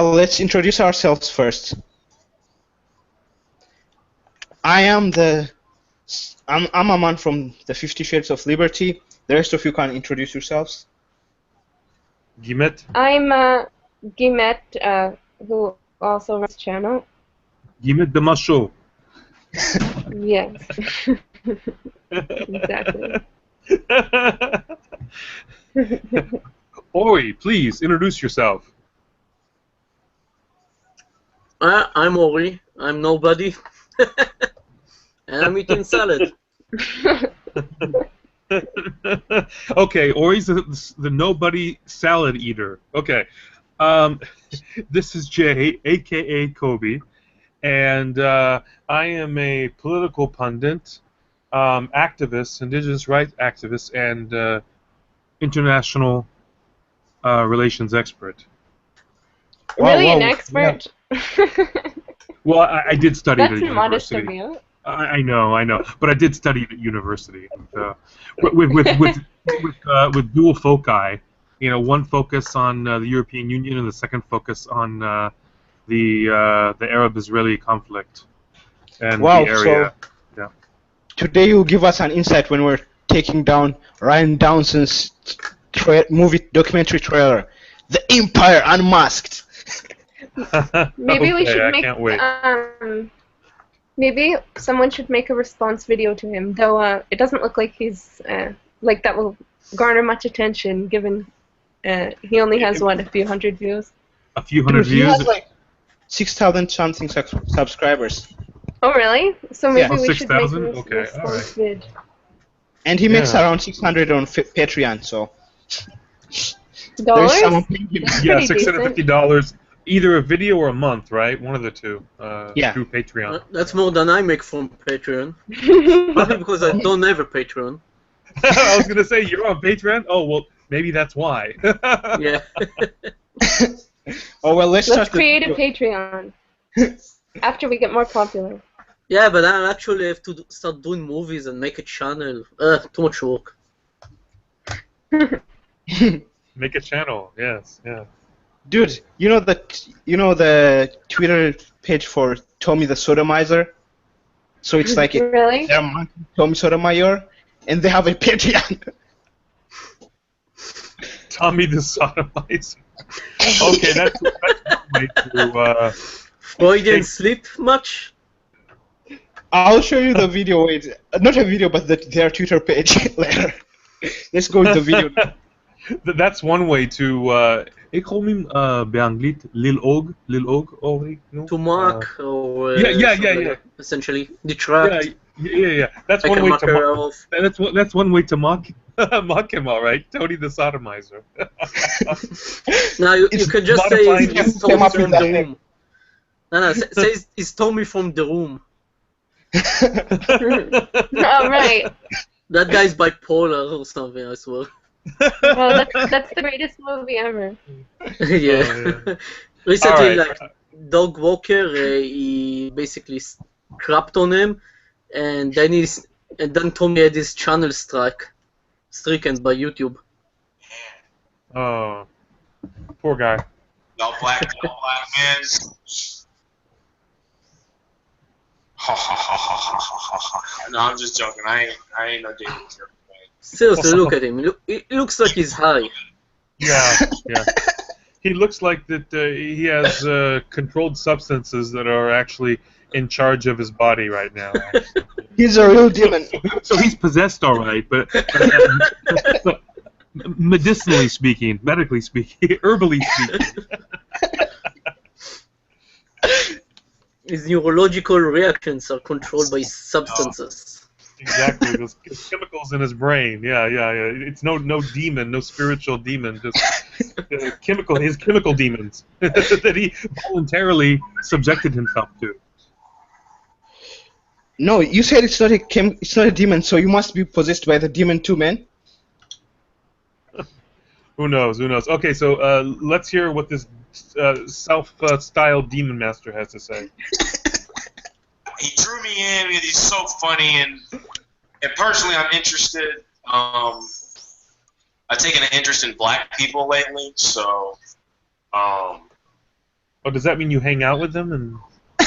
let's introduce ourselves first. I'm Aman from the 50 Shades of Liberty. The rest of you can introduce yourselves. Guillemette? I'm Guillemette, who also runs the channel. Guillemette de Macho. Yes. Exactly. Ori, please introduce yourself. I'm Ori. I'm nobody. And I'm eating salad. Okay, Ori's the nobody salad eater. Okay. This is Jay, a.k.a. Kobe, and I am a political pundit, activist, indigenous rights activist, and international relations expert. Really, Wow, an expert? Well, I did study at a That's modest of university. you. I know, but I did study at university with dual foci. You know, one focus on the European Union and the second focus on the Arab-Israeli conflict and Wow, the area. so today you'll give us an insight when we're taking down Ryan Townsend's documentary trailer, The Empire Unmasked. Maybe we Okay, should I make. can't wait. Maybe someone should make a response video to him, though it doesn't look like he's like that will garner much attention, given he only has what, a few hundred views. A few hundred Dude, he views. has like 6,000 something subscribers, Oh really? So maybe Oh, we should make a 6,000? Okay, response vid. and he makes Yeah. around 600 on Patreon. So there's Dollars? someone paying him. Yeah, Pretty decent. $650, either a video or a month, right? One of the two. Yeah. Through Patreon. That's more than I make from Patreon. Probably because I don't have a Patreon. I was gonna say you're on Patreon. Oh well, maybe that's why. Yeah. Oh well, let's Let's start. create a Patreon after we get more popular. Yeah, but I actually have to start doing movies and make a channel. Too much work. Make a channel. Yes. Yeah. Dude, you know the Twitter page for Tommy the Sodomizer? So it's like Really? they're monking Tommy Sotomayor, and they have a Patreon. Tommy the Sodomizer. Okay, that's one way to. Boy, didn't sleep much. I'll show you the video. Wait, not a video, but their Twitter page later. Let's go with the video. That's one way to. Ik call him באנגלית Lil Og, Ori, no? To mock or yeah. Essentially detract. Yeah. That's Like one a way to mocker mock. of. That's one way to mock him, all right. Tony the Sodomizer. Now you It's can just modifying say him. it's Came Tommy up from with the that name. room. No, say it's Tommy from the room. Oh right. That guy's bipolar or something, I swear. Well, that's the greatest movie ever. Yeah. Recently, Alright. like Dog Walker, he basically crapped on him, and then Tommy had his channel stricken by YouTube. Oh, poor guy. No black men. No, I'm just joking. I ain't no David Carey. Seriously, look at him. It looks like he's high. Yeah. He looks like that he has controlled substances that are actually in charge of his body right now. He's a real demon. So he's possessed, all right, but medicinally speaking, medically speaking, herbally speaking. His neurological reactions are controlled by substances. Exactly, those chemicals in his brain. Yeah. It's no demon, no spiritual demon, just his chemical demons that he voluntarily subjected himself to. No, you said it's not a demon, so you must be possessed by the demon too, man. Who knows? Okay, so let's hear what this self-styled demon master has to say. He drew me in because he's so funny, and personally, I'm interested. I've taken an interest in black people lately, so Oh, does that mean you hang out with them and you I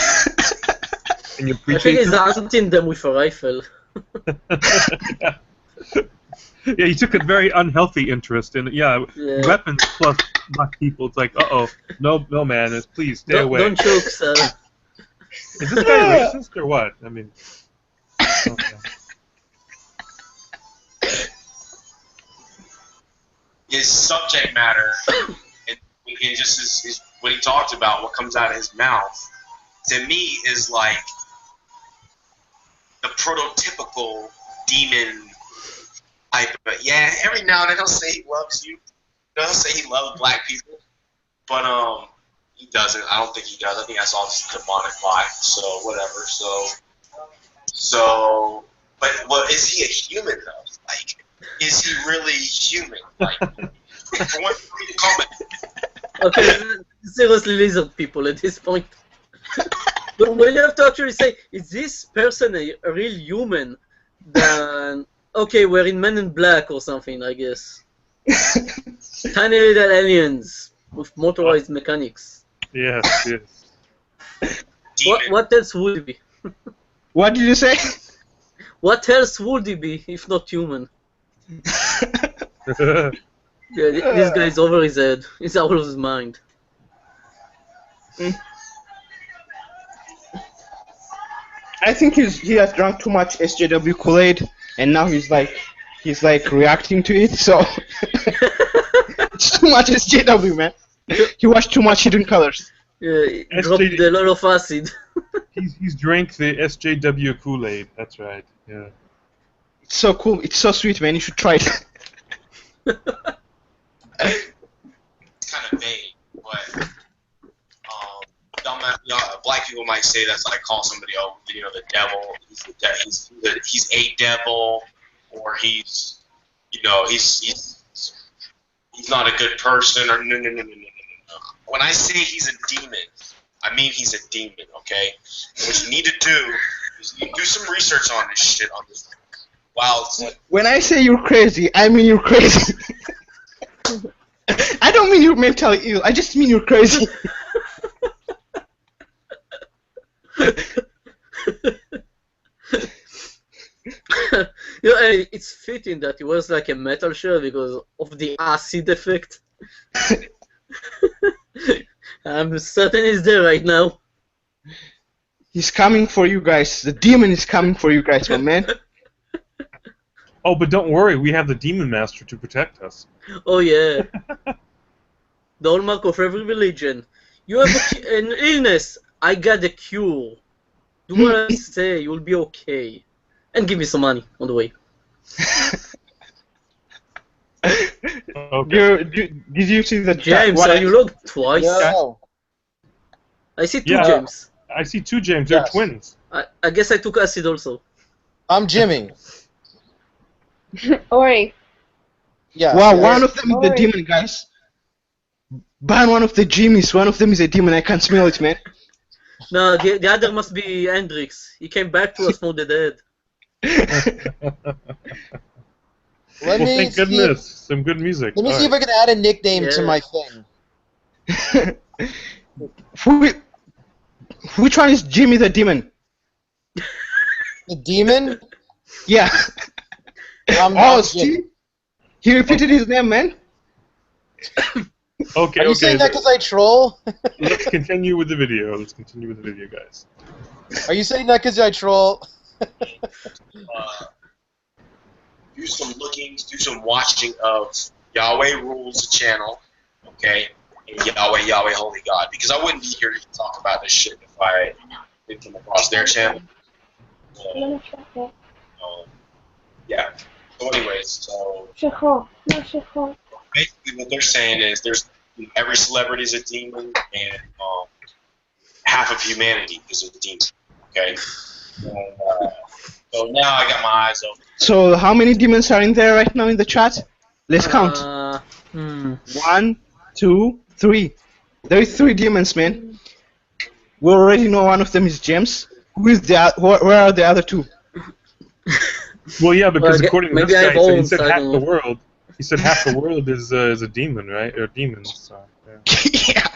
think appreciate he's them? hunting them with a rifle. Yeah. Yeah, he took a very unhealthy interest in Yeah. weapons plus black people. It's like, no, man, please stay away. Don't choke, sir. Is this guy racist or what? I mean, okay. His subject matter, and just his what he talked about, what comes out of his mouth, to me is like the prototypical demon type. But yeah, every now and then he'll say he loves you. He'll say he loves black people, but he doesn't. I don't think he does. I think that's all just demonic vibe. So whatever. So, but what is he a human though? Like, is he really human? Like, for one comment. Okay, seriously, lizard people at this point. But when you have to actually say, is this person a real human? Then, okay, we're in Men in Black or something, I guess. Tiny little aliens with motorized mechanics. Yes. What else would it be? What did you say? What else would it be if not human? Yeah, this guy's over his head. He's out of his mind. I think he has drunk too much SJW Kool-Aid, and now he's like reacting to it. So it's too much SJW, man. He watched too much Hidden Colors. Yeah, he dropped a lot of acid. He's drank the SJW Kool-Aid. That's right. Yeah. It's so cool. It's so sweet, man. You should try it. It's kind of vague, but black people might say that's like call somebody, the devil. He's a devil, or he's not a good person, or no. When I say he's a demon, I mean he's a demon. Okay, what you need to do is you do some research on this shit on this. Wow. When I say you're crazy, I mean you're crazy. I don't mean you're mentally ill. I just mean you're crazy. It's fitting that he wears like a metal shirt because of the acid effect. I'm certain he's there right now. He's coming for you guys. The demon is coming for you guys, my man. Oh, but don't worry, we have the Demon Master to protect us. Oh yeah. The hallmark of every religion. You have an illness. I got a cure. Do what I say. You'll be okay. And give me some money on the way. Okay. Did you see the James, what are you logged twice? No. I see two Yeah. James. I see two James. They're Yes. twins. I guess I took acid also. I'm Jimmy. Ori. Yeah. Wow, yes. one of them is the Alright. demon, guys. Ban one of the Jimmys. One of them is a demon. I can smell it, man. No, the other must be Hendrix. He came back to us from the dead. Let Well, me thank see goodness. Some good music. Let me All see if I can add a nickname to Yeah. my thing. Which one is Jimmy the demon? The demon? Yeah. I'm See? Jimmy. He repeated his name, man. Okay, Are you saying that because I troll? Let's continue with the video. Guys. Are you saying that because I troll? Do some lookings, do some watching of Yahweh Rules channel, okay, and Yahweh Holy God, because I wouldn't be here to talk about this shit if I didn't come across their channel. Yeah. So anyways, so basically what they're saying is there's every celebrity is a demon, and half of humanity is a demon. Okay. And, so now I got my eyes open. So how many demons are in there right now in the chat? Let's count. 1, 2, 3. There is 3 demons, man. We already know one of them is James. Who is the? Where are the other 2? Well, yeah, because Well, according to maybe this I have guy, he owns, said I half don't the know. world. He said half the world is a demon, right? Or demons. So, yeah. Yeah.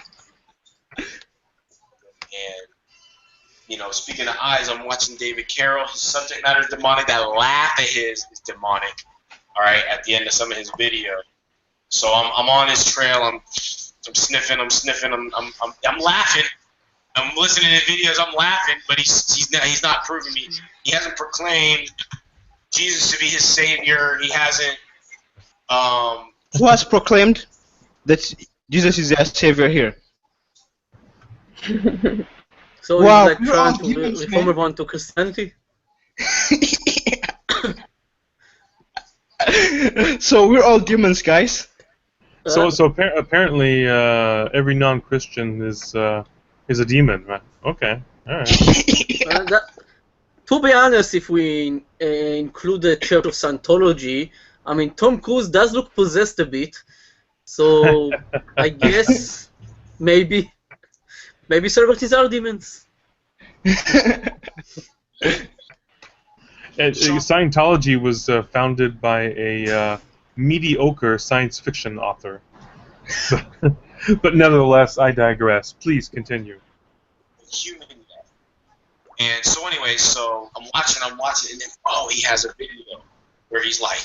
speaking of eyes, I'm watching David Carroll. His subject matter is demonic. That laugh of his is demonic. All right, at the end of some of his videos. So I'm on his trail. I'm sniffing. I'm laughing. I'm listening to videos. I'm laughing, but he's not proving me. He hasn't proclaimed Jesus to be his savior. He hasn't. Who has proclaimed that Jesus is their savior here? So Wow, he's like we're trying all to demons, reform man. everyone to Christianity. So we're all demons, guys. So apparently every non-Christian is a demon, right? Okay, all right. To be honest, if we include the Church of Scientology, I mean, Tom Cruise does look possessed a bit. So I guess maybe celebrities are demons. Scientology was founded by a mediocre science fiction author. But nevertheless, I digress. Please continue. Human. And so anyway, I'm watching, and then he has a video where he's like,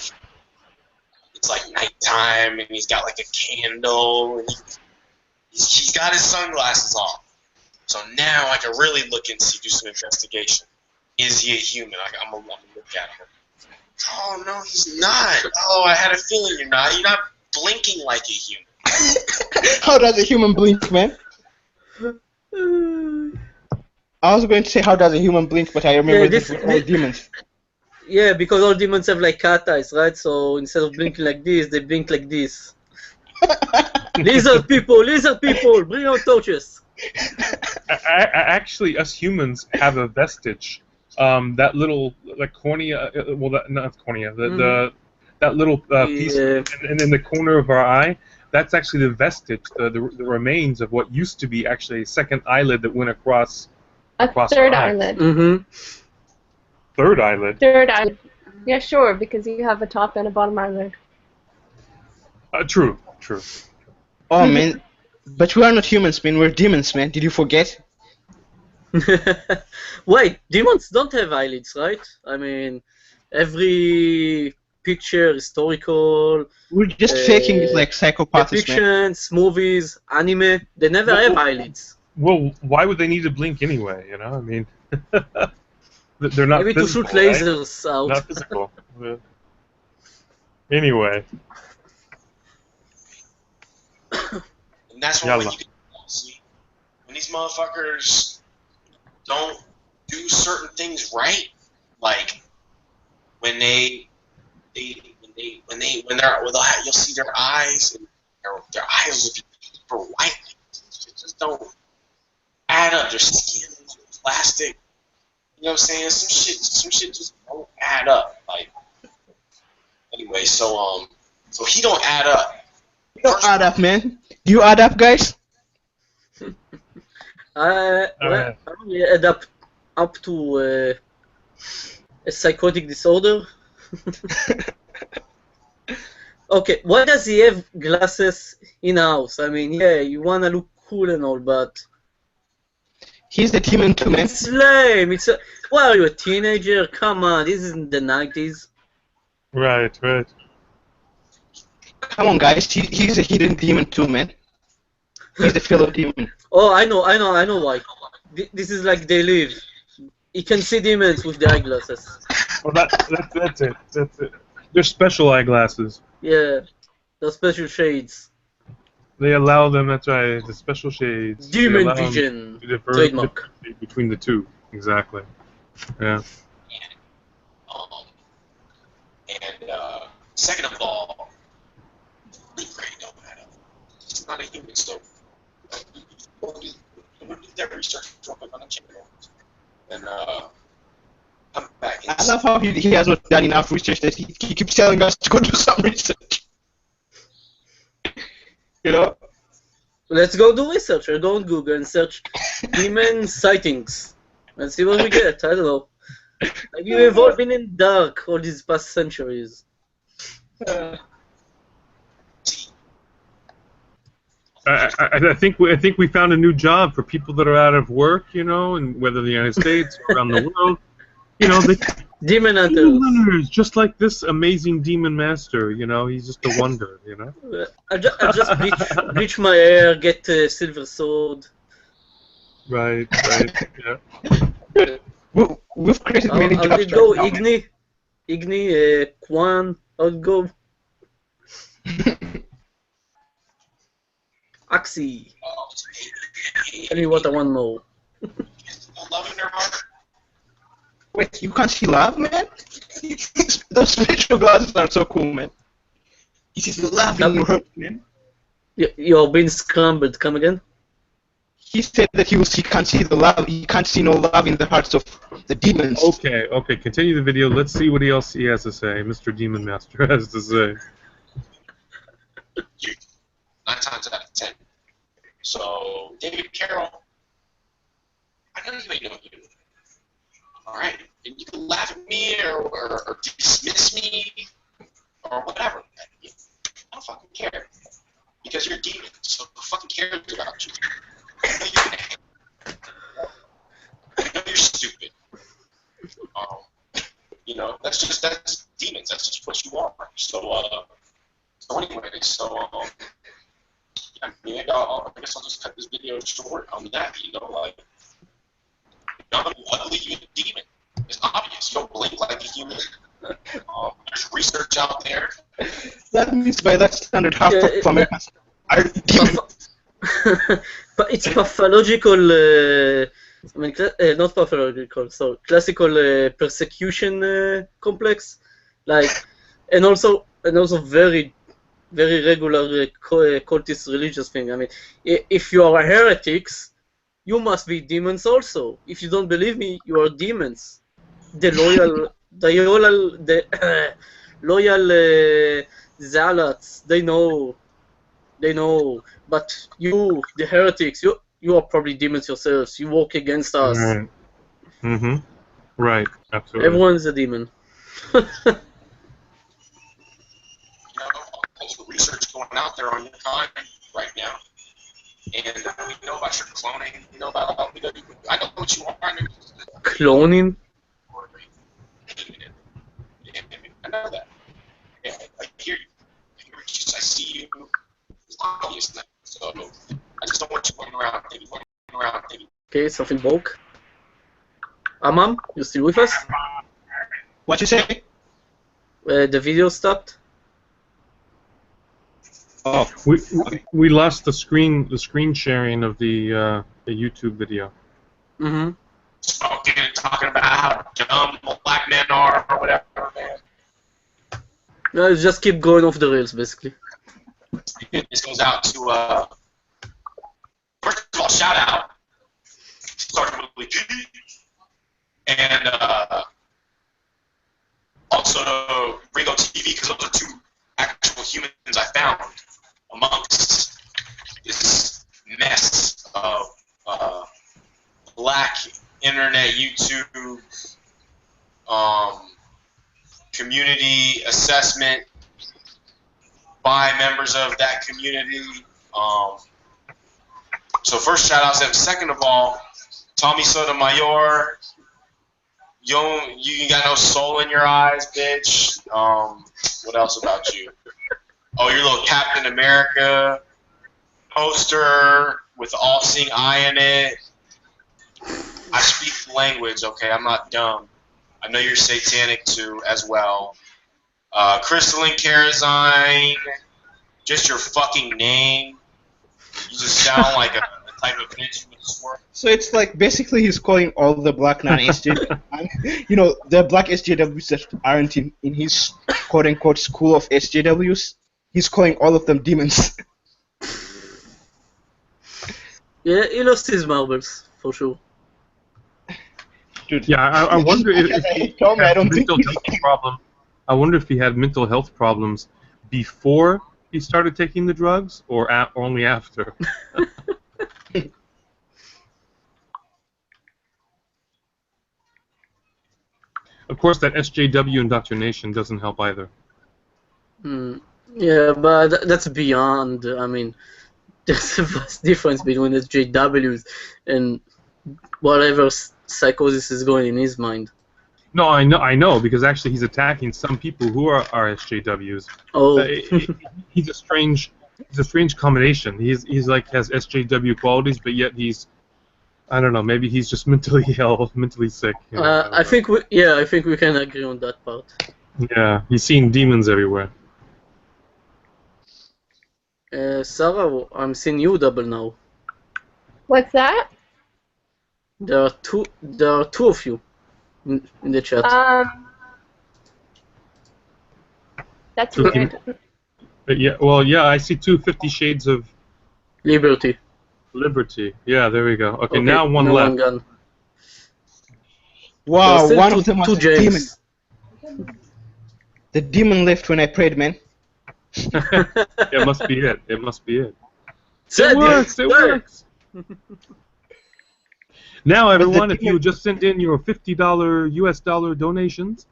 it's like nighttime, and he's got like a candle, and he's got his sunglasses on. So now I can really look and do some investigation. Is he a human? I'm gonna look at him. Oh no, he's not. Oh, I had a feeling you're not. You're not blinking like a human. How does a human blink, man? I was going to say how does a human blink, but I remember that we're all demons. Yeah, because all demons have like cat eyes, right? So instead of blinking like this, they blink like this. Lizard people, bring out torches. Actually, us humans have a vestige. That little cornea, not cornea, that little piece in the corner of our eye, that's actually the vestige, the remains of what used to be actually a second eyelid that went across A third eyelid. Mm-hmm. Third eyelid? Third eyelid. Yeah, sure, because you have a top and a bottom eyelid. True. Oh, man. But we are not humans, man. We're demons, man. Did you forget? Wait, demons don't have eyelids, right? I mean, every picture, historical... We're just faking it like psychopaths, man. Depictions, movies, anime, they never have eyelids. Well, why would they need to blink anyway, I mean... They're not Maybe physical, to shoot lasers out. Not physical. Anyway. And that's what when you see when these motherfuckers don't do certain things right, like when they're you'll see their eyes and their eyes will be super white. It just don't add up. Their skin is plastic. You know what I'm saying? Some shit just don't add up. Like anyway, so he don't add up. You don't add up, man. Do you add up, guys? I only add up to a psychotic disorder. Okay, why does he have glasses in house? I mean, yeah, you wanna look cool and all, but He's the demon too, man. it's lame. Why are you a teenager? Come on, this isn't the 90s. Right. Come on, guys. He's a hidden demon too, man. He's the fellow demon. Oh, I know why. This is like they live. You can see demons with the eyeglasses. Well, that's it. They're special eyeglasses. Yeah, those special shades. They allow them, that's right, the special shades. They Demon allow them vision. to Trademark. between the two. Exactly. Yeah. Second of all, brain don't add up. It's not a human, so we'll do that research real quick on the channel, and come back. I love how he has not done enough research that he keeps telling us to go do some research. You know? Let's go do research. Or go on Google and search demon sightings and see what we get. I don't know. Maybe we've all been in dark all these past centuries. I think we found a new job for people that are out of work, you know, and whether the United States or around the world, you know, they Demon demon hunters. hunters, just like this amazing demon master, you know, he's just a wonder, you know. I just bleach my hair, get a silver sword. Right, yeah. Good. We've created many How jobs did it go? right now, man. Igni, Quan, how'd it go? Axie. Oh, Tell me what I want to know. love in their heart. Wait, you can't see love, man? Those spiritual glasses are so cool, man. You see the love in your heart, man. You're being scrambled. Come again? He said that he can't see the love. He can't see no love in the hearts of the demons. Okay, continue the video. Let's see what else he has to say. Mr. Demon Master has to say. 9 times out of 10. So, David Carroll, I know you ain't no you. Alright, and you can laugh at me or dismiss me or whatever. I don't fucking care. Because you're a demon, so who fucking cares about you? I know you're stupid. You know, that's demons. That's just what you are. So anyway, I mean, I guess I'll just cut this video short on that. You know, like, young, ugly, you're a demon. It's obvious. You don't blink like a human. There's research out there. That means by that standard, half Yeah, of Americans are demons. But it's pathological. I mean, not pathological. So classical persecution complex, like, and also very regular cultist religious thing. I mean, if you are heretics, you must be demons also. If you don't believe me, you are demons. The loyal zealots, they know. But you, the heretics, you are probably demons yourselves. You walk against us. Right. Mm-hmm. Right, absolutely. Everyone's a demon. You know, there's research going out there on your kind right now. And we know about your cloning. We know about I know what you are. Cloning? I know that. Yeah, I hear you. I see you. It's obvious now. So I just don't want you running around thinking. Okay, something broke. Amam, you still with us? What you say? The video stopped. Oh, We lost the screen sharing of the YouTube video. Mm-hmm. Talking about how dumb black men are or whatever, man. No, just keep going off the rails, basically. This goes out to, first of all, shout out, Sergeant Willie G, and also to Ringo TV, because those are two actual humans I found amongst this mess of black internet YouTube community assessment by members of that community. So first shout out to them. Second of all, Tommy Sotomayor, you got no soul in your eyes, bitch. What else about you? Oh, your little Captain America poster with the all-seeing eye in it. I speak the language, okay? I'm not dumb. I know you're satanic too, as well. Crystalline Karazine, just your fucking name. You just sound like a type of bitch who would swear. so it's like basically he's calling all the black non-SJWs, you know, the black SJWs that aren't in his quote-unquote school of SJWs, he's calling all of them demons. Yeah, he lost his marbles, for sure. Dude, Yeah, I wonder if he Tommy, I had don't think mental health problem. I wonder if he had mental health problems before he started taking the drugs, or only after. Of course, that SJW indoctrination doesn't help either. Yeah, but that's beyond. I mean, there's a vast difference between SJWs and whatever psychosis is going in his mind. No, I know, because actually he's attacking some people who are SJWs. Oh, He's a strange combination. He's like has SJW qualities, but yet he's, I don't know, maybe he's just mentally ill, mentally sick. You know, I think we can agree on that part. Yeah, he's seeing demons everywhere. Sarah, I'm seeing you double now. What's that? There are two of you in the chat. That's Okay. weird. But yeah, well, yeah, I see 250 Shades of Liberty. Liberty. Yeah, there we go. Okay, now one no left. One gun. Wow, Still one two, of them was two a demon. James. The demon left when I prayed, man. It must be it. It must be it. Said It works. It works. Now, everyone, if you demon- just send in your $50 US dollar donations.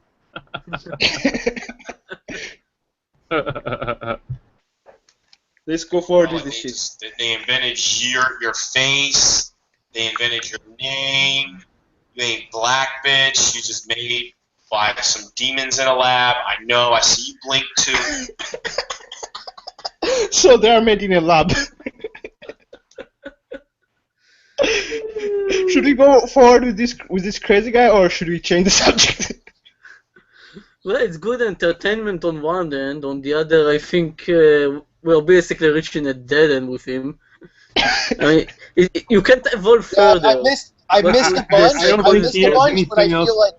Let's go forward Oh, with this shit. they invented your face. They invented your name. You ain't black, bitch. You just made by some demons in a lab. I know. I see you blink too. So they are made in a lab. Should we go forward with this crazy guy, or should we change the subject? Well, it's good entertainment on one end. On the other, I think we're basically reaching a dead end with him. I mean, you can't evolve further. I missed a bunch. I don't think he has but I anything else. feel like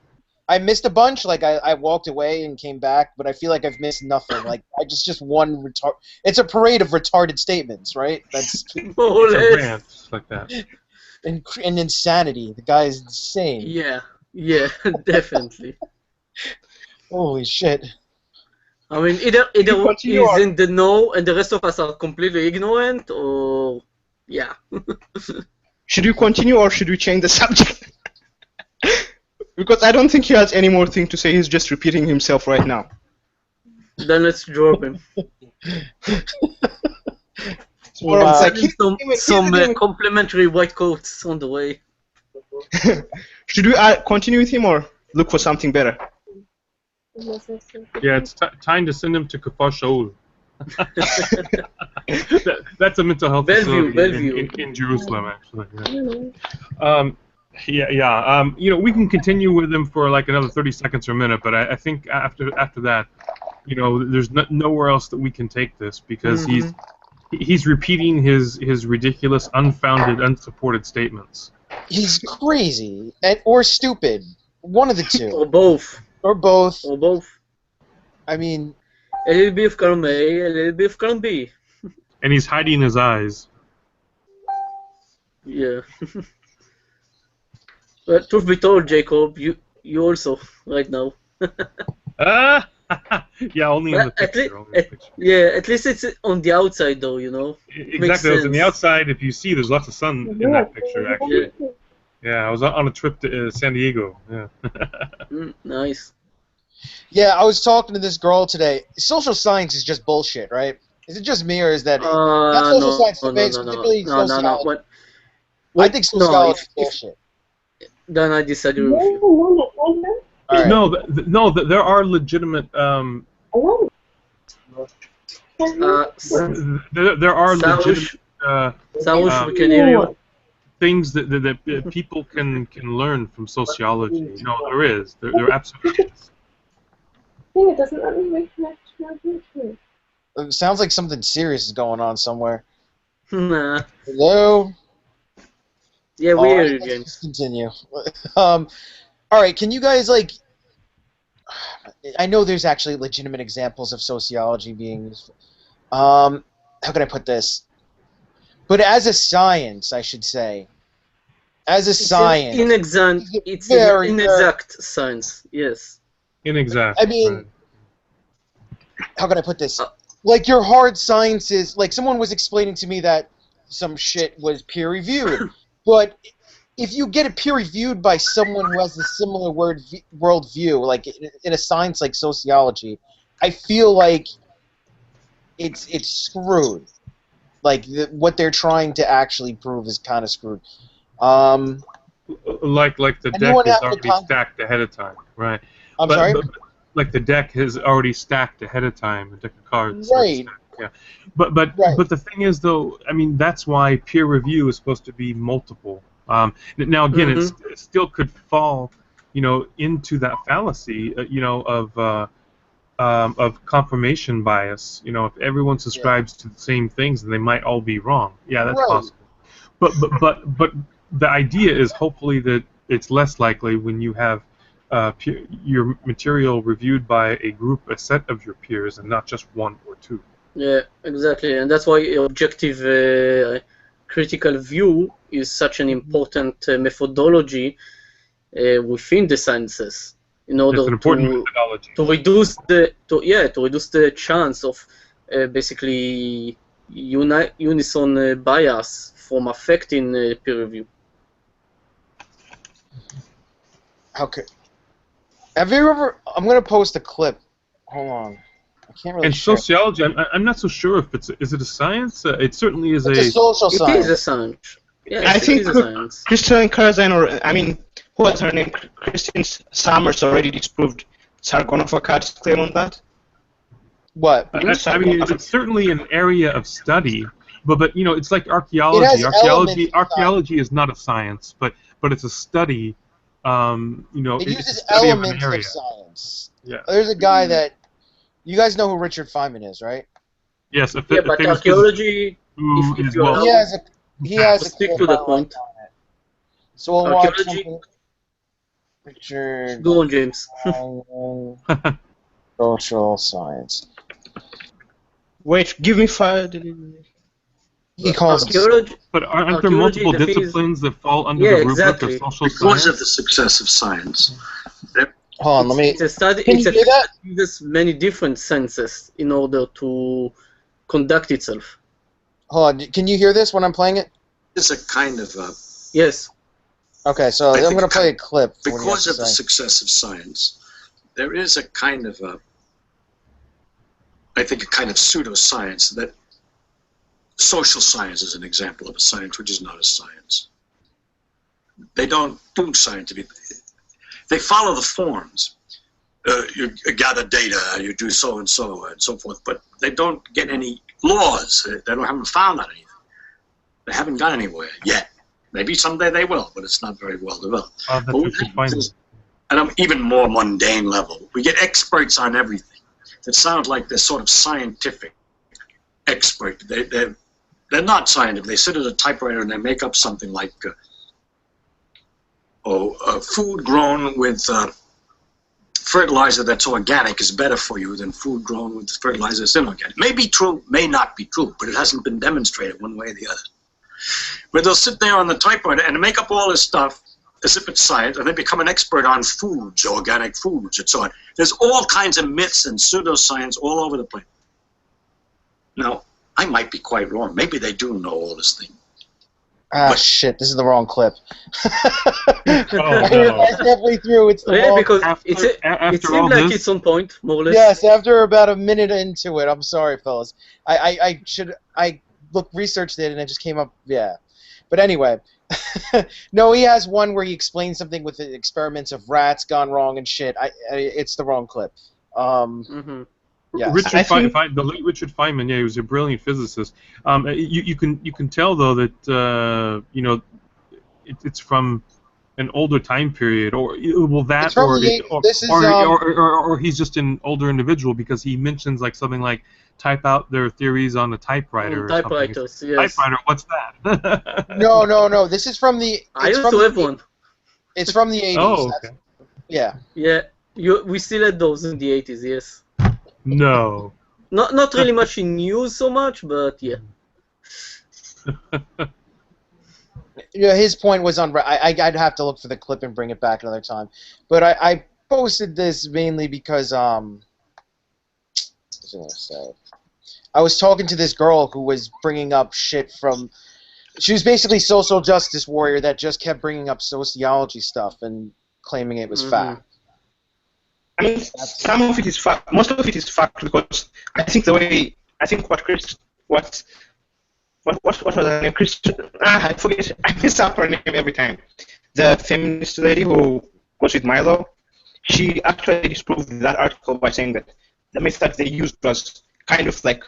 I missed a bunch. Like I walked away and came back, but I feel like I've missed nothing. Like I just one retard. It's a parade of retarded statements, right? That's More or It's a less. rant like that. and insanity. The guy is insane. Yeah, definitely. Holy shit. I mean, either continue he's or- in the know and the rest of us are completely ignorant, or yeah. Should we continue, or should we change the subject? Because I don't think he has any more thing to say. He's just repeating himself right now. Then let's drop him. Or it's like, Some complimentary white coats on the way. should we continue with him, or look for something better? Yeah, it's time to send him to Kfar Shaul. That's a mental health Bellevue, facility in Jerusalem, actually. Yeah. You know, we can continue with him for like another 30 seconds or a minute, but I think after that, you know, there's nowhere else that we can take this, because he's repeating his ridiculous, unfounded, unsupported statements. He's crazy or stupid. One of the two. Or both. Or both. Or both. I mean, A little bit of column A, a little bit of column B. And he's hiding his eyes. Yeah. But truth be told, Jacob, you also right now. Yeah, only in the At picture. Yeah, at least it's on the outside though, you know. Exactly. I was on the sense. outside. If you see, there's lots of sun in that picture, actually. Yeah, I was on a trip to San Diego. Yeah. Nice. yeah, I was talking to this girl today. Social science is just bullshit, right? Is it just me, or is that not social science, particularly sociology? I think sociology is bullshit. Then I disagree with you. All right. No, there are legitimate. There are legitimate Sarush, we can hear you. things that people can learn from sociology. No, there is. There absolutely is. It doesn't let me reconnect. It sounds like something serious is going on somewhere. Nah. Hello? Yeah, we hear you, Let's James. just continue. Alright, can you guys, like... I know there's actually legitimate examples of sociology being useful. How can I put this? But as a science, I should say. As a science... It's very, an inexact science, yes. Inexact. I mean... right. How can I put this? Like, your hard sciences... Like, someone was explaining to me that some shit was peer-reviewed. But if you get it peer-reviewed by someone who has a similar worldview, like in a science like sociology, I feel like it's screwed. Like what they're trying to actually prove is kind of screwed. Like the deck Anyone is have the already con- stacked ahead of time, right? I'm sorry? But like the deck is already stacked ahead of time, the deck of cards. Right. Stacked, yeah. But the thing is, though, I mean, that's why peer review is supposed to be multiple. Now again, it still could fall, into that fallacy, of confirmation bias. If everyone subscribes to the same things, then they might all be wrong. Yeah, that's possible. But the idea is hopefully that it's less likely when you have your material reviewed by a set of your peers, and not just one or two. Yeah, exactly, and that's why objective critical view is such an important methodology within the sciences, in order It's an important methodology. to reduce the chance of basically unison bias from affecting peer review. Okay. Have you ever? I'm gonna post a clip. Hold on. I can't really. And share. sociology, I'm not so sure if is it a science? It certainly is It's a social It science. is a science. Yes, I it think is a science. Christian Karazan, who was her name? Christine Summers already disproved Sargonophacat's claim on that. What? I mean, it's certainly an area of study, but it's like archaeology. It has elements of Archaeology is not a science, but it's a study. It it's a uses study of an elements area. of science. Yeah. There's a guy that you guys know who Richard Feynman is, right? Yes, Yeah, a but famous archaeology, who if is you're well. He has a Stick clip to the I like point. on it. So we'll watch Archaeology- something. Richard go on, James. Feynman, social science. Wait, give me 5. He calls it. Archaeology, But aren't there Archaeology, multiple the thing is- disciplines that fall under Yeah, the rubric exactly. of social Because science? of the success of science. Hold on, let me. it's a study. Can It's you a hear that? that uses many different senses in order to conduct itself. Hold on. Can you hear this when I'm playing it? It's a kind of Yes. Okay, so I I'm think going to play a clip. for what he has because to of the say. success of science, there is a kind of I think a kind of pseudoscience that social science is an example of a science which is not a science. They don't do scientific. They follow the forms. You gather data, you do so and so forth, but they don't get any laws. Haven't found anything. They haven't gone anywhere yet. Maybe someday they will, but it's not very well developed. That's But what Richard happens Feynman. is, at an even more mundane level, we get experts on everything. That sound like they're sort of scientific expert. They're not scientific. They sit at a typewriter and they make up something like, food grown with fertilizer that's organic is better for you than food grown with fertilizer that's inorganic. May be true, may not be true, but it hasn't been demonstrated one way or the other. But they'll sit there on the typewriter and make up all this stuff as if it's science, and they become an expert on foods, organic foods, and so on. There's all kinds of myths and pseudoscience all over the place. Now, I might be quite wrong. Maybe they do know all this thing. Ah, shit, this is the wrong clip. Oh, no. I definitely threw it's the Yeah, wrong. because After- it after all seems like this- it's on point, more or less. Yes, after about a minute into it. I'm sorry, fellas. I researched it and it just came up. Yeah, but anyway, no, he has one where he explains something with the experiments of rats gone wrong and shit. It's the wrong clip. Mm-hmm. Yes. Richard I think- the late Richard Feynman, yeah, he was a brilliant physicist. You can tell though that it's from an older time period, or It's from or he's just an older individual because he mentions like something like type out their theories on a typewriter. Or something. Typewriters, yes. Typewriter, what's that? No. This is from the. I it's used from to have the- one. It's from the 80s. Oh, That's- okay. Yeah. Yeah, we still had those in the 80s, yes. No. Not really much in news so much, but yeah. Yeah, his point was on. I'd have to look for the clip and bring it back another time. But I posted this mainly because what was I gonna say? I was talking to this girl who was bringing up shit from. She was basically social justice warrior that just kept bringing up sociology stuff and claiming it was fact. I mean, some of it is fact. Most of it is fact because I think what what was her name? I forget. I miss out her name every time. The feminist lady who was with Milo, she actually disproved that article by saying that the method they used was kind of like,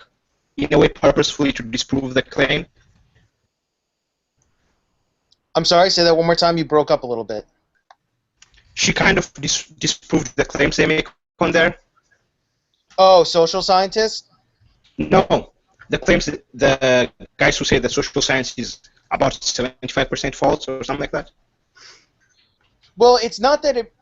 in a way, purposefully to disprove the claim. I'm sorry, say that one more time. You broke up a little bit. She kind of disproved the claims they make on there. Oh, social scientists? No, the claims that the guys who say that social science is about 75% false or something like that. Well, it's not that it.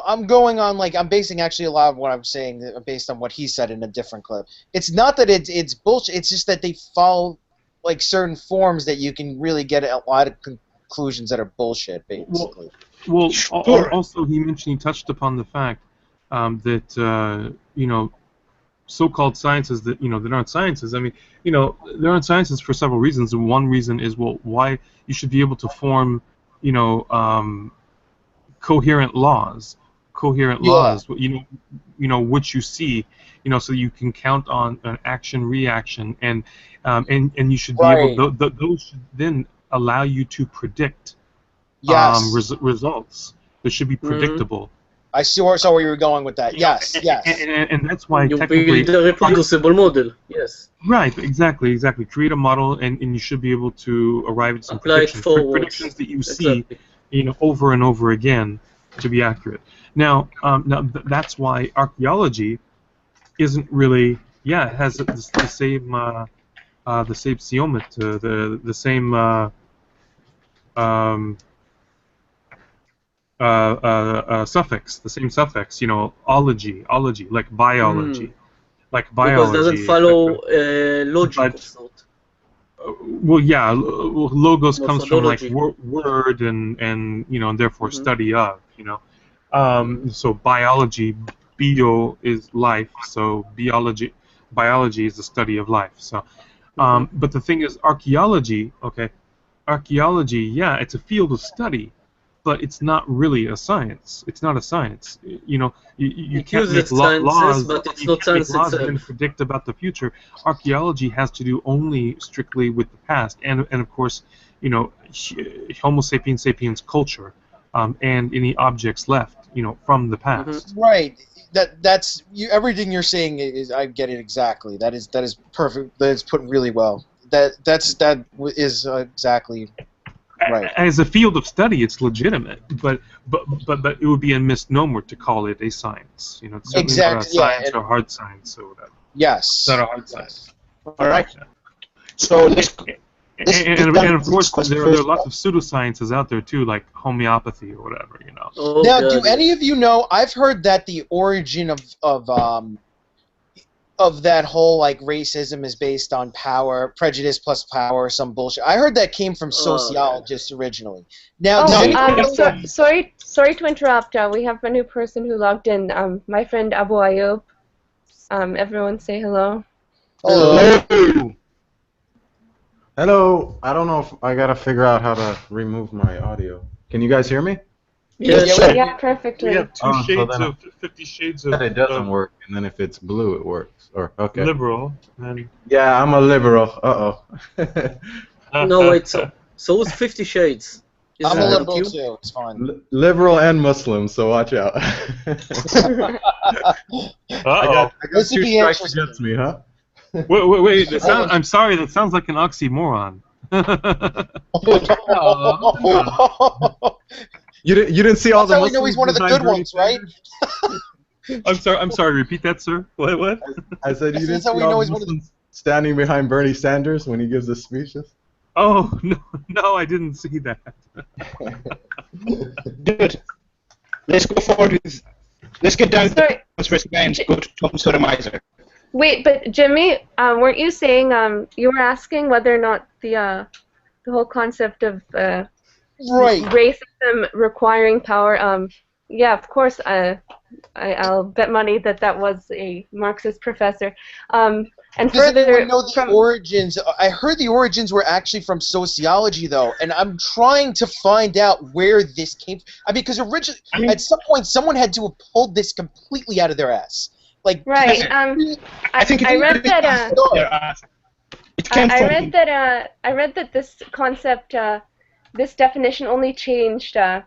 I'm going on like I'm basing actually a lot of what I'm saying based on what he said in a different clip. It's not that it's bullshit. It's just that they follow like certain forms that you can really get a lot of conclusions that are bullshit, basically. Well, Sure. also he touched upon the fact that so-called sciences that they're not sciences. I mean, they're not sciences for several reasons. And one reason is, well, why you should be able to form, coherent laws. Laws, which you see, so you can count on an action-reaction, and you should be able. Those should then allow you to predict results. They should be predictable. I saw where you were going with that. Yes. And that's why You technically build a reproducible model. Yes. Right, exactly. Create a model, and you should be able to arrive at some Apply it predictions that you see, over and over again to be accurate. Now that's why archaeology isn't really. Yeah, it has the same seomet, the same suffix, the same suffix. Ology, like biology, Because it doesn't follow logic of sort. Well, yeah, logos comes from like Methodology. word and therefore study of, so biology, bio is life, so biology is the study of life. So, but the thing is, archaeology, yeah, it's a field of study, but it's not really a science. It's not a science. You It can't uses make sciences, laws, but it's you not can't make science laws itself. and predict about the future. Archaeology has to do only strictly with the past, and of course, Homo sapiens culture, and any objects left, from the past. Right. That's everything you're saying is I get it exactly. That is perfect. That is put really well. That is exactly right. As a field of study, it's legitimate, but it would be a misnomer to call it a science. It's certainly not a science or hard science or whatever. Yes. It's not a hard science. All right. So let's And of course, there are lots of pseudosciences out there too, like homeopathy or whatever. Oh, Now, God. do any of you know? I've heard that the origin of that whole like racism is based on power, prejudice plus power, some bullshit. I heard that came from sociologists originally. Now, sorry to interrupt. We have a new person who logged in. My friend Abu Ayub. Everyone say hello. Hello. Hello. I don't know if I gotta figure out how to remove my audio. Can you guys hear me? Yes. Yeah, perfectly. We have Oh, so then 50 shades of. It doesn't work, and then if it's blue, it works. Or okay. Liberal. And Yeah, I'm a liberal. No, wait. So it's 50 Shades. Is I'm that a liberal you? too. It's fine. Liberal and Muslim, so watch out. I got This would two be strikes interesting. against me, huh? wait. I'm sorry. That sounds like an oxymoron. You didn't see all That's the how we know he's one of the Muslims good behind ones, Bernie right? Sanders? I'm sorry. Repeat that, sir. What? I said you didn't That's how see we all know the he's one of the- Muslims standing behind Bernie Sanders when he gives his speeches. Oh no, I didn't see that. Good. Let's go forward with. Let's get down to Sorry. the first guy and go to Tom Sotomizer. Wait, but Jimmy, weren't you saying you were asking whether or not the whole concept of Right. racism requiring power? Yeah, of course. I'll bet money that was a Marxist professor. And Does further, anyone know the origins? I heard the origins were actually from sociology, though, and I'm trying to find out where this came from. I mean, because originally, at some point, someone had to have pulled this completely out of their ass. Like, right. I think I read that. It came I from. read that this concept, this definition only changed. I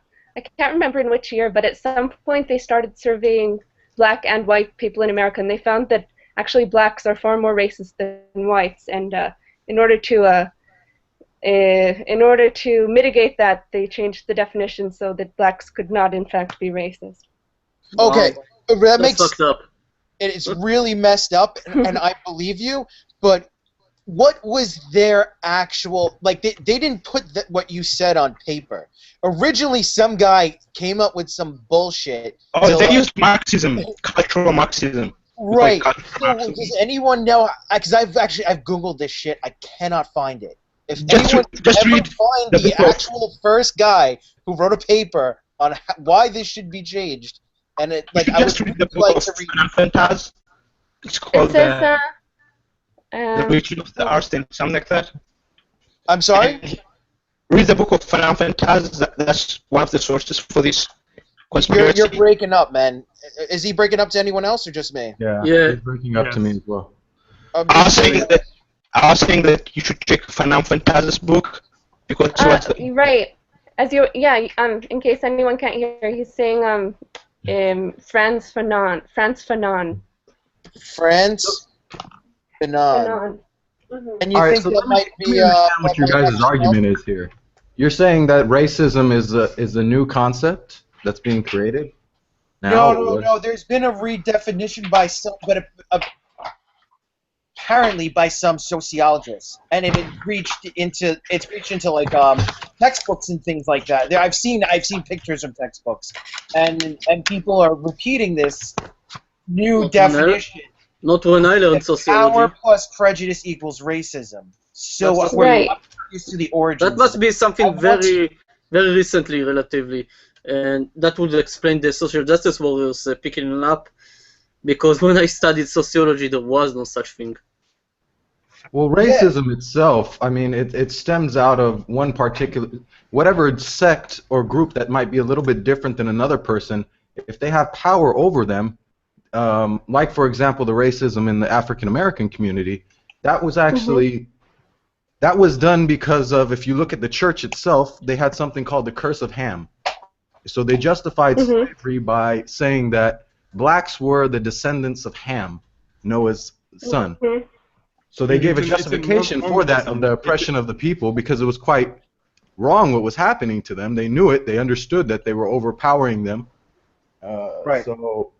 can't remember in which year, but at some point they started surveying black and white people in America, and they found that actually blacks are far more racist than whites. And in order to mitigate that, they changed the definition so that blacks could not, in fact, be racist. Okay, that That's makes fucked up. it's really messed up, and I believe you. But what was their actual like? They didn't put what you said on paper. Originally, some guy came up with some bullshit. Oh, they used Marxism, cultural Marxism. Right. Cultural So, Marxism. does anyone know? Because I've googled this shit. I cannot find it. If Just anyone just ever read find the the book of- actual first guy who wrote a paper on why this should be changed, and it like I just would read the really book like of to read. Fanon Fantaz. It's It called says, The Virtue of the Arsenal, something like that. I'm sorry. Read the book of Fanon Fantaz. That's one of the sources for this You're conspiracy. breaking up, man. Is he breaking up to anyone else or just me? Yeah, Yeah. it's breaking up to me as well. I was saying that you should check Fanon Fantaz's book because what's the, right. In case anyone can't hear, he's saying Frantz Fanon. France Fanon. Fanon. And you All right, think so that let me might be understand what your that might guys' be argument is here. You're saying that racism is a new concept that's being created now? No. There's been a redefinition by some, but apparently by some sociologists, and it's reached into like textbooks and things like that. I've seen pictures of textbooks, and people are repeating this new definition. Not when I learned Power sociology. plus prejudice equals racism. So That's we're right. used to the origins. That must be something I want very, very recently, relatively, and that would explain the social justice warriors picking it up. Because when I studied sociology, there was no such thing. Well, racism itself, I mean, it stems out of one particular, whatever sect or group that might be a little bit different than another person, if they have power over them, like, for example, the racism in the African American community, that was actually, that was done because of, if you look at the church itself, they had something called the curse of Ham. So they justified slavery by saying that blacks were the descendants of Ham, Noah's son. So they gave a It's justification for that, of the oppression of the people, because it was quite wrong what was happening to them. They knew it. They understood that they were overpowering them. Right. So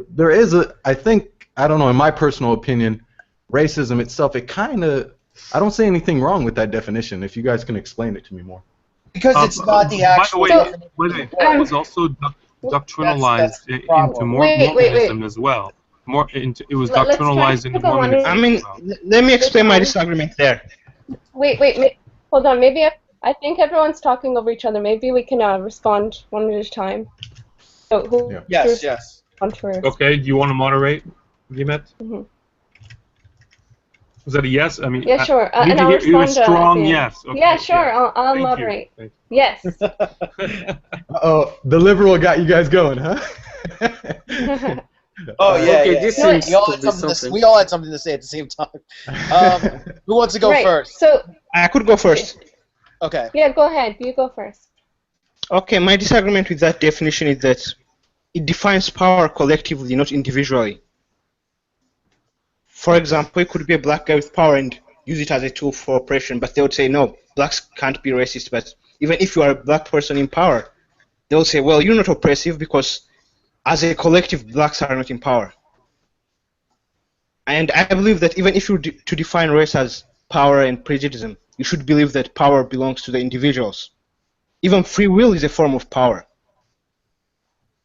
there is I think, I don't know, in my personal opinion, racism itself, it kind of, I don't see anything wrong with that definition, if you guys can explain it to me more. Because it's not the actual. By the way, it was also doctrinalized that's the into problem. Mormonism as well. It was Let's try doctrinalized to into go on. Mormonism. I mean, as well. let me explain my disagreement there. Wait. Hold on. Maybe I think everyone's talking over each other. Maybe we can respond one at a time. So who? Yeah. Yes. On first. Okay, do you want to moderate, Gimet? Mhm. Was that a yes? I mean, Yeah, sure. I need And to I'll hear you a respond at strong the end. yes. Okay, Yeah, sure. I'll Thank you. moderate. Thank Yes. Oh, the liberal got you guys going, huh? Oh yeah. Okay, yeah. this No, seems We all, to had be something to, something. we all had something to say at the same time. Who wants to go right. first? So I could go first. Okay. yeah, go ahead. You go first. Okay, my disagreement with that definition is that it defines power collectively, not individually. For example, it could be a black guy with power and use it as a tool for oppression, but they would say, no, blacks can't be racist. But even if you are a black person in power, they will say, well, you're not oppressive because as a collective, blacks are not in power. And I believe that even if you to define race as power and prejudice, you should believe that power belongs to the individuals. Even free will is a form of power.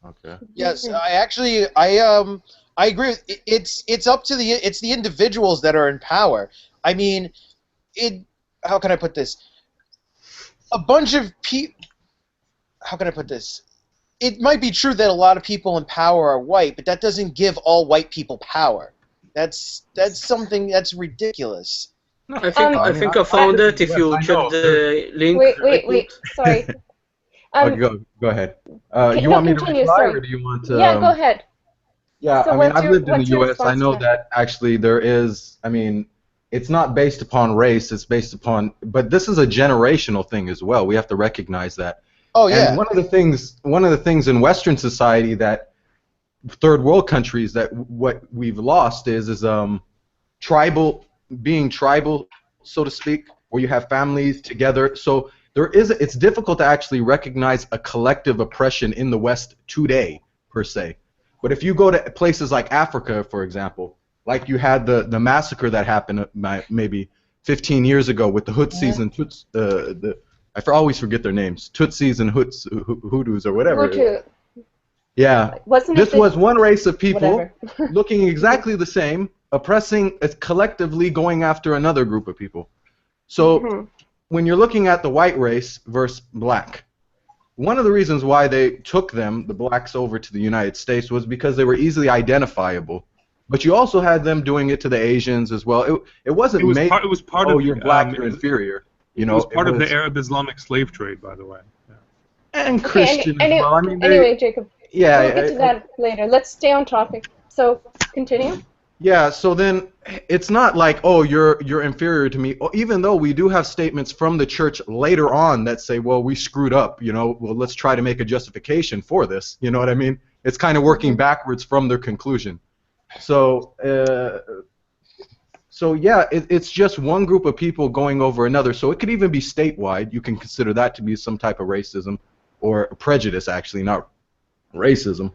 Okay. Yes, I agree. It's up to the individuals that are in power. I mean, how can I put this? A bunch of people. How can I put this? It might be true that a lot of people in power are white, but that doesn't give all white people power. That's something that's ridiculous. I think I found it. If you I check know. the link. Wait. Sorry. Okay, go ahead. Okay, You want me to continue, reply, sorry. or do you want to? Yeah, go ahead. Yeah, So I mean, what's I've your- lived in the what's your U.S. I response know to that? that actually there is. I mean, it's not based upon race. It's based upon, but this is a generational thing as well. We have to recognize that. Oh yeah. And one of the things in Western society that third world countries that what we've lost is being tribal, so to speak, where you have families together. So it's difficult to actually recognize a collective oppression in the West today, per se. But if you go to places like Africa, for example, like you had the massacre that happened maybe 15 years ago with the Hutsis and Tuts, I always forget their names, Tutsis and Hutus or whatever. Hutu. Yeah. This was one race of people looking exactly the same, oppressing, collectively going after another group of people. So when you're looking at the white race versus black, one of the reasons why they took the blacks over to the United States was because they were easily identifiable. But you also had them doing it to the Asians as well. It wasn't made. It was part of. You're black, you're inferior. You know, it was part of the Arab Islamic slave trade, by the way. Yeah. And Christian as well. I mean, anyway, Jacob. Yeah. We'll get to that later. Let's stay on topic. So continue. Yeah. So then it's not like, oh, you're inferior to me. Even though we do have statements from the church later on that say, well, we screwed up. You know, well, let's try to make a justification for this. You know what I mean? It's kind of working backwards from their conclusion. So, yeah, it's just one group of people going over another. So it could even be statewide. You can consider that to be some type of racism or prejudice, actually, not racism.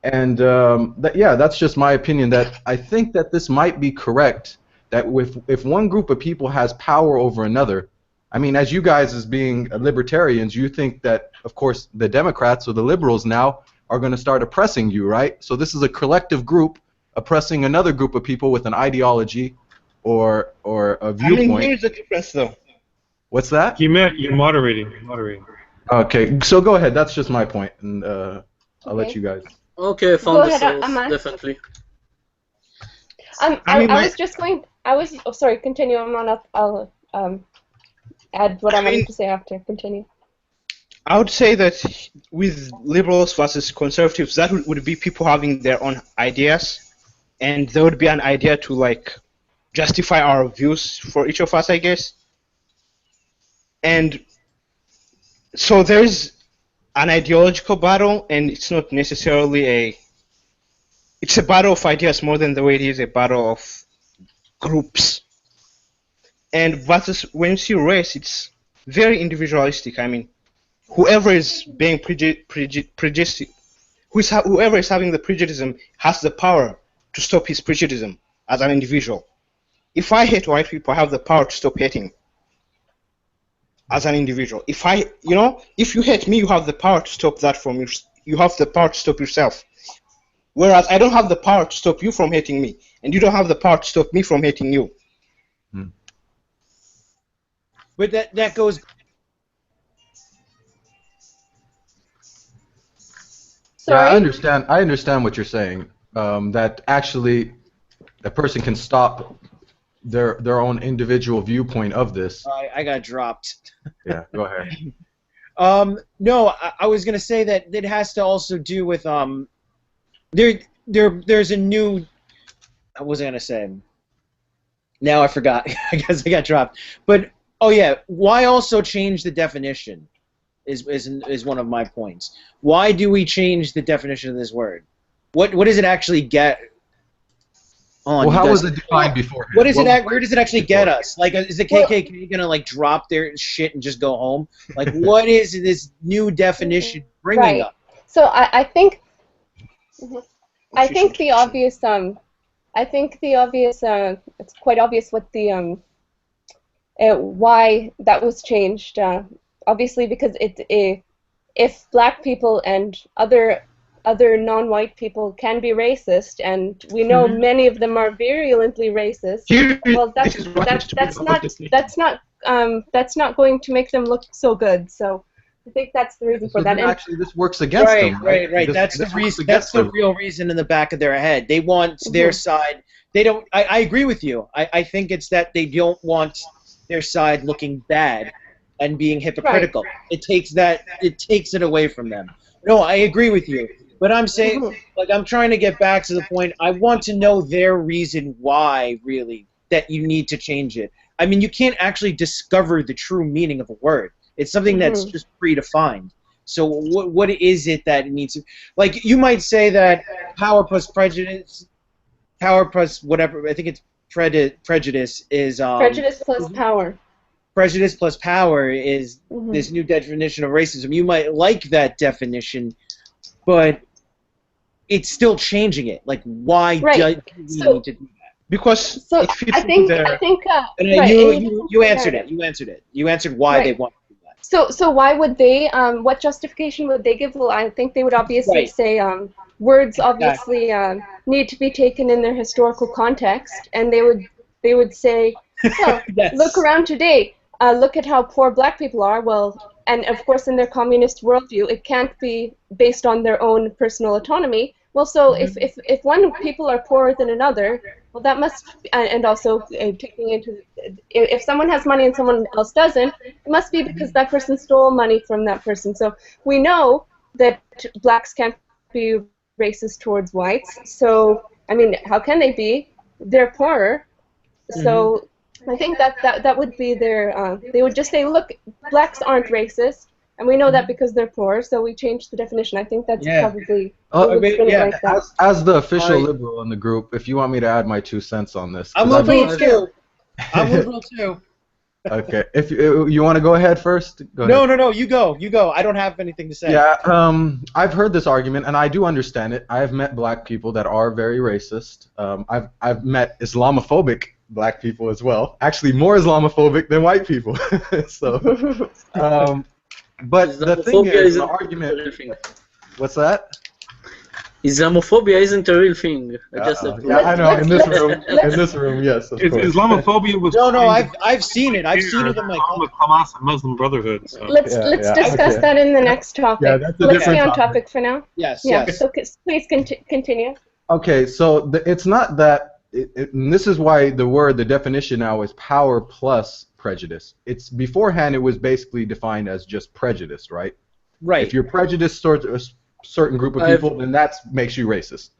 And that's just my opinion. That I think that this might be correct. That if one group of people has power over another, I mean, as you guys as being libertarians, you think that, of course, the Democrats or the liberals now are going to start oppressing you, right? So this is a collective group oppressing another group of people with an ideology or a viewpoint. I mean, here's the difference, though. What's that? You're moderating. Okay, so go ahead. That's just my point, and I'll let you guys. Okay, found the source, definitely. Sorry, continue. I'll add what I wanted to say after. Continue. I would say that with liberals versus conservatives, that would be people having their own ideas, and there would be an idea to like justify our views for each of us, I guess. And so there's an ideological battle, and it's not necessarily it's a battle of ideas more than the way it is a battle of groups. And versus when you see race, it's very individualistic. I mean, whoever is being prejudiced, whoever is having the prejudice has the power to stop his prejudice as an individual. If I hate white people, I have the power to stop hating as an individual. If you hate me, you have the power to stop that from you. You have the power to stop yourself. Whereas I don't have the power to stop you from hating me, and you don't have the power to stop me from hating you. But that goes. Sorry? Yeah, I understand what you're saying. That actually a person can stop their own individual viewpoint of this. I got dropped. Yeah, go ahead. No, I was gonna say that it has to also do with there's a new. What was I gonna say? Now I forgot. I guess I got dropped. But oh yeah, why also change the definition? Is one of my points. Why do we change the definition of this word? What does it actually get? Well, how was it defined beforehand? Where does it actually get us? Like, is the KKK gonna like drop their shit and just go home? Like, what is this new definition bringing up? So I think the obvious it's quite obvious what the why that was changed. Obviously, because if black people and other non-white people can be racist, and we know many of them are virulently racist. Well, that's not going to make them look so good. So I think that's the reason for that. Actually, this works against them. Right. That's the reason. That's the real reason in the back of their head. They want their side. They don't. I agree with you. I think it's that they don't want their side looking bad and being hypocritical. Right. It takes it away from them. No, I agree with you. But I'm saying, like, I'm trying to get back to the point. I want to know their reason why, really. that you need to change it. I mean, you can't actually discover the true meaning of a word. It's something that's just predefined. So what is it that it needs to... Like, you might say that power plus prejudice, power plus whatever, I think it's prejudice is... prejudice plus power. Prejudice plus power is this new definition of racism. You might like that definition, but it's still changing it. Like, why do we need to do that? Because so if you I think you answered it. You answered it. You answered why they want to do that. So why would they? What justification would they give? Well, I think they would obviously say words obviously need to be taken in their historical context, and they would say, well, look around today. Look at how poor black people are. Well, and of course in their communist worldview, it can't be based on their own personal autonomy. Well, so if one people are poorer than another, well, that must, and also taking into, if someone has money and someone else doesn't, it must be because that person stole money from that person. So we know that blacks can't be racist towards whites. So, I mean, how can they be? They're poorer. So I think that would be their, they would just say, look, blacks aren't racist. And we know that because they're poor, so we changed the definition. I think that's probably like that. As the official liberal in the group, if you want me to add my 2 cents on this. I'm liberal too. I'm liberal too. Okay. If you want to go ahead first? Go ahead. No. You go. I don't have anything to say. Yeah. I've heard this argument, and I do understand it. I have met black people that are very racist. I've met Islamophobic black people as well. Actually, more Islamophobic than white people. So. But the thing is, the argument. What's that? Islamophobia isn't a real thing. I know. In this room, yes. Of course. Islamophobia was. No. I've seen it. I've seen it in my. Hamas and Muslim Brotherhood. So. Let's discuss that in the next topic. Yeah, that's a Let's stay on topic for now. Yes. So please continue. Okay, so it's not that. And this is why the definition now is power plus prejudice. It's beforehand it was basically defined as just prejudice, right? Right. If you're prejudiced towards a certain group of people, then that makes you racist.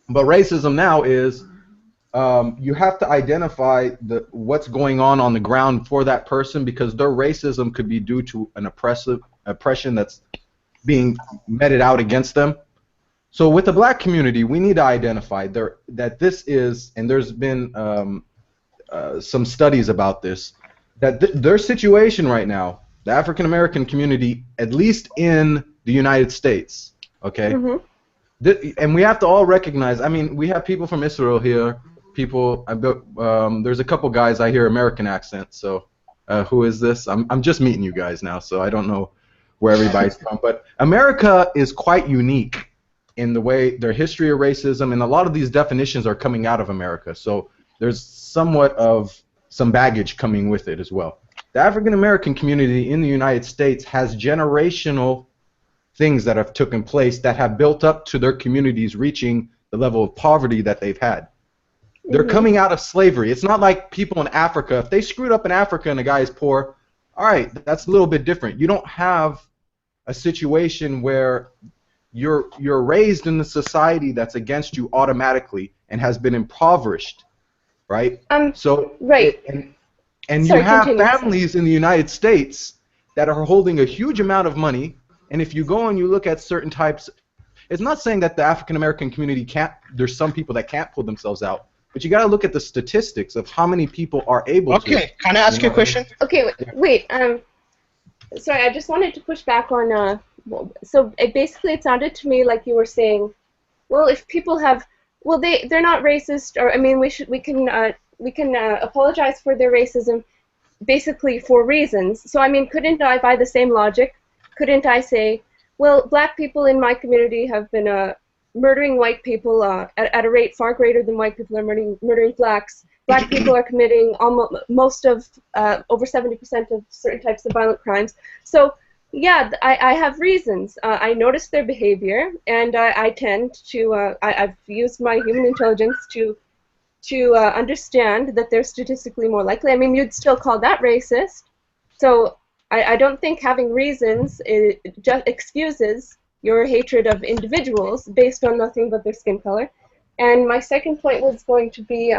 But racism now is you have to identify what's going on the ground for that person, because their racism could be due to an oppression that's being meted out against them. So with the black community, we need to identify that this is, and there's been some studies about this, that their situation right now, the African American community, at least in the United States, okay, and we have to all recognize. I mean, we have people from Israel here. People, there's a couple guys I hear American accents. So, who is this? I'm just meeting you guys now, so I don't know where everybody's from. But America is quite unique in the way their history of racism, and a lot of these definitions are coming out of America. So there's somewhat of some baggage coming with it as well. The African American community in the United States has generational things that have taken place that have built up to their communities reaching the level of poverty that they've had. They're coming out of slavery. It's not like people in Africa. If they screwed up in Africa and a guy is poor, all right, that's a little bit different. You don't have a situation where you're raised in a society that's against you automatically and has been impoverished, right? So right. And you have families in the United States that are holding a huge amount of money, and if you go and you look at certain types, it's not saying that the African American community can't. There's some people that can't pull themselves out, but you got to look at the statistics of how many people are able to. Okay, can I ask you a question? Okay, wait. Sorry, I just wanted to push back on. So basically, it sounded to me like you were saying, well, if people have, well, they're not racist, or I mean, we can apologize for their racism, basically for reasons. So I mean, couldn't I, by the same logic, couldn't I say, well, black people in my community have been murdering white people at a rate far greater than white people are murdering blacks. Black people are committing most of over 70% of certain types of violent crimes. So yeah, I have reasons. I notice their behavior, and I tend to. I've used my human intelligence to understand that they're statistically more likely. I mean, you'd still call that racist. So I don't think having reasons just excuses your hatred of individuals based on nothing but their skin color. And my second point was going to be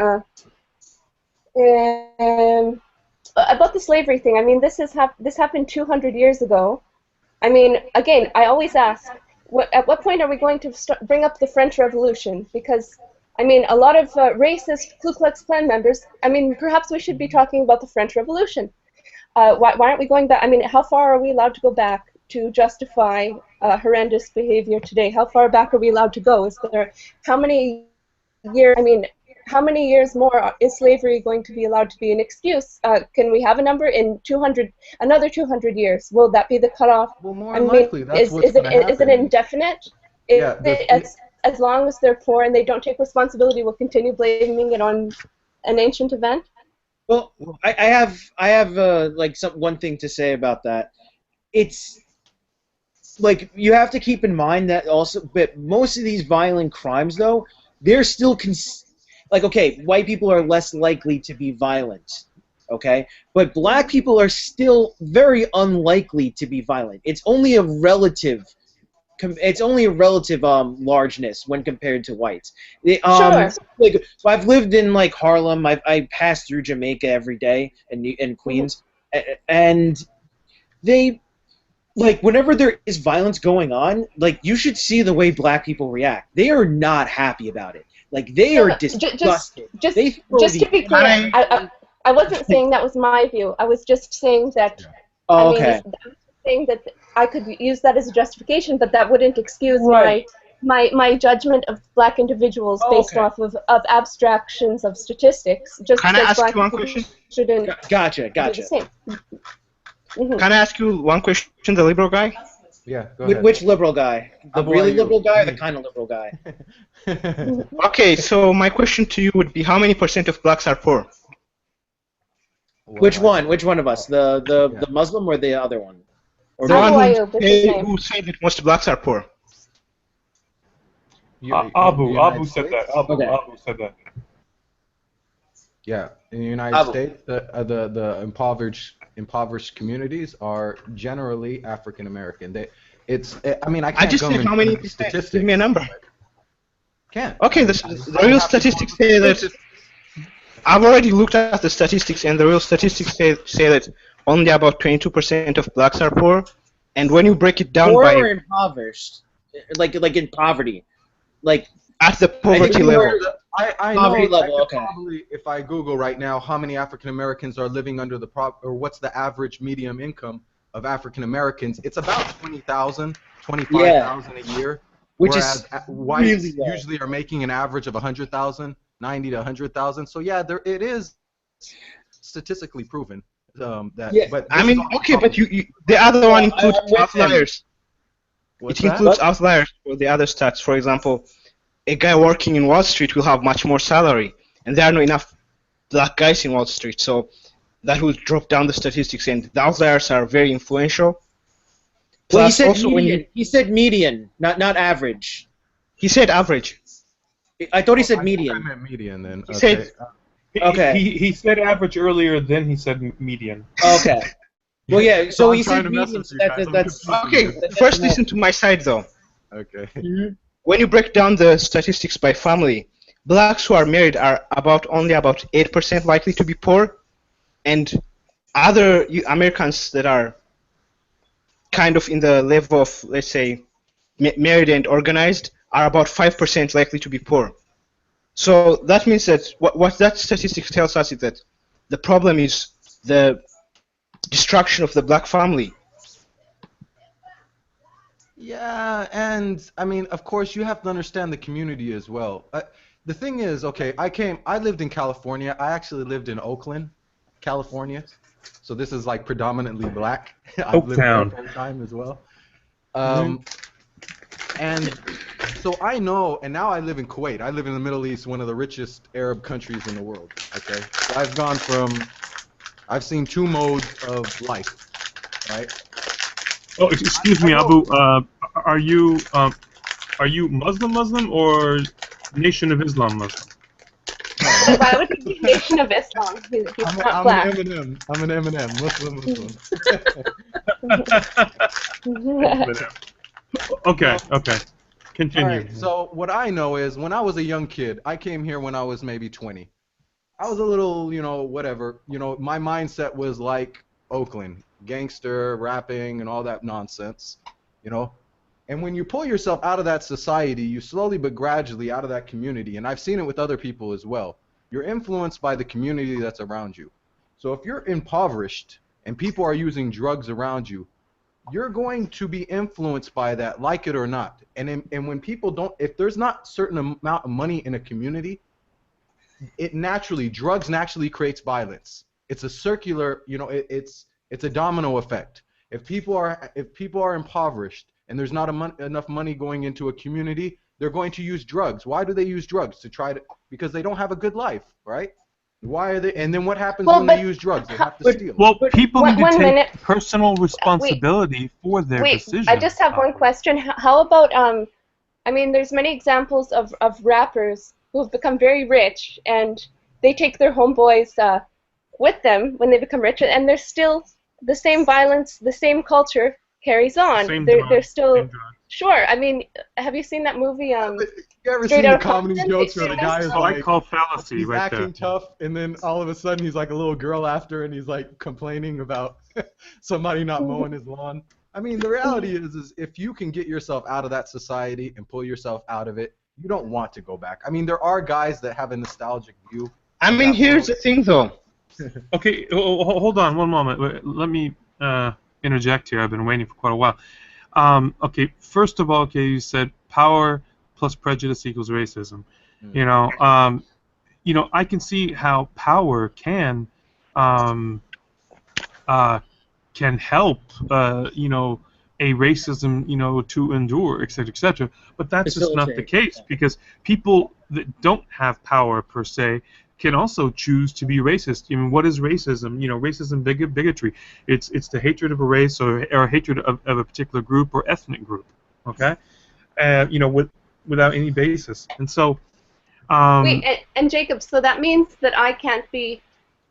About the slavery thing, I mean, this happened 200 years ago. I mean, again, I always ask, at what point are we going to bring up the French Revolution? Because, I mean, a lot of racist Ku Klux Klan members, I mean, perhaps we should be talking about the French Revolution. Why aren't we going back? I mean, how far are we allowed to go back to justify horrendous behavior today? How far back are we allowed to go? How many years, I mean, how many years more is slavery going to be allowed to be an excuse? Can we have a number in another 200 years? Will that be the cutoff? Well, more than likely, that's is it indefinite? As long as they're poor and they don't take responsibility, we'll continue blaming it on an ancient event? Well, I have like one thing to say about that. It's like you have to keep in mind that also, but most of these violent crimes, though, they're still like, okay, white people are less likely to be violent, okay, but black people are still very unlikely to be violent. It's only a relative. It's only a relative largeness when compared to whites. Sure. Like, I've lived in like Harlem. I pass through Jamaica every day in Queens, and they like whenever there is violence going on, like you should see the way black people react. They are not happy about it. Like they are disgusted. Just to be clear, I wasn't saying that was my view. I was just saying that. Oh, okay. Saying that I could use that as a justification, but that wouldn't excuse my judgment of black individuals based off of abstractions of statistics. Just Can I ask you one question? Gotcha. Mm-hmm. Can I ask you one question, the liberal guy? Yeah, go ahead. Which liberal guy? The really liberal guy or the kind of liberal guy? Okay, so my question to you would be, how many % of blacks are poor? Which one? Which one of us? The Muslim or the other one? Or the one who said that most blacks are poor. Abu said that. Abu said that. Yeah, in the United States, the impoverished communities are generally African American. I mean, I can't I just said how many statistics. Give me a number. Can't. Okay, the real statistics say that. I've already looked at the statistics, and the real statistics say that only about 22% of blacks are poor, and when you break it down poor or impoverished, like in poverty, like at the poverty level. I poverty know, level. Okay. Probably, if I Google right now how many African Americans are living under the or what's the average medium income of African Americans, it's about 20,000, 25,000 a year. Which whereas is whites really usually are making an average of 100,000, 90 to 100,000. So yeah, it is statistically proven that. Yeah. But I mean, okay, but the other one includes outliers. It includes outliers for the other stats. For example, a guy working in Wall Street will have much more salary, and there are not enough black guys in Wall Street, so that will drop down the statistics, and the outliers are very influential. Well, he said median. He said median, not average. He said average. I thought he said median. I meant median then. He said. Okay. He said average earlier, then he said median. Okay. Well, yeah. So he said median. That's okay. First, listen to my side, though. Okay. Mm-hmm. When you break down the statistics by family, blacks who are married are only about 8% likely to be poor, and other Americans that are kind of in the level of, let's say, married and organized are about 5% likely to be poor. So that means that what that statistics tells us is that the problem is the destruction of the black family. Yeah, and I mean, of course, you have to understand the community as well. The thing is, okay, I lived in California. I actually lived in Oakland, California. So this is like predominantly black. I've lived there full time as well. And so I know, and now I live in Kuwait. I live in the Middle East, one of the richest Arab countries in the world. Okay, so I've seen two modes of life, right? Oh, excuse me, Abu. Are you Muslim or Nation of Islam Muslim? Why would he be Nation of Islam? He's not black. I'm an Eminem. Muslim. Okay. Continue. Right, so what I know is when I was a young kid, I came here when I was maybe 20. I was a little, whatever. My mindset was like Oakland, gangster, rapping, and all that nonsense, And when you pull yourself out of that society, you slowly but gradually out of that community, and I've seen it with other people as well, you're influenced by the community that's around you. So if you're impoverished and people are using drugs around you, you're going to be influenced by that, like it or not. And when people don't, if there's not certain amount of money in a community, drugs naturally creates violence. It's a circular, it's a domino effect. If people are impoverished and there's not enough money going into a community, they're going to use drugs. Why do they use drugs? Because they don't have a good life, right? Why are they? And then what happens when they use drugs? They have to steal. Well, people need to take personal responsibility for their decisions. I just have one question. How about there's many examples of rappers who have become very rich, and they take their homeboys with them when they become rich, and there's still the same violence, the same culture carries on. They're still sure. Have you seen that movie? You ever seen the comedy jokes where the guy is like, I call fallacy he's right acting tough, and then all of a sudden he's like a little girl after, and he's like complaining about somebody not mowing his lawn. The reality is if you can get yourself out of that society and pull yourself out of it, you don't want to go back. There are guys that have a nostalgic view. Here's the thing, though. Okay, hold on one moment. Let me interject here. I've been waiting for quite a while. Okay, first of all, you said power plus prejudice equals racism. I can see how power can help, a racism, to endure, etc., etc. But that's just not the case, because people that don't have power per se can also choose to be racist. What is racism? Racism, bigotry. It's the hatred of a race or hatred of a particular group or ethnic group. Okay, without any basis. And so. Wait, and Jacob, so that means that I can't be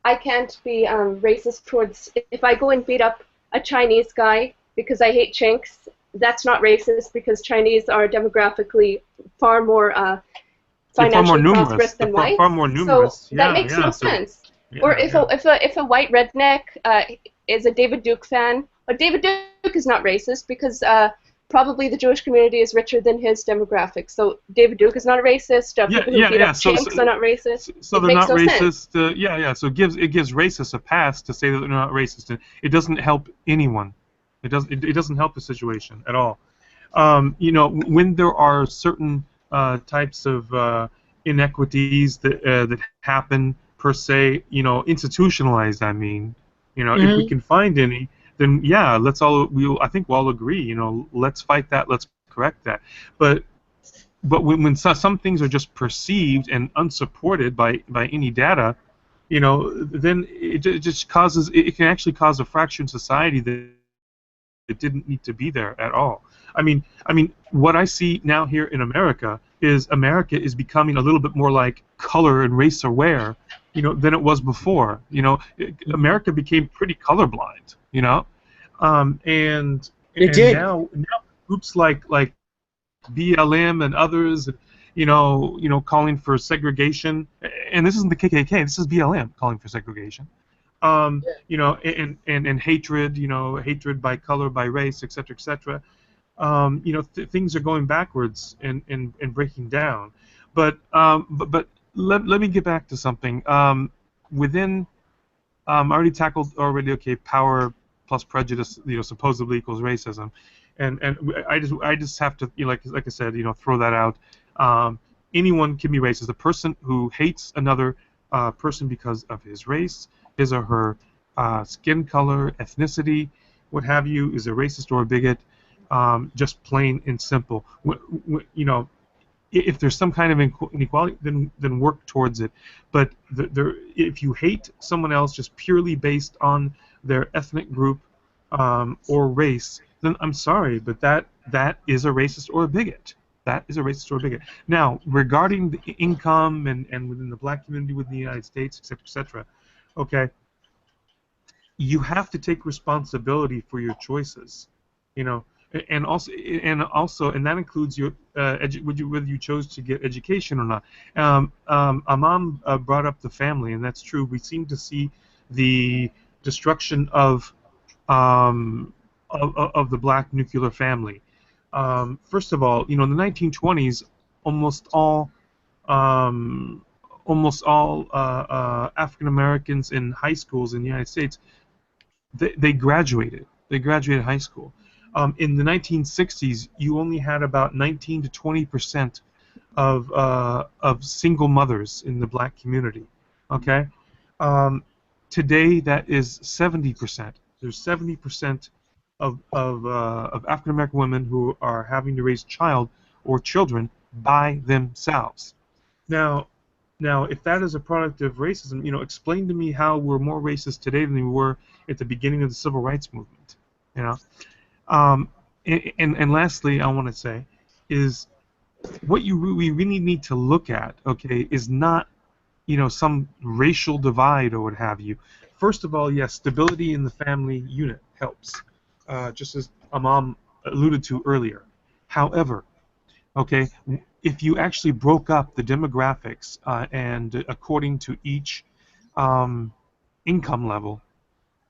racist towards, if I go and beat up a Chinese guy because I hate Chinks, that's not racist because Chinese are demographically far more financially prosperous than whites. Far more numerous. So that makes no sense. Or if a white redneck is a David Duke fan, but David Duke is not racist because probably the Jewish community is richer than his demographic. So David Duke is not a racist. People who beat up Chinks are not racist. So they're not racist. So it gives racists a pass to say that they're not racist, and it doesn't help anyone. It doesn't help the situation at all. When there are certain types of inequities that happen per se, institutionalized. If we can find any, then yeah, I think we'll all agree. Let's fight that. Let's correct that. But when some things are just perceived and unsupported by any data, then it just causes. It can actually cause a fracture in society that it didn't need to be there at all. What I see now here in America is becoming a little bit more like color and race aware, than it was before. America became pretty colorblind, and now groups like BLM and others, calling for segregation, and this isn't the KKK, this is BLM calling for segregation. And hatred, hatred by color, by race, etc., etc. Things are going backwards and breaking down. But let me get back to something. I already tackled power plus prejudice, supposedly equals racism, and I just have to, like I said, throw that out. Anyone can be racist. A person who hates another person because of his race, his or her skin color, ethnicity, what have you, is a racist or a bigot. Just plain and simple. If there's some kind of inequality, then work towards it. But if you hate someone else just purely based on their ethnic group or race, then I'm sorry, but that is a racist or a bigot. That is a racist or a bigot. Now, regarding the income and within the black community within the United States, etc., etc., okay, you have to take responsibility for your choices. and that includes your whether you chose to get education or not. Imam brought up the family, and that's true. We seem to see the destruction of the black nuclear family. First of all, in the 1920s, almost all African Americans in high schools in the United States, they graduated. They graduated high school. In the 1960s, you only had about 19 to 20% of single mothers in the black community. Okay, today that is 70%. There's 70% of African American women who are having to raise child or children by themselves. Now, if that is a product of racism, explain to me how we're more racist today than we were at the beginning of the civil rights movement. And lastly, I want to say is what we really need to look at, okay, is not some racial divide or what have you. First of all, yes, stability in the family unit helps, just as Imam alluded to earlier. However, okay, if you actually broke up the demographics and according to each income level,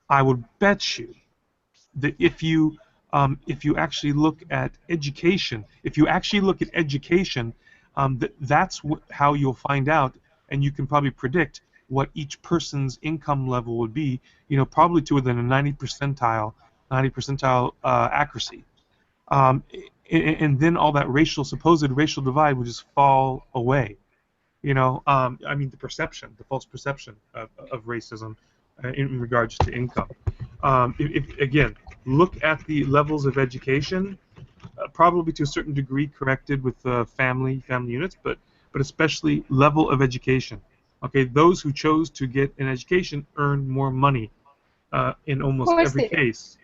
I would bet you that if you actually look at education, that's how you'll find out, and you can probably predict what each person's income level would be. Probably to within a 90 percentile accuracy. And then all that supposed racial divide would just fall away. The false perception of racism in regards to income. Again, look at the levels of education, probably to a certain degree corrected with family units, but especially level of education. Okay, those who chose to get an education earn more money in almost every case.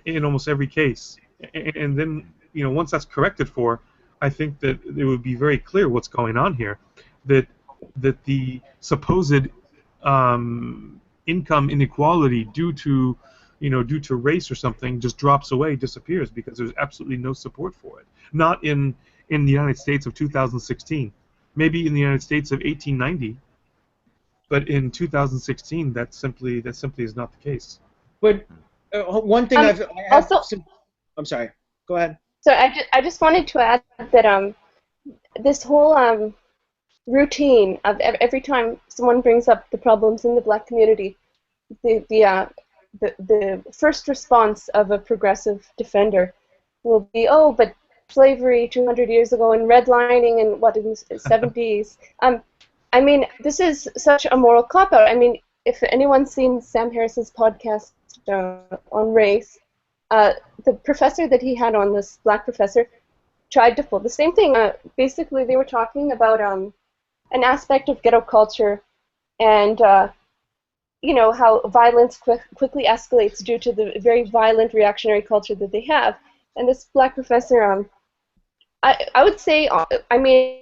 In almost every case, and then once that's corrected for, I think that it would be very clear what's going on here, that the supposed income inequality due to race or something just drops away, disappears, because there's absolutely no support for it. Not in the United States of 2016, maybe in the United States of 1890, but in 2016 that simply is not the case. But one thing I'm sorry. Go ahead. So I just wanted to add that this whole routine of every time someone brings up the problems in the black community, the first response of a progressive defender will be, oh, but slavery 200 years ago and redlining in the 70s. I mean, this is such a moral cop-out. I mean, if anyone's seen Sam Harris's podcast on race, the professor that he had on, this black professor, tried to pull the same thing. Basically, they were talking about an aspect of ghetto culture and how violence quickly escalates due to the very violent reactionary culture that they have. And this black professor, I would say, I mean,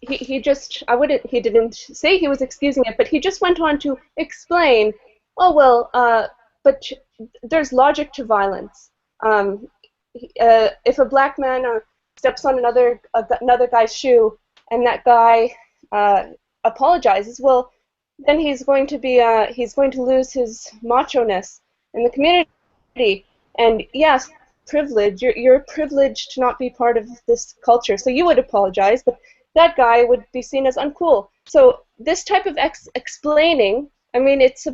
he didn't say he was excusing it, but he just went on to explain, oh, well, but there's logic to violence. If a black man steps on another guy's shoe and that guy apologizes, well, then he's going to lose his macho-ness in the community. And yes, privilege. You're privileged to not be part of this culture, so you would apologize, but that guy would be seen as uncool. So this type of explaining, I mean, it's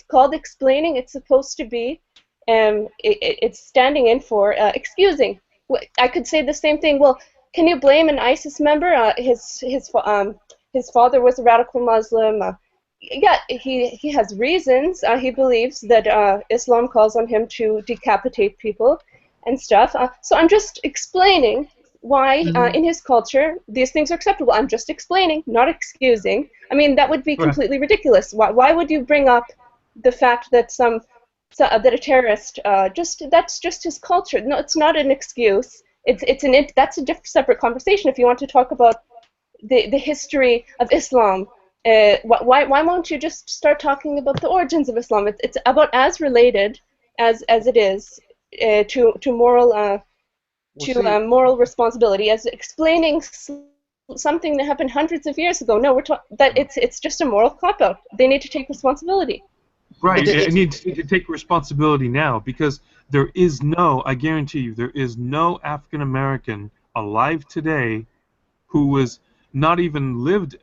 called explaining. It's supposed to be, it's standing in for excusing. I could say the same thing. Well, can you blame an ISIS member? His father was a radical Muslim. Yeah, he has reasons. He believes that Islam calls on him to decapitate people and stuff. So I'm just explaining why in his culture these things are acceptable. I'm just explaining, not excusing. I mean, that would be completely ridiculous. Why would you bring up the fact that that a terrorist that's just his culture? No, it's not an excuse. That's a separate conversation. If you want to talk about the history of Islam, why won't you just start talking about the origins of Islam? It's about as related as it is to moral moral responsibility as explaining something that happened hundreds of years ago. No, it's just a moral cop-out. They need to take responsibility. Right, it needs to take responsibility now, because there is no, I guarantee you, there is no African American alive today who was not even lived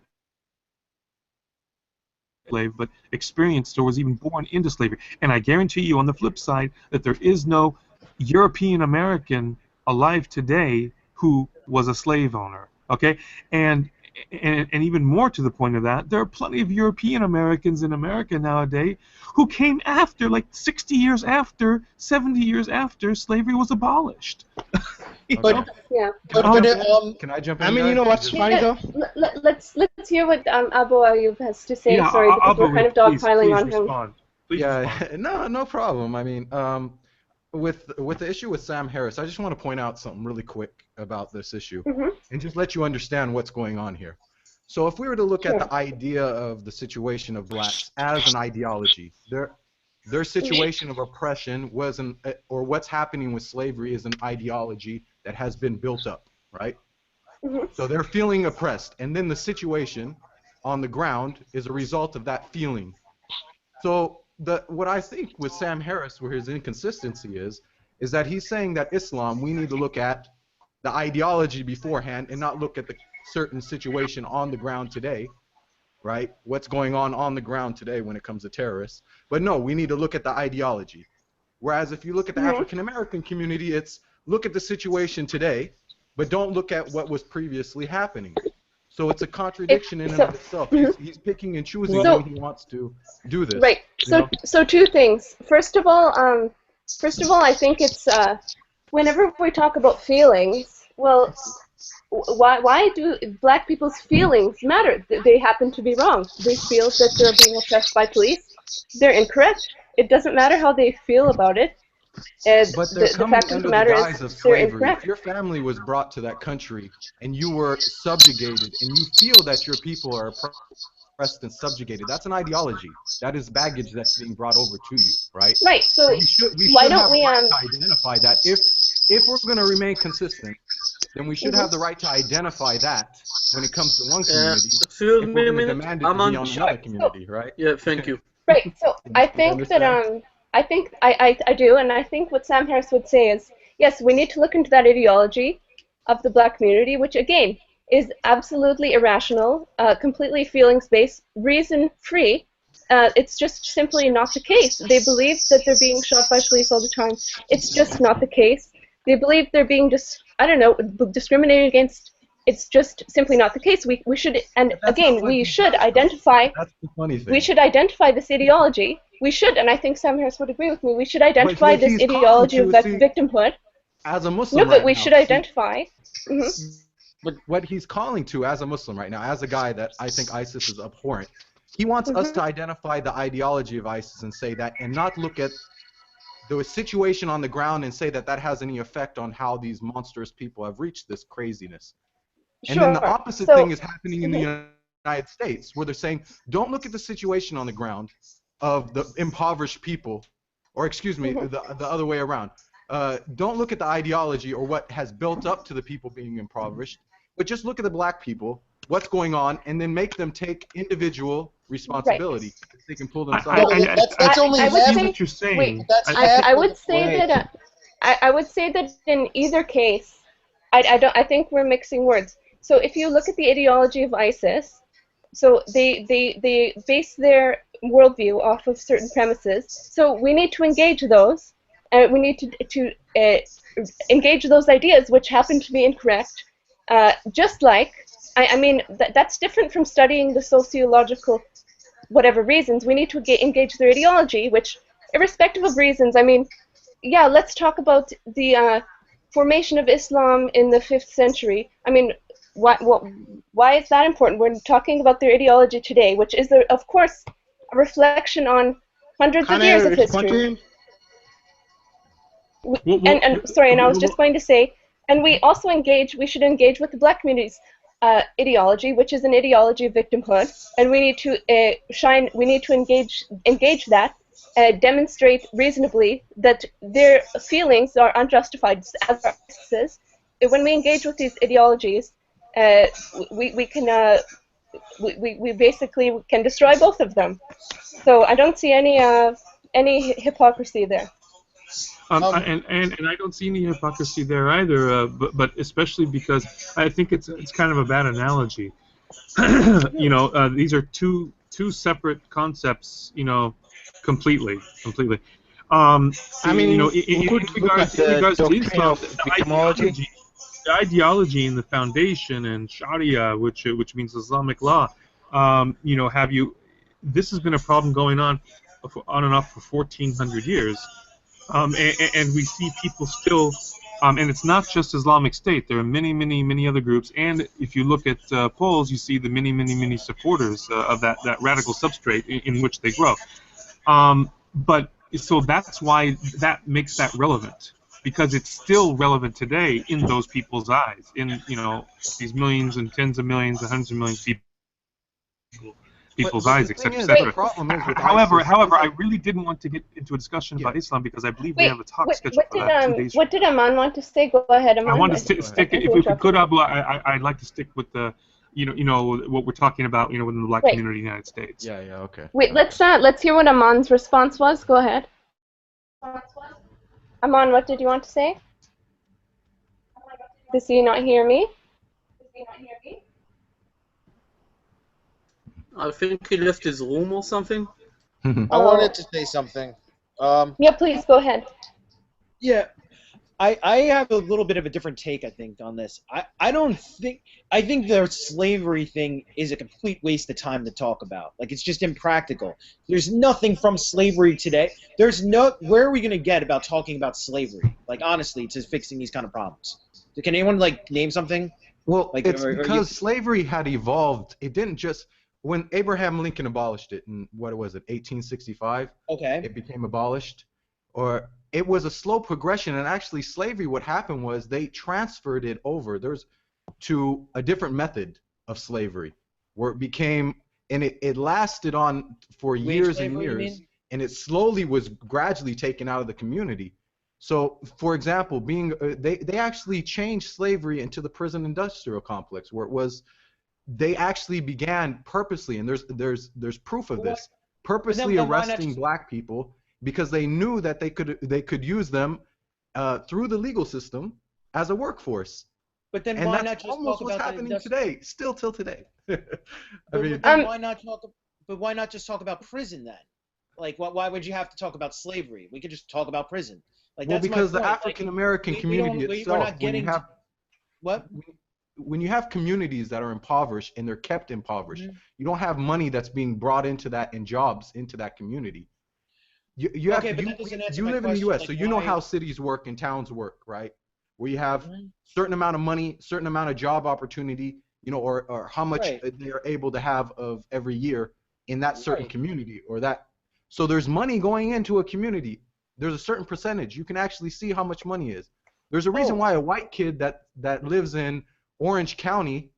slave, but experienced or was even born into slavery. And I guarantee you, on the flip side, that there is no European American alive today who was a slave owner. Okay, and even more to the point of that, there are plenty of European Americans in America nowadays who came after, like 60 years after, 70 years after slavery was abolished. But, Yeah. Can I jump in? I mean, you know what's funny though? Let's hear what Abu Ayyub has to say. Yeah, Sorry, because we're kind of dogpiling on him. Respond. Please respond. No problem. I mean, with the issue with Sam Harris, I just want to point out something really quick about this issue, and just let you understand what's going on here. So if we were to look at the idea of the situation of blacks as an ideology, their situation of oppression was or what's happening with slavery is an ideology that has been built up, right? So they're feeling oppressed, and then the situation on the ground is a result of that feeling. So what I think with Sam Harris, where his inconsistency is that he's saying that Islam, we need to look at the ideology beforehand and not look at the certain situation on the ground today, right? What's going on the ground today when it comes to terrorists. But no, we need to look at the ideology. Whereas if you look at the African American community, it's look at the situation today, but don't look at what was previously happening. So it's a contradiction in and of itself. He's picking and choosing when he wants to do this. Right. So two things. First of all, I think it's whenever we talk about feelings, well, why do black people's feelings matter? They happen to be wrong. They feel that they're being oppressed by police. They're incorrect. It doesn't matter how they feel about it. But they're the coming fact of under the matter the guise is of they're slavery. incorrect. If your family was brought to that country and you were subjugated and you feel that your people are oppressed and subjugated, that's an ideology. That is baggage that's being brought over to you, right? Right. So we should why don't have we the right to identify that. If we're going to remain consistent, then we should have the right to identify that when it comes to one community. If we're going to demand it to be on another community, right? Yeah, thank you. Right. So I think that I think I do, and I think what Sam Harris would say is, yes, we need to look into that ideology of the black community, which again is absolutely irrational, completely feelings-based, reason-free. It's just simply not the case. They believe that they're being shot by police all the time. It's just not the case. They believe they're being discriminated against. It's just simply not the case. We should, and again, we should identify. That's the funny thing. We should identify this ideology. We should, and I think Sam Harris would agree with me. We should identify this ideology of victimhood. As a Muslim, no, but we should identify. But what he's calling to as a Muslim right now, as a guy that I think ISIS is abhorrent, he wants us to identify the ideology of ISIS and say that, and not look at the situation on the ground and say that that has any effect on how these monstrous people have reached this craziness. And then the opposite thing is happening in the United States, where they're saying, don't look at the situation on the ground of the impoverished people, or excuse me, the other way around. Don't look at the ideology or what has built up to the people being impoverished, but just look at the black people, what's going on, and then make them take individual responsibility. Right. They can pull themselves up. That's only half what you're saying. I would say that I would say that in either case, I think we're mixing words. So if you look at the ideology of ISIS, so they base their worldview off of certain premises. So we need to engage those, and we need to engage those ideas which happen to be incorrect. Just like, I mean, that's different from studying the sociological whatever reasons. We need to engage their ideology, which, irrespective of reasons, I mean, yeah, let's talk about the formation of Islam in the 5th century. I mean, why is that important? We're talking about their ideology today, which is, of course, a reflection on hundreds of years of history. And sorry, and I was just going to say, and we also should engage with the black community's ideology, which is an ideology of victimhood, and we need to engage that demonstrate reasonably that their feelings are unjustified as our says, when we engage with these ideologies, we can we basically can destroy both of them. So I don't see any hypocrisy there. And I don't see any hypocrisy there either, but especially because I think it's kind of a bad analogy. These are two separate concepts, completely. I mean, in we could look regards at the to doctrine Islam, of victimology. the ideology and the foundation and Sharia, which means Islamic law, this has been a problem going on and off for 1,400 years. And we see people still, and it's not just Islamic State. There are many other groups. And if you look at polls, you see the many supporters of that radical substrate in which they grow. But so that's why that makes that relevant, because it's still relevant today in those people's eyes, in these millions and tens of millions and hundreds of millions of people's eyes, etc., etc. However, I really didn't want to get into a discussion about Islam because I believe we have a talk scheduled for that 2 days. What did Aman want to say? Go ahead, Aman. I want to stick. If we could, I'd like to stick with the, what we're talking about, within the black community in the United States. Yeah, okay. Wait, let's hear what Aman's response was. Go ahead. Aman, what did you want to say? Does he not hear me? I think he left his room or something. I wanted to say something. Yeah, please go ahead. Yeah, I have a little bit of a different take, I think, on this. I think the slavery thing is a complete waste of time to talk about. Like, it's just impractical. There's nothing from slavery today. Where are we going to get about talking about slavery? Like, honestly, to fixing these kind of problems. Can anyone, like, name something? Well, it's because slavery had evolved. It didn't just... When Abraham Lincoln abolished it in, what was it, 1865? Okay. It became abolished. Or it was a slow progression, and actually slavery, what happened was they transferred it over to a different method of slavery, where it became, and it lasted on for years and years, and it slowly was gradually taken out of the community. So, for example, they actually changed slavery into the prison industrial complex, where it was... They actually began purposely, and there's proof of this, purposely arresting black people because they knew that they could use them through the legal system as a workforce. But then why not just almost talk what's about happening today, still till today. Why not just talk about prison then? Like, why would you have to talk about slavery? We could just talk about prison. Like, well, that's because my point. the African American community itself, we're not getting when you have communities that are impoverished and they're kept impoverished, you don't have money that's being brought into that and jobs into that community. You live in the U.S., like, so you know how cities work and towns work, right? Where you have certain amount of money, certain amount of job opportunity, or how much they are able to have of every year in that certain community or that. So there's money going into a community. There's a certain percentage. You can actually see how much money is. There's a reason why a white kid that lives in Orange County,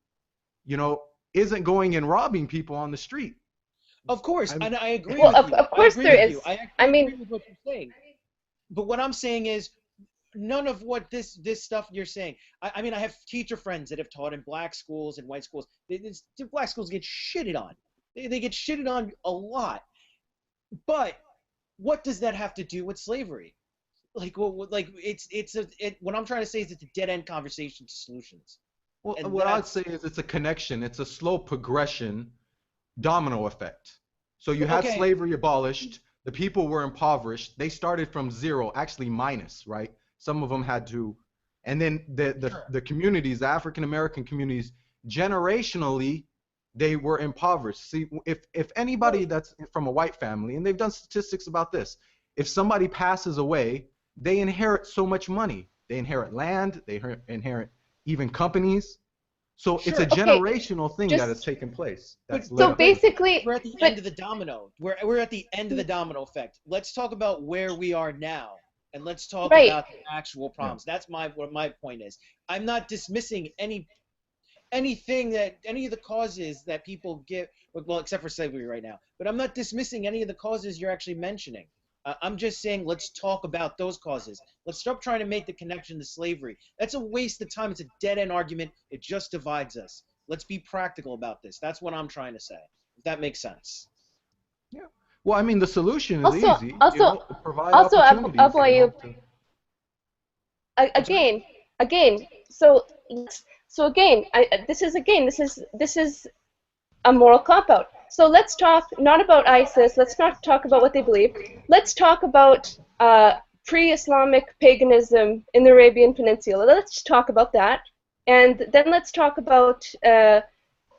isn't going and robbing people on the street. Of course, and I agree well, with you. Of course there is. I agree with what you're saying. But what I'm saying is, none of what this stuff you're saying. I mean, I have teacher friends that have taught in black schools and white schools. The black schools get shitted on. They get shitted on a lot. But what does that have to do with slavery? Like, what I'm trying to say is it's a dead end conversation to solutions. Well, what I'd say is it's a connection. It's a slow progression, domino effect. So you had slavery abolished. The people were impoverished. They started from zero, actually minus, right? Some of them had to, and then the communities, the African American communities, generationally, they were impoverished. See, if anybody that's from a white family, and they've done statistics about this, if somebody passes away, they inherit so much money. They inherit land. They inherit even companies. So it's a generational thing that has taken place. So basically, we're at the end of the domino. We're at the end of the domino effect. Let's talk about where we are now, and let's talk about the actual problems. That's what my point is. I'm not dismissing any. anything that any of the causes that people get, well, except for slavery right now. But I'm not dismissing any of the causes you're actually mentioning. I'm just saying let's talk about those causes. Let's stop trying to make the connection to slavery. That's a waste of time. It's a dead-end argument. It just divides us. Let's be practical about this. That's what I'm trying to say. If that makes sense. Yeah. Well, I mean, the solution is Also- easy. also- Provide also, opportunities, Abu Ayyub, to- again. So again, this is a moral cop-out. So let's talk not about ISIS. Let's not talk about what they believe. Let's talk about pre-Islamic paganism in the Arabian Peninsula. Let's talk about that, and then let's talk about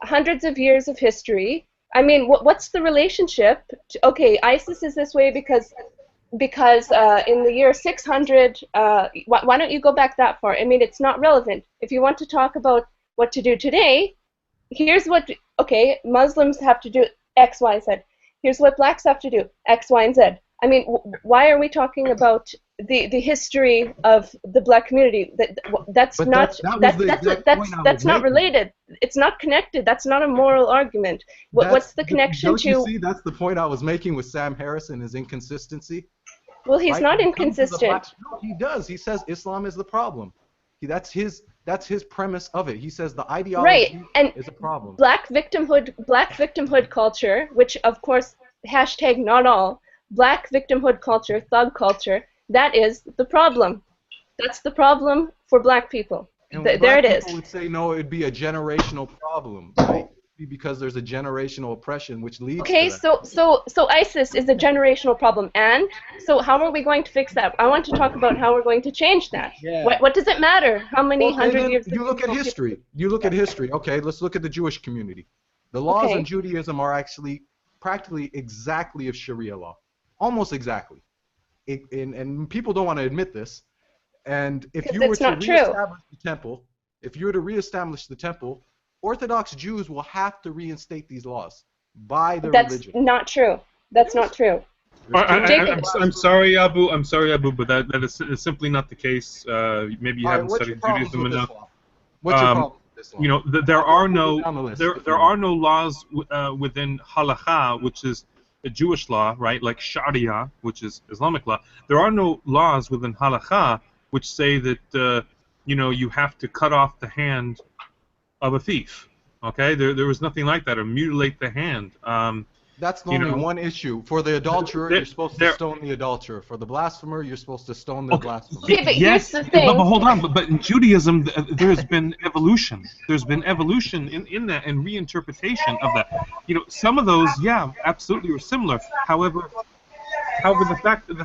hundreds of years of history. I mean, what's the relationship? Okay, ISIS is this way because in the year 600, why don't you go back that far? I mean, it's not relevant. If you want to talk about what to do today, here's what, okay, Muslims have to do X, Y, Z. Here's what blacks have to do, X, Y, and Z. I mean, why are we talking about the history of the black community? That's But not that's not related. It's not connected. That's not a moral argument. What's the connection don't to? you see, that's the point I was making with Sam Harris and his inconsistency. Well, he's Right? not When it comes to the inconsistent. black- No, he does. He says Islam is the problem. That's his premise of it. He says the ideology Right, and is a problem. black victimhood culture, which of course hashtag not all, black victimhood culture, thug culture, that is the problem. That's the problem for black people. And There black it is. people would say no, it'd be a generational problem, right? Because there's a generational oppression which leads Okay, to that. so ISIS is a generational problem, and so how are we going to fix that? I want to talk about how we're going to change that. Yeah. What does it matter? How many Okay, hundred then years? you look at history. You look at history. Okay, let's look at the Jewish community. The laws Okay. in Judaism are actually practically exactly of Sharia law, almost exactly. And people don't want to admit this. And if 'Cause you were it's to not true. reestablish the temple, Orthodox Jews will have to reinstate these laws by their That's religion. not true. That's not true. Jacob. I'm sorry, Abu. I'm sorry, Abu, but that is simply not the case. Maybe you All right, haven't what's your studied problems Judaism with this enough. law? What's your Um, problem with this law? You know, there are no down the list, there if there you are no laws within halakha, which is a Jewish law, right? Like Sharia, which is Islamic law. There are no laws within halakha which say that you have to cut off the hand of a thief. Okay, there was nothing like that, or mutilate the hand. That's you only know, one issue. For the adulterer, there- you're supposed to there- stone the adulterer. For the blasphemer, you're supposed to stone the blasphemer. Okay, but yes, here's the thing. but hold on. But in Judaism, there's been evolution. There's been evolution in that and reinterpretation of that. Some of those, yeah, absolutely are similar. However, the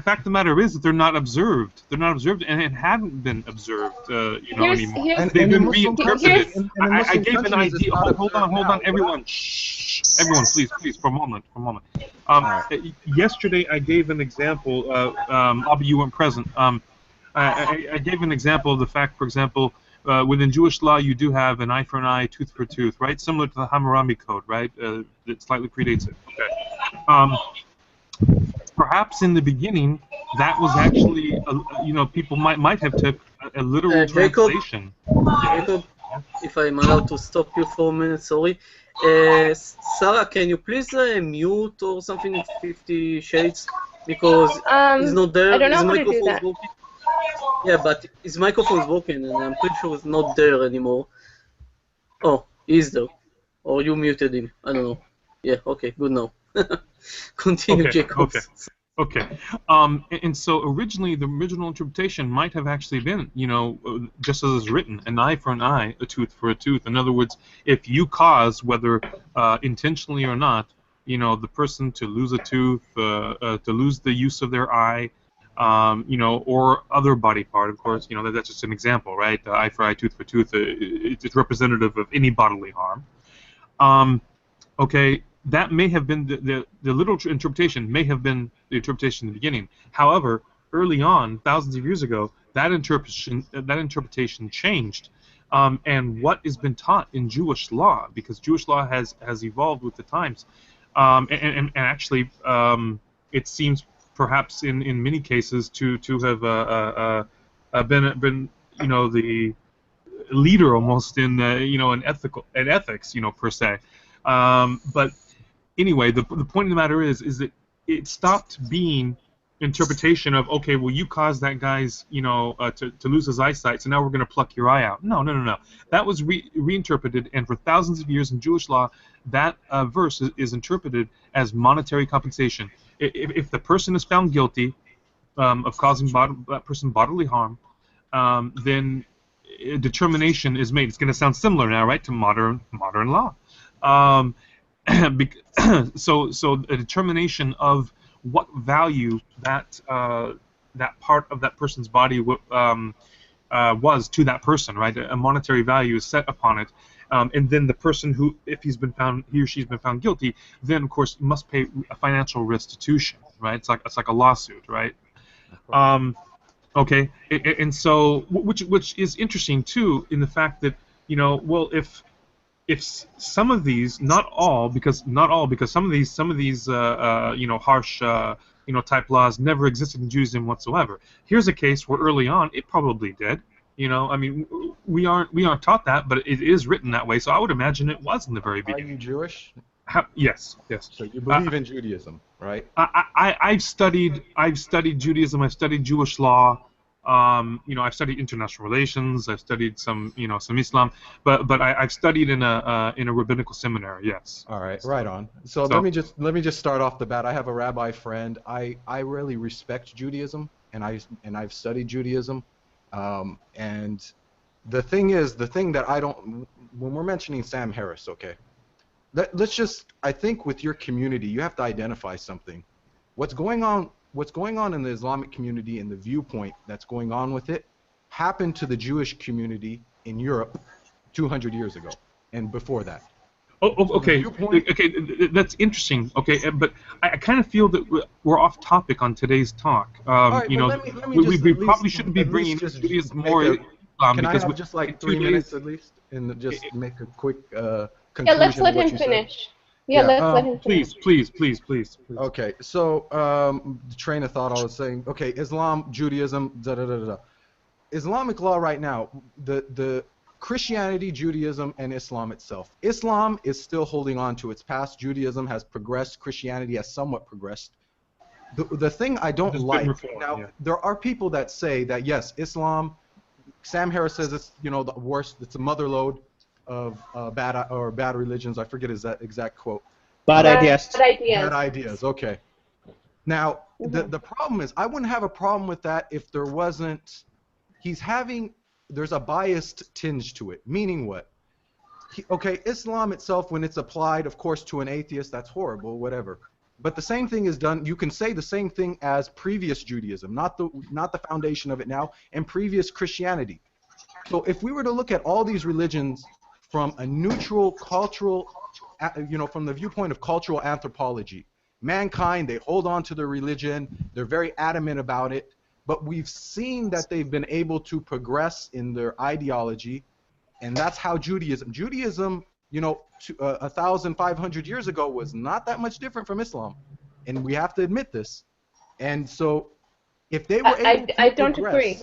fact of the matter is that they're not observed. They're not observed, and it hadn't been observed, Here's- anymore. here's- They've And been in Muslim reinterpreted. countries- in the I Muslim gave an countries, it's idea. not Hold on, observed now. everyone. Shh. Everyone, please, for a moment. Yesterday, I gave an example. Abu, you weren't present. I gave an example of the fact, for example, within Jewish law, you do have an eye for an eye, tooth for tooth, right? Similar to the Hammurabi Code, right? That slightly predates it. Okay. Perhaps in the beginning, that was actually, people might have took a literal Jacob? translation. Jacob, if I'm allowed to stop you for a minute, sorry. Sarah, can you please mute or something in 50 Shades? Because he's not there. I don't know his how to do microphone that. is working. Yeah, but his microphone is working, and I'm pretty sure it's not there anymore. Oh, he's there. Or you muted him. I don't know. Yeah, okay, good now. Continue, Okay, Jacob. Okay. And so originally, the original interpretation might have actually been, just as it's written, an eye for an eye, a tooth for a tooth. In other words, if you cause, whether intentionally or not, the person to lose a tooth, to lose the use of their eye, or other body part, of course, that's just an example, right? Eye for eye, tooth for tooth, it's representative of any bodily harm. Okay. That may have been the literal interpretation may have been the interpretation in the beginning. However, early on, thousands of years ago, that interpretation changed. And what has been taught in Jewish law, because Jewish law has evolved with the times, and actually, it seems perhaps in many cases to have been leader almost in in ethics, per se. But anyway, the point of the matter is that it stopped being interpretation of, okay, well, you caused that guy's to lose his eyesight, so now we're going to pluck your eye out. No. That was reinterpreted, and for thousands of years in Jewish law, that verse is interpreted as monetary compensation. If the person is found guilty of causing that person bodily harm, then a determination is made. It's going to sound similar now, right, to modern law. So a determination of what value that part of that person's body was to that person, right? A monetary value is set upon it, and then the person who, if he or she's been found guilty, then of course must pay a financial restitution, right? It's like a lawsuit, right? Okay, and so which is interesting too, in the fact that well, if some of these, not all, because some of these harsh type laws never existed in Judaism whatsoever. Here's a case where early on it probably did. I mean, we aren't taught that, but it is written that way. So I would imagine it was in the very beginning. Are you Jewish? Yes. So you believe in Judaism, right? I've studied Judaism. I've studied Jewish law. I've studied international relations. I've studied some Islam, but I've studied in a rabbinical seminary. Yes. All right, right on. So let me just start off the bat. I have a rabbi friend. I really respect Judaism, and I've studied Judaism. And the thing that I don't, when we're mentioning Sam Harris, okay, let's just, I think with your community, you have to identify something. What's going on in the Islamic community and the viewpoint that's going on with it happened to the Jewish community in Europe 200 years ago and before that. Okay, that's interesting. Okay, but I kind of feel that we're off topic on today's talk. Right, we probably shouldn't be bringing Judaism more Islam. Can I have just like 3 minutes at least, and just make a quick conclusion? Yeah, let's let him finish. Yeah, let's let him finish. Please. Okay, so the train of thought I was saying. Okay, Islam, Judaism, Islamic law right now, the Christianity, Judaism, and Islam itself. Islam is still holding on to its past. Judaism has progressed. Christianity has somewhat progressed. The thing I don't like, there are people that say that, yes, Islam, Sam Harris says it's, the worst, it's a mother lode of bad religions. I forget his exact quote. Bad ideas. Bad ideas, okay. Now, the problem is, I wouldn't have a problem with that if there wasn't, there's a biased tinge to it. Meaning what? Okay, Islam itself, when it's applied, of course, to an atheist, that's horrible, whatever. But the same thing is done, you can say the same thing as previous Judaism, not the foundation of it now, and previous Christianity. So if we were to look at all these religions from a neutral cultural, from the viewpoint of cultural anthropology, mankind, they hold on to their religion, they're very adamant about it, but we've seen that they've been able to progress in their ideology, and that's how Judaism, 1,500 years ago was not that much different from Islam, and we have to admit this. And so, if they were able to I don't agree.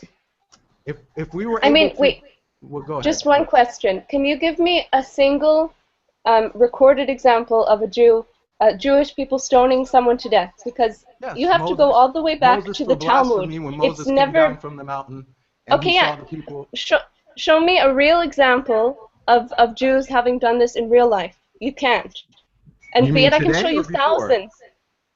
If we were able to, wait. Well, go ahead. Just one question. Can you give me a single recorded example of Jewish people stoning someone to death? Because you have to go all the way back to the Talmud. It's never came down from the mountain. And okay, saw the people. Show me a real example of Jews having done this in real life. You can't. And yet I can show you thousands.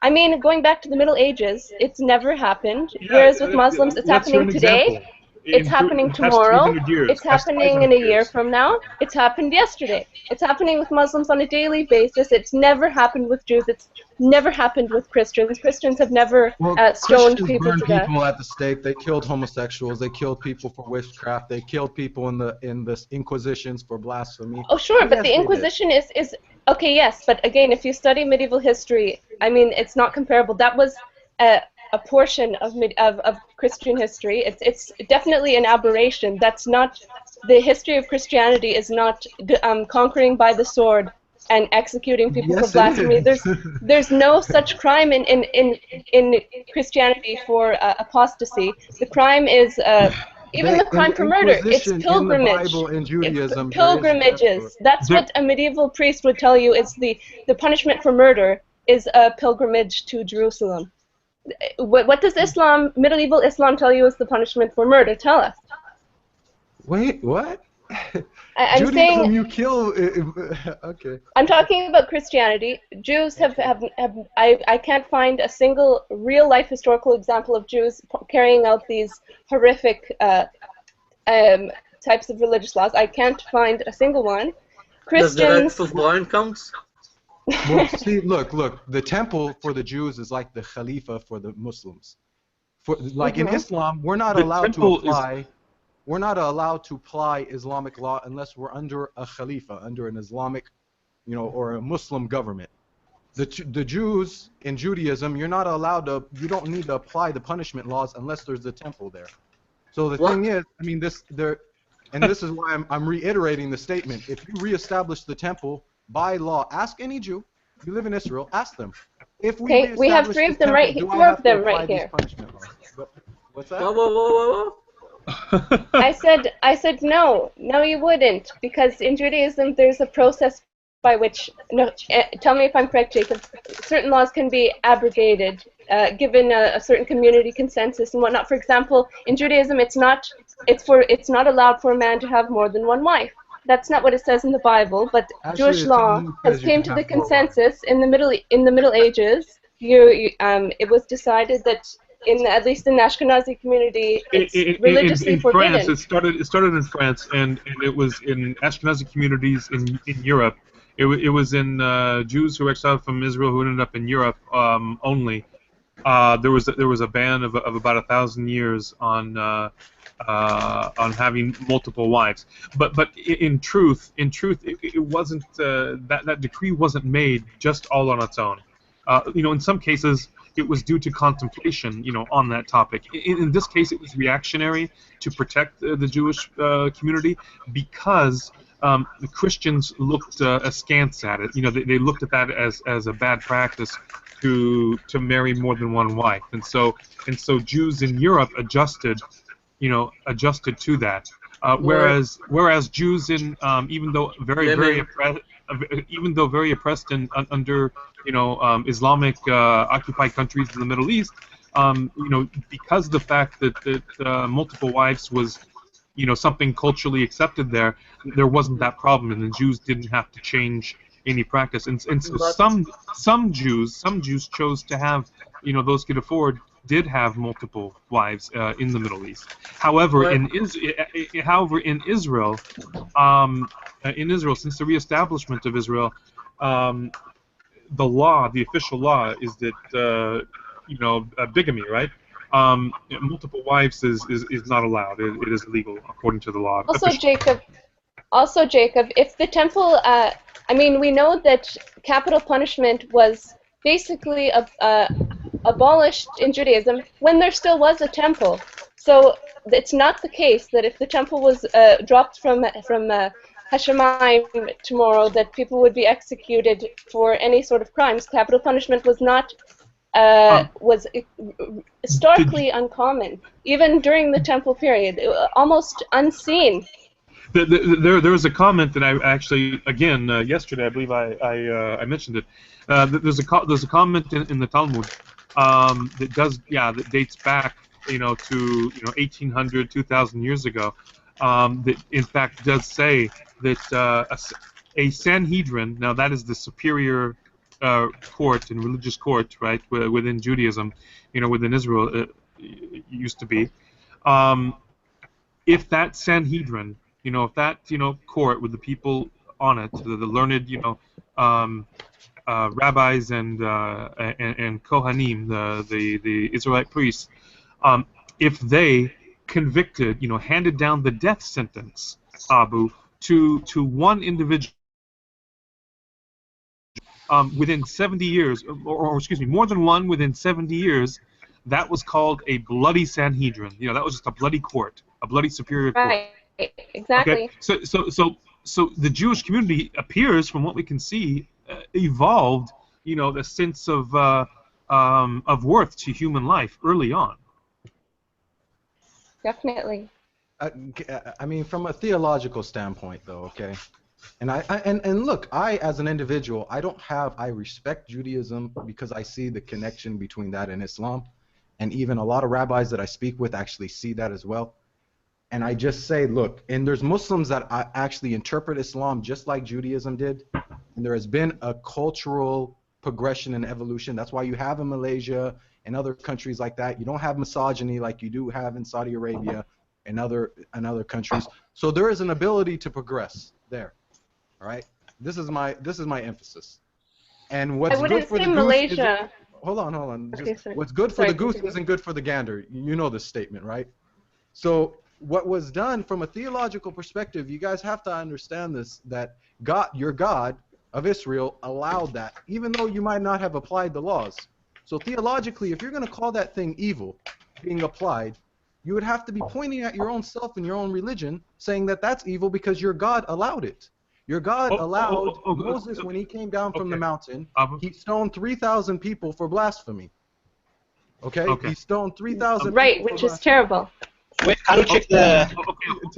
I mean, going back to the Middle Ages, it's never happened. Whereas with Muslims, it's happening today. It's happening tomorrow. It's happening in a year from now. It's happened yesterday. It's happening with Muslims on a daily basis. It's never happened with Jews. It's never happened with Christians. Christians have never stoned people to death. People at the stake. They killed homosexuals. They killed people for witchcraft. They killed people in the Inquisitions for blasphemy. Oh, sure, but the Inquisition is okay. Yes, but again, if you study medieval history, I mean, it's not comparable. That was a portion of Christian history. It's definitely an aberration. That's not the history of Christianity. Is not conquering by the sword and executing people for blasphemy. There's no such crime in Christianity for apostasy. The crime is even the crime for murder, it's pilgrimage. In the Bible, in Judaism, pilgrimages. That's what a medieval priest would tell you is the punishment for murder is a pilgrimage to Jerusalem. What does Islam, medieval Islam, tell you is the punishment for murder? Tell us. Wait, what? I'm Judaism, saying you kill. Okay. I'm talking about Christianity. Jews I can't find a single real life historical example of Jews carrying out these horrific types of religious laws. I can't find a single one. Christians. Does the life of Brian count? Well, see, look. The temple for the Jews is like the Khalifa for the Muslims. In Islam, we're not allowed to apply. We're not allowed to apply Islamic law unless we're under a Khalifa, under an Islamic, or a Muslim government. The Jews in Judaism, you're not allowed to. You don't need to apply the punishment laws unless there's a temple there. So the thing is, and this is why I'm reiterating the statement. If you reestablish the temple by law, ask any Jew. You live in Israel. Ask them. If we have three of them right here. Four of them right here. What's that? Whoa. I said no, you wouldn't, because in Judaism there's a process by which, tell me if I'm correct, Jacob, certain laws can be abrogated, given a certain community consensus and whatnot. For example, in Judaism it's not allowed for a man to have more than one wife. That's not what it says in the Bible, but Jewish law has came to the consensus in the Middle Ages. It was decided that at least in the Ashkenazi community, it's religiously forbidden. France, it started in France, and it was in Ashkenazi communities in Europe. It was in Jews who were exiled from Israel who ended up in Europe only. There was a ban of about 1,000 years on having multiple wives. But in truth, it wasn't that decree wasn't made just all on its own. In some cases, it was due to contemplation, on that topic. In this case, it was reactionary to protect the Jewish community because the Christians looked askance at it. They looked at that as a bad practice to marry more than one wife, and so Jews in Europe adjusted to that. Whereas Jews in even though very oppressed and under Islamic occupied countries in the Middle East, because of the fact that multiple wives was something culturally accepted there wasn't that problem, and the Jews didn't have to change any practice. And so some Jews chose to have those could afford did have multiple wives in the Middle East. However, in Israel, since the reestablishment of Israel, the official law is that bigamy, right? Multiple wives is not allowed. It is illegal according to the law. Also, Jacob, if the temple, we know that capital punishment was basically abolished in Judaism when there still was a temple. So it's not the case that if the temple was dropped from Hashemayim tomorrow, that people would be executed for any sort of crimes. Capital punishment was not was starkly uncommon, even during the temple period, almost unseen. There was a comment that I actually, again, yesterday, I believe I mentioned it. There's a comment in the Talmud that dates back, to 1800, 2,000 years ago. That in fact does say that a Sanhedrin, now that is the superior court and religious court, right, within Judaism, within Israel, it used to be. If that Sanhedrin, if that court with the people on it, the learned, rabbis and Kohanim, the Israelite priests, if they convicted, handed down the death sentence, Abu, to one individual within 70 years, or excuse me, more than one within 70 years, that was called a bloody Sanhedrin. That was just a bloody court, a bloody superior court. Right. Exactly. Okay? So the Jewish community appears, from what we can see, evolved, the sense of worth to human life early on. Definitely. I mean, from a theological standpoint, though, okay. And look, I as an individual, I respect Judaism because I see the connection between that and Islam, and even a lot of rabbis that I speak with actually see that as well. And I just say, look, and there's Muslims that actually interpret Islam just like Judaism did, and there has been a cultural progression and evolution. That's why you have in Malaysia and other countries like that. You don't have misogyny like you do have in Saudi Arabia and other countries. So there is an ability to progress there. All right. This is my emphasis. And what's good for the goose Malaysia. Hold on. Okay, What's good for the goose isn't good for the gander. You know this statement, right? So what was done from a theological perspective, you guys have to understand this, that God, your God of Israel, allowed that, even though you might not have applied the laws. So theologically, if you're going to call that thing evil being applied, you would have to be pointing at your own self and your own religion, saying that that's evil because your God allowed it. Your God allowed Moses, when he came down from the mountain, he stoned 3,000 people for blasphemy. Okay? He stoned 3,000 right, people which is terrible. Wait, can we check the...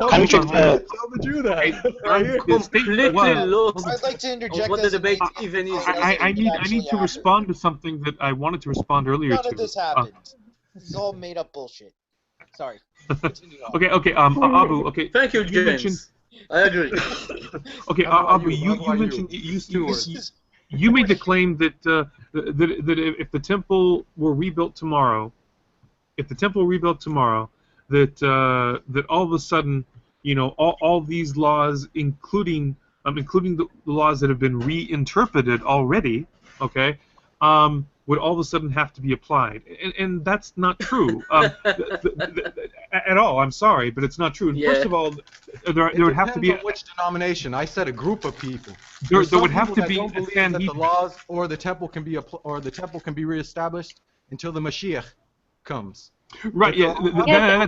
Can we check the... Tell the Jew that. I'm completely lost. I'd like to interject What the as a debate basic- even is. I need to respond to something that I wanted to respond earlier None to. of this happened. This is all made up bullshit. Sorry. Continue on. Okay, Abu. Okay. Thank you, James. mentioned- I agree. Okay, Abu, you mentioned you made the claim that that if the temple were rebuilt tomorrow, that all of a sudden, you know, all these laws, including the laws that have been reinterpreted already, okay, would all of a sudden have to be applied, and that's not true at all. I'm sorry, but it's not true. And first of all, there would have to be which denomination. I said a group of people. There would have to be don't believe that the laws or the temple can be reestablished until the Mashiach comes. Right, yeah,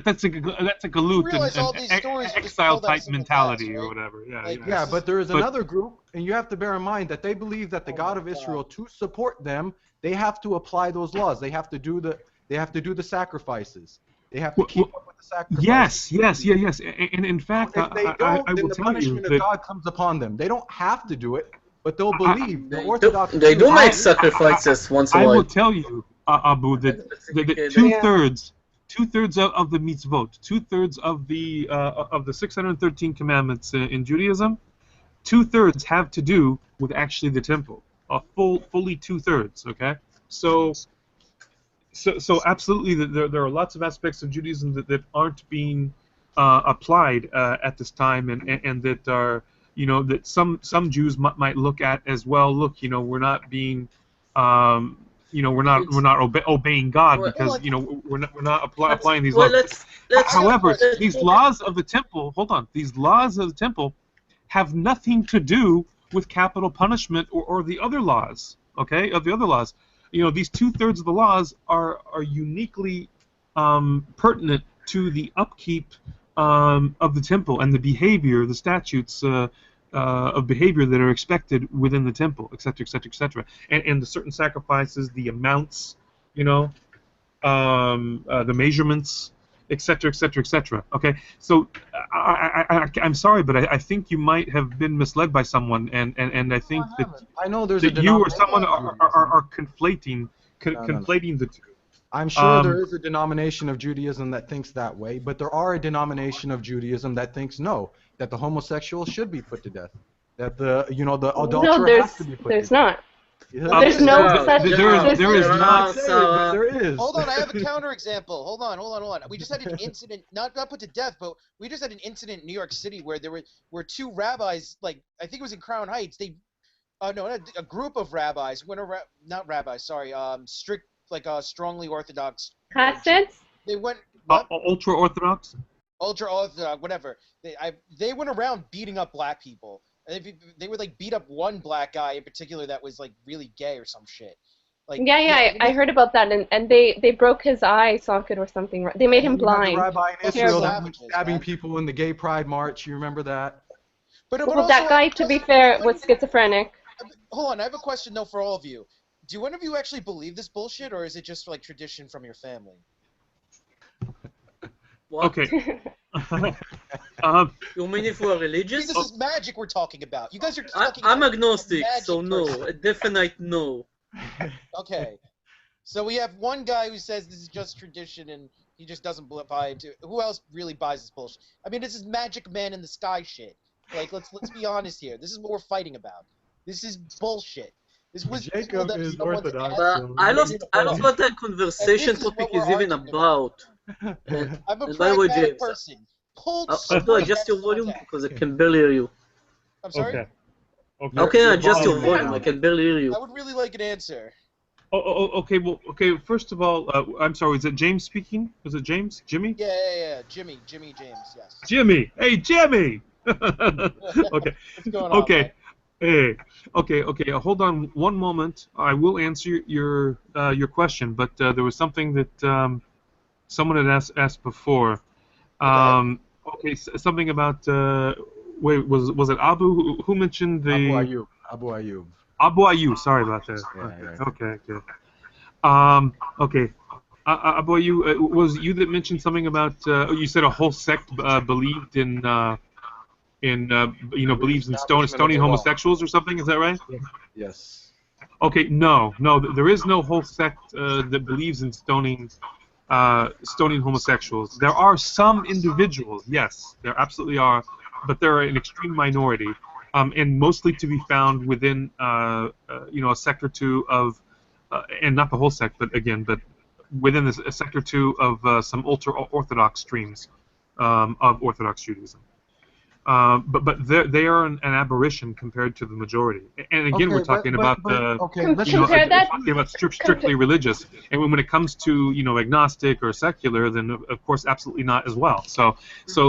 that's a galut and exile type mentality or whatever. Yeah, but there is another group, and you have to bear in mind that they believe that the God of Israel, to support them, they have to apply those laws. They have to do the sacrifices. They have to keep up with the sacrifices. Yes. And in fact, if they don't, I then will the tell punishment you of that God comes upon them. They don't have to do it, but they'll believe. The Orthodox They do make sacrifices once in a I while. will tell you, Abu, that two-thirds of the mitzvot, two-thirds of the 613 commandments in Judaism, two-thirds have to do with actually the temple. Fully two-thirds. Okay, so absolutely, there are lots of aspects of Judaism that aren't being applied at this time, and that are, you know, that some Jews might look at as well. Look, you know, we're not being you know, we're not obeying God because, you know, we're not applying these laws. However, these laws of the temple, these laws of the temple have nothing to do with capital punishment or the other laws. Okay, of the other laws, you know, these two-thirds of the laws are uniquely pertinent to the upkeep of the temple and the behavior, the statutes of behavior that are expected within the temple, etc., etc., etc., and the certain sacrifices, the amounts, you know, the measurements, etc., etc., etc. Okay, so I'm sorry, but I think you might have been misled by someone, and I think I know there's that you or someone are conflating the two. I'm sure there is a denomination of Judaism that thinks that way, but there are a denomination of Judaism that thinks no, that the homosexual should be put to death, that the adulterer has to be put to death. There's not. There's no such system. There is not. There is. Hold on, I have a counterexample. Hold on. We just had an incident, not put to death, but we just had an incident in New York City where there were two rabbis, like I think it was in Crown Heights. A group of rabbis went around, not rabbis, sorry, strict, like strongly Orthodox. Hasids? They went ultra Orthodox. Ultra Orthodox, whatever. They went around beating up black people. They would like beat up one black guy in particular that was like really gay or some shit. Like I heard about that, and they broke his eye socket or something. They made him blind. The rabbi in Israel that was stabbing people in the Gay Pride March. You remember that? But well, that guy, to be fair, was schizophrenic. Hold on, I have a question though for all of you. Do one of you actually believe this bullshit, or is it just like tradition from your family? Okay. You mean if we're religious? This is magic we're talking about. You guys are talking I'm about agnostic, magic so no, person. a definite no. Okay. So we have one guy who says this is just tradition and he just doesn't buy into it. Who else really buys this bullshit? I mean, this is Magic Man in the Sky shit. Like, let's be honest here. This is what we're fighting about. This is bullshit. This was Jacob is Orthodox. But I lost what the conversation topic is even about. I'm a And by the way, pragmatic James, person. Hold I'll adjust your volume because I can barely hear you. I'm sorry? Okay. Okay. How can I adjust your volume volume? I can barely hear you. I would really like an answer. Okay. Well, okay. First of all, I'm sorry. Is it James speaking? Was it James? Jimmy? Yeah. Jimmy James, yes. Jimmy. Hey, Jimmy. Okay. What's going on? Okay. man? Hey. Okay. Hold on one moment. I will answer your question, but there was something that someone had asked before. Okay. Something about wait. Was it Abu who mentioned the Abu Ayyub. Abu Ayyub, sorry about that. Yeah. Okay. Okay. Abu Ayyub, was you that mentioned something about? You said a whole sect believed in believes in stoning homosexuals or something. Is that right? Yes. Okay. No. There is no whole sect that believes in stoning homosexuals. There are some individuals. Yes, there absolutely are, but they're an extreme minority. And mostly to be found within, a sect or two of, and not the whole sect, but within a sect or two of some ultra-Orthodox streams of Orthodox Judaism. But they are an aberration compared to the majority. And again, we're talking about talking about strictly religious. And when it comes to agnostic or secular, then of course absolutely not as well. So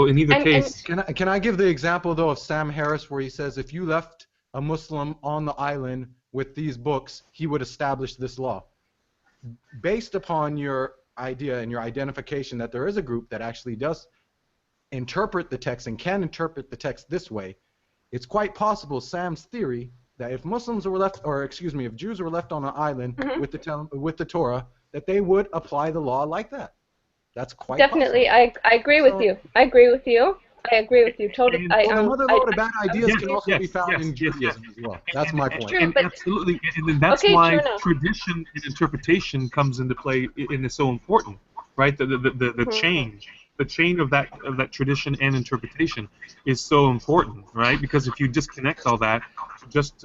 in either case, can I give the example though of Sam Harris where he says if you left a Muslim on the island with these books, he would establish this law. Based upon your idea and your identification that there is a group that actually does interpret the text and can interpret the text this way, it's quite possible Sam's theory that if Muslims were left, or excuse me, if Jews were left on an island with the Torah, that they would apply the law like that. That's quite definitely. possible. I agree with you. I agree with you. Totally. The mother load of bad ideas can also be found in Judaism as well. That's my point. True, and but absolutely, and that's why tradition and interpretation comes into play and is so important, right? The change. The chain of that tradition and interpretation is so important, right? Because if you disconnect all that, just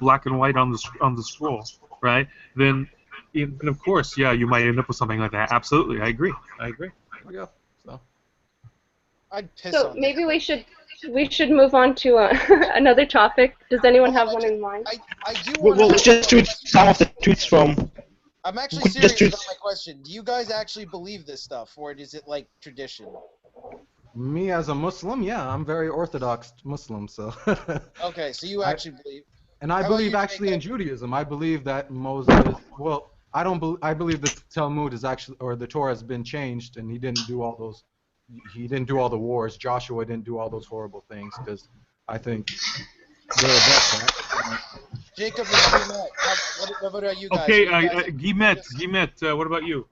black and white on the scroll, right? Then of course, yeah, you might end up with something like that. Absolutely, I agree. There we go. I'd piss so on maybe we should move on to another topic. Does anyone have one in mind? I do We'll want just read some of the tweets from. I'm actually Could serious just- about my question. Do you guys actually believe this stuff, or is it like tradition? Me as a Muslim, yeah, I'm very Orthodox Muslim, so. Okay, so you actually believe. And I How about believe you, actually in Jacob? Judaism. I believe that Moses. Well, I don't. I believe the Talmud is actually, or the Torah has been changed, and he didn't do all those. He didn't do all the wars. Joshua didn't do all those horrible things because I think they're above that. Jacob and Guimet, what about you guys? Okay, Are you guys- Guimet, what about you?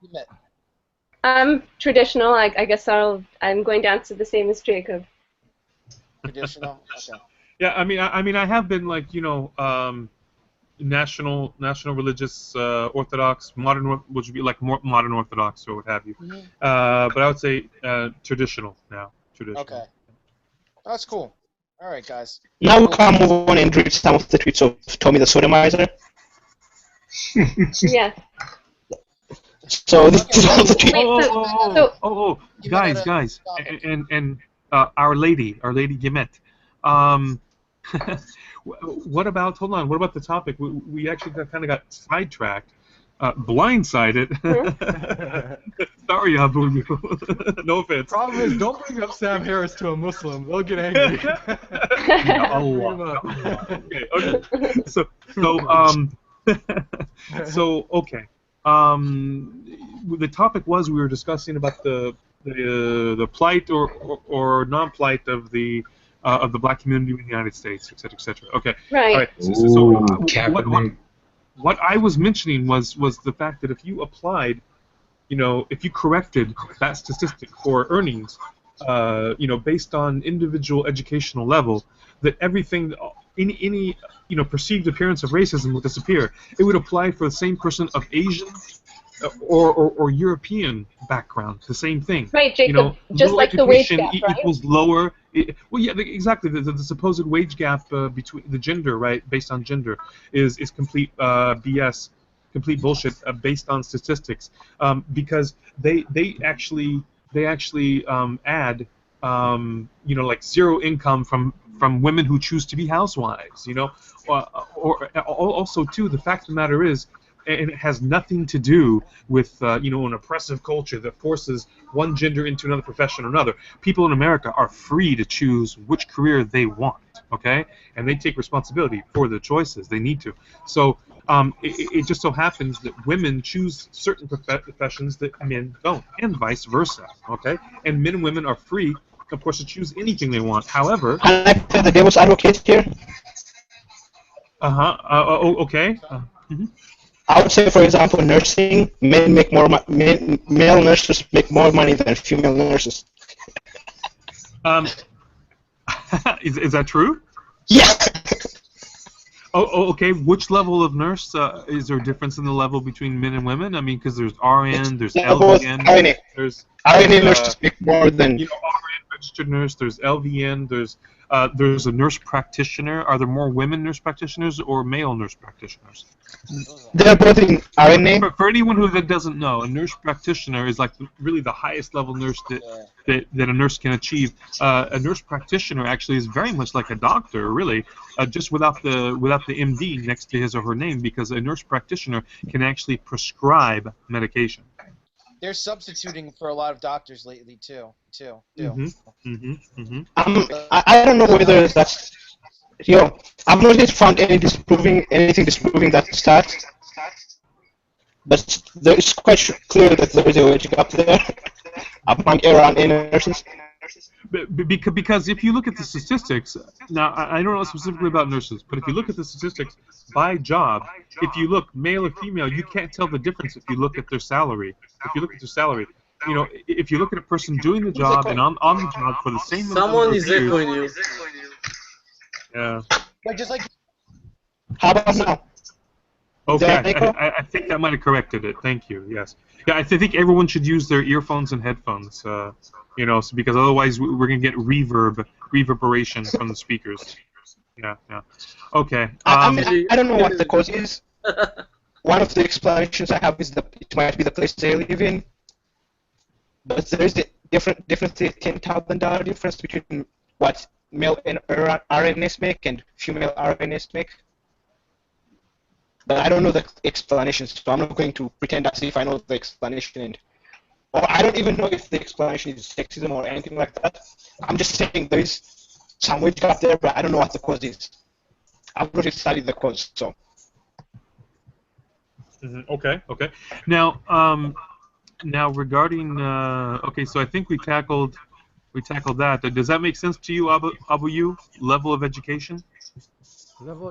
Guimet, Traditional. I guess I'm going to answer the same as Jacob. traditional. Okay. Yeah, I mean, I have been like national religious Orthodox, modern, which would be like more modern Orthodox or what have you. But I would say traditional now. Traditional. Okay. That's cool. All right, guys. Now we can move on and read some of the tweets of Tommy the Sodomizer. Yeah. So this is all the tweets. Guys, and Our Lady Gimet. What about? Hold on. What about the topic? We actually kind of got sidetracked, blindsided. Sorry, Abu. No offense. Problem is, don't bring up Sam Harris to a Muslim. They'll get angry. Okay. So okay. The topic was we were discussing about the plight or non-plight of the black community in the United States, etc., etc. Okay. Right. All right. So what I was mentioning was the fact that if you applied, if you corrected that statistic for earnings based on individual educational level, that everything, any perceived appearance of racism will disappear. It would apply for the same person of Asian or European background. The same thing. Right, Jacob. Just low like the wage education gap, right? equals lower. Well, yeah, exactly. The supposed wage gap between the gender, right, based on gender, is complete BS, complete bullshit based on statistics, because they actually add like zero income from women who choose to be housewives, or also too, the fact of the matter is, and it has nothing to do with an oppressive culture that forces one gender into another profession or another. People in America are free to choose which career they want, okay? And they take responsibility for their choices. They need to. So it just so happens that women choose certain professions that men don't, and vice versa, okay? And men and women are free, of course, to choose anything they want. However... Can I play the devil's advocate here? Okay. I would say, for example, nursing, male nurses make more money than female nurses. Is that true? Yeah. Okay. Which level of nurse? Is there a difference in the level between men and women? I mean, because there's RN, there's LVN, there's RN nurses make more than... RN registered nurse, there's LVN, there's a nurse practitioner. Are there more women nurse practitioners or male nurse practitioners? They're both in RNA. For anyone that doesn't know, a nurse practitioner is like really the highest level nurse that a nurse can achieve. A nurse practitioner actually is very much like a doctor, really, just without the MD next to his or her name, because a nurse practitioner can actually prescribe medication. They're substituting for a lot of doctors lately too. I don't know whether that's... I've not yet found anything disproving that stat, but it's quite clear that there is a wage gap there among RN nurses. Because if you look at the statistics, now I don't know specifically about nurses, but if you look at the statistics by job, if you look male or female, you can't tell the difference if you look at their salary. If you look at their salary, if you look at a person doing the job and on the job for the same someone number is of years, echoing you. Yeah. Like. How about now? Okay, I think that might have corrected it. Thank you. Yes. Yeah, I think everyone should use their earphones and headphones. Because otherwise we're gonna get reverberation from the speakers. Yeah. Okay. I don't know what the cause is. One of the explanations I have is that it might be the place they live in. But there is definitely a $10,000 difference between what male RNs make and female RNs make. But I don't know the explanation, so I'm not going to pretend as if I know the explanation. Or I don't even know if the explanation is sexism or anything like that. I'm just saying there is some wage gap there, but I don't know what the cause is. I've not studied the cause, so. Okay. Now regarding so I think we tackled that. Does that make sense to you, Abu? Level of education?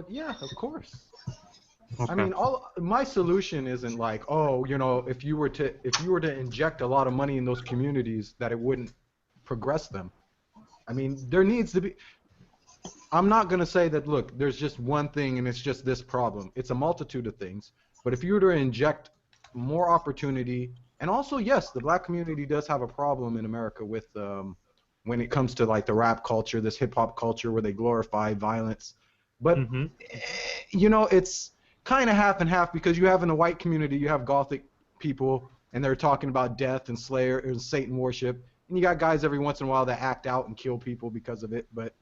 Yeah, of course. Okay. I mean, my solution isn't like, if you were to inject a lot of money in those communities, that it wouldn't progress them. I mean, there needs to be. I'm not going to say that, look, there's just one thing and it's just this problem. It's a multitude of things. But if you were to inject more opportunity, and also, yes, the black community does have a problem in America with when it comes to like the rap culture, this hip hop culture where they glorify violence. But it's kind of half and half, because you have in the white community, you have Gothic people, and they're talking about death and Slayer and Satan worship, and you got guys every once in a while that act out and kill people because of it. But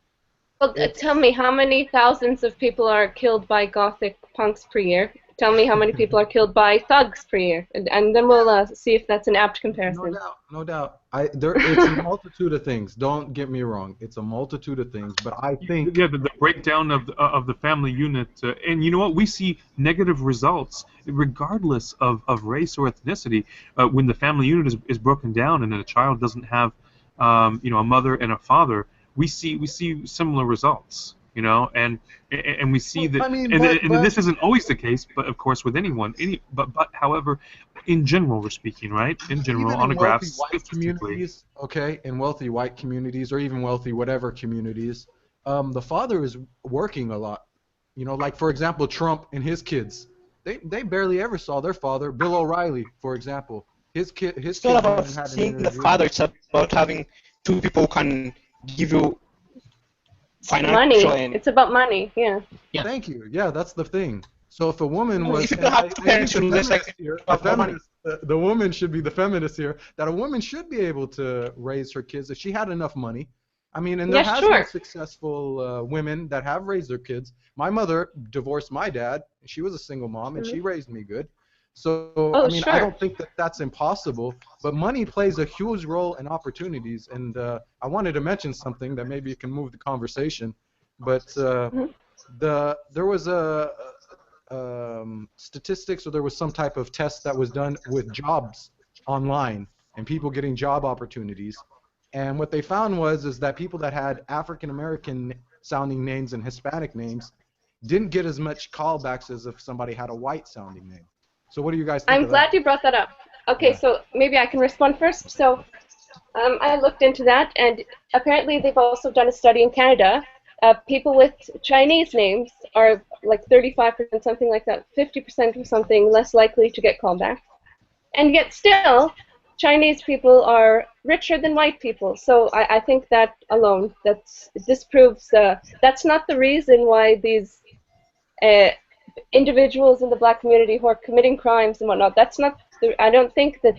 tell me, how many thousands of people are killed by Gothic punks per year? Tell me how many people are killed by thugs per year, and then we'll see if that's an apt comparison. No doubt. It's a multitude of things. Don't get me wrong. It's a multitude of things, but I think... Yeah, the breakdown of the family unit, and you know what? We see negative results regardless of race or ethnicity when the family unit is broken down and a child doesn't have a mother and a father. We see similar results. you know, and we see that, I mean, and but this isn't always the case, but of course with anyone, but however, in general we're speaking, right? In general, even on a in graph, wealthy white statistically. communities, okay, in wealthy white communities or even wealthy whatever communities, the father is working a lot. You know, like for example, Trump and his kids, they barely ever saw their father. Bill O'Reilly, for example, his It's kids not about haven't had an seeing the interview. father. It's about having two people who can give you financial Money. and It's about money. Yeah. yeah. Thank you. Yeah, that's the thing. So if a woman Well, was, if you and don't have I two think parents, the you'll just, like, feminist here, have more money. the woman should be the feminist here, that a woman should be able to raise her kids if she had enough money. I mean, and there Yeah, has sure. been successful women that have raised their kids. My mother divorced my dad. She was a single mom, and she raised me good. So, Oh, I mean, I sure. don't think that that's impossible, but money plays a huge role in opportunities. And I wanted to mention something that maybe can move the conversation, but there was a statistics, or there was some type of test that was done with jobs online and people getting job opportunities. And what they found is that people that had African American sounding names and Hispanic names didn't get as much callbacks as if somebody had a white sounding name. So what do you guys think I'm of glad that? you brought that up. Okay, Yeah. so maybe I can respond first. So I looked into that, and apparently they've also done a study in Canada. People with Chinese names are like 35%, something like that, 50% or something less likely to get callback. And yet still, Chinese people are richer than white people. So I think that alone, disproves, that's not the reason why these individuals in the black community who are committing crimes and whatnot, I don't think that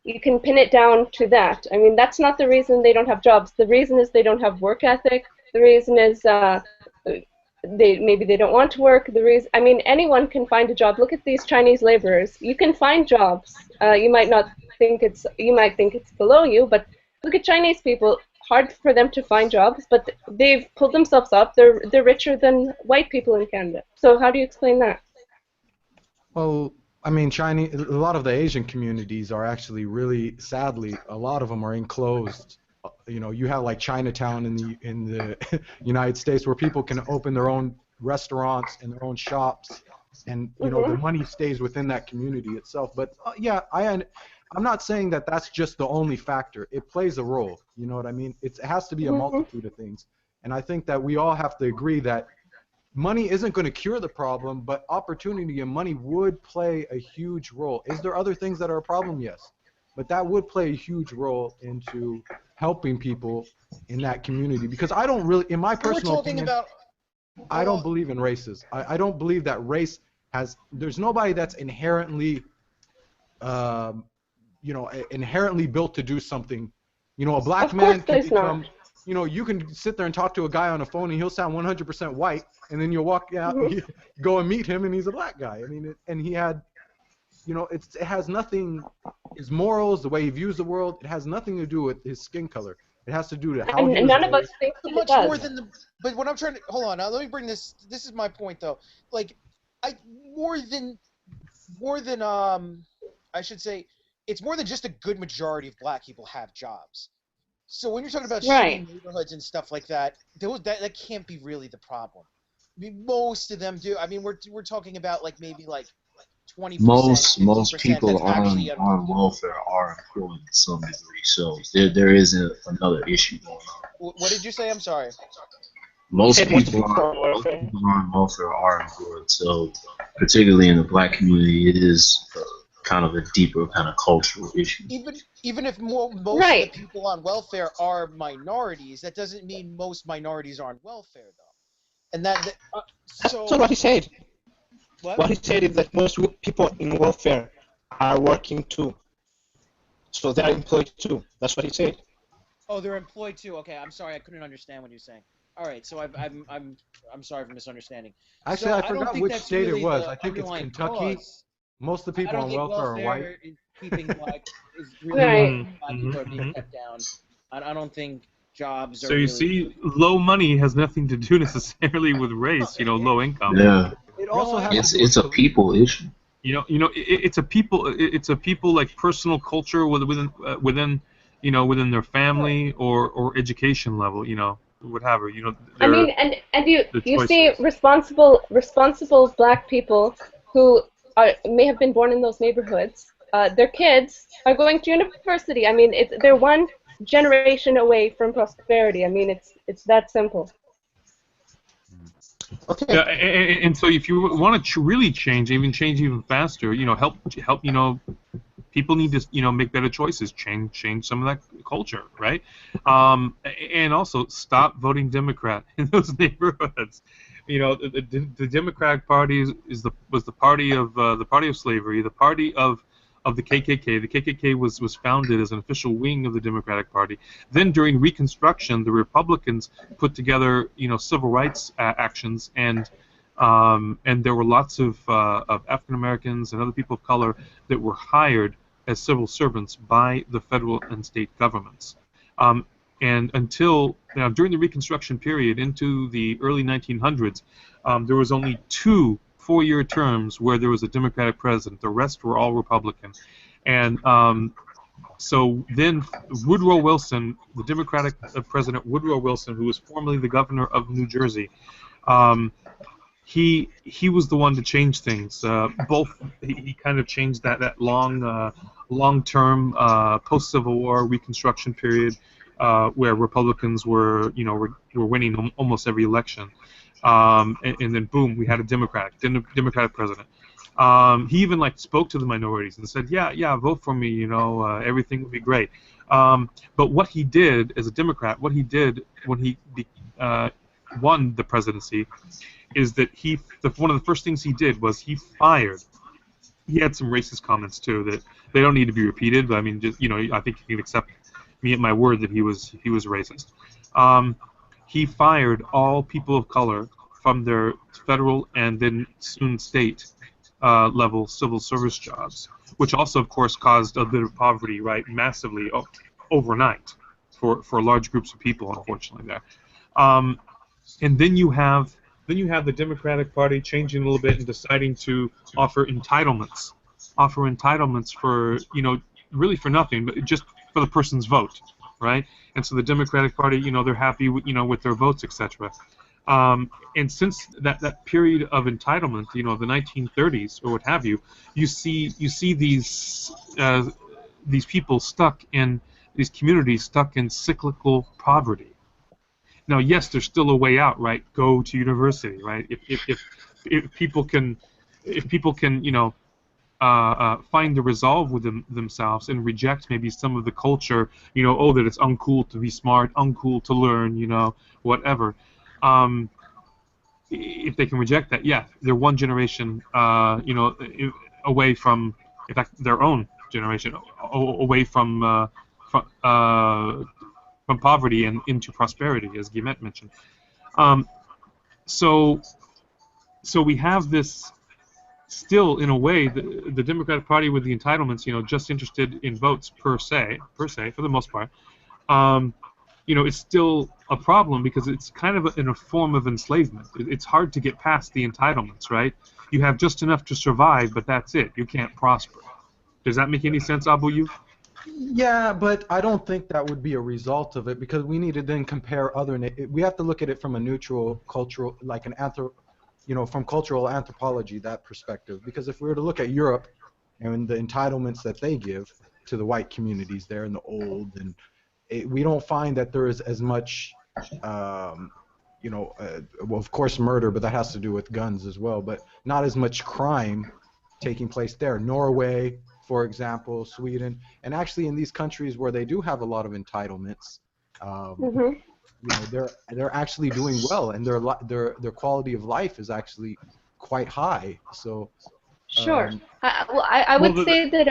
you can pin it down to that. I mean, that's not the reason they don't have jobs. The reason is they don't have work ethic. The reason is maybe they don't want to work. I mean, anyone can find a job. Look at these Chinese laborers. You can find jobs. You might think it's below you, but look at Chinese people. Hard for them to find jobs, but they've pulled themselves up. They're richer than white people in Canada. So how do you explain that? Well, I mean, a lot of the Asian communities are actually really, sadly, a lot of them are enclosed. You know, you have like Chinatown in the United States where people can open their own restaurants and their own shops, and you know the money stays within that community itself. But yeah, I'm not saying that that's just the only factor. It plays a role. You know what I mean? It has to be a multitude of things, and I think that we all have to agree that money isn't going to cure the problem, but opportunity and money would play a huge role. Is there other things that are a problem? Yes. But that would play a huge role into helping people in that community. Because I don't really, in my personal opinion, I don't believe in races. I don't believe that race there's nobody that's inherently, inherently built to do something. You know, a black man can become, you know, you can sit there and talk to a guy on the phone and he'll sound 100% white, and then you'll walk out, go and meet him, and he's a black guy. I mean, and he had, you know, it has nothing, his morals, the way he views the world, it has nothing to do with his skin color. It has to do with how he was none of us raised. think So it much does. more than the. But what I'm trying to hold on. Now let me bring this. This is my point though. Like, more than I should say, it's more than just a good majority of black people have jobs. So when you're talking about Right. shitty neighborhoods and stuff like that, that can't be really the problem. I mean, most of them do. I mean, we're talking about like maybe like 20%. Most 15% people that's actually on welfare are employed to some degree, so there is another issue going on. What did you say? I'm sorry. Most said most people people are on on welfare. welfare are employed, so particularly in the black community, it is kind of a deeper kind of cultural issue. Even if most of the people on welfare are minorities, that doesn't mean most minorities are on welfare though. And That's not what he said. What he said is that most people in welfare are working too. So they're employed too. That's what he said. Oh, they're employed too. Okay, I'm sorry, I couldn't understand what you're saying. All right, so I'm sorry for misunderstanding. Actually, So I don't forgot think which that's state really it was. the I think it's underlying Kentucky. cause. Most of the I people don't on think welfare are white. welfare is keeping black is Right. really black people are being kept down. I don't think jobs are So you really. see, low money has nothing to do necessarily with race. You know, low income. Yeah, It also has to do it's a with people issue. It's a people like personal culture within within their family or education level. You know. whatever. You know, I mean, and you see choices. responsible black people who may have been born in those neighborhoods. Their kids are going to university. I mean, they're one generation away from prosperity. I mean, it's that simple. Okay. Yeah, and so if you want to really change even faster, you know, help, you know, people need to, you know, make better choices, change some of that culture, right? And also stop voting Democrat in those neighborhoods. You know, the Democratic Party was the party of slavery, the party of the KKK. The KKK was founded as an official wing of the Democratic Party. Then during Reconstruction, the Republicans put together, you know, civil rights actions, and there were lots of African Americans and other people of color that were hired as civil servants by the federal and state governments. And until during the Reconstruction period into the early 1900s, there was only 2 4-year terms where there was a Democratic president. The rest were all Republican. And so then Woodrow Wilson, the Democratic president Woodrow Wilson, who was formerly the governor of New Jersey, he was the one to change things. He kind of changed that long-term post-Civil War Reconstruction period where Republicans were winning almost every election. And then boom, we had a Democratic president. He even spoke to the minorities and said, yeah, vote for me, everything will be great. But what he did as a Democrat, what he did when he won the presidency, is that one of the first things he did was he fired. He had some racist comments too that they don't need to be repeated, but I mean, just I think you can accept me at my word that he was racist. He fired all people of color from their federal and then soon state level civil service jobs, which also, of course, caused a bit of poverty, right, massively overnight for large groups of people, unfortunately, there. And then you have the Democratic Party changing a little bit and deciding to offer entitlements for, really for nothing, but just for the person's vote, right? And so the Democratic Party, they're happy with their votes, etc. And since that period of entitlement, the 1930s or what have you, you see these people stuck in these communities stuck in cyclical poverty. Now, yes, there's still a way out, right? Go to university, right? If people can find the resolve with themselves and reject maybe some of the culture, that it's uncool to be smart, uncool to learn, whatever. If they can reject that, yeah, they're one generation, away from, in fact, their own generation, away from poverty and into prosperity, as Guillemette mentioned. So we have this still, in a way, the Democratic Party with the entitlements, just interested in votes per se, for the most part. It's still a problem because it's kind of in a form of enslavement. It's hard to get past the entitlements, right? You have just enough to survive, but that's it. You can't prosper. Does that make any sense, Abu? Yeah, but I don't think that would be a result of it because we need to then compare other. We have to look at it from a neutral cultural, like from cultural anthropology, that perspective. Because if we were to look at Europe and the entitlements that they give to the white communities there in the old, and we don't find that there is as much, well, of course murder, but that has to do with guns as well, but not as much crime taking place there. Norway, for example, Sweden, and actually in these countries where they do have a lot of entitlements, they're actually doing well, and their quality of life is actually quite high. So. Sure. I would say that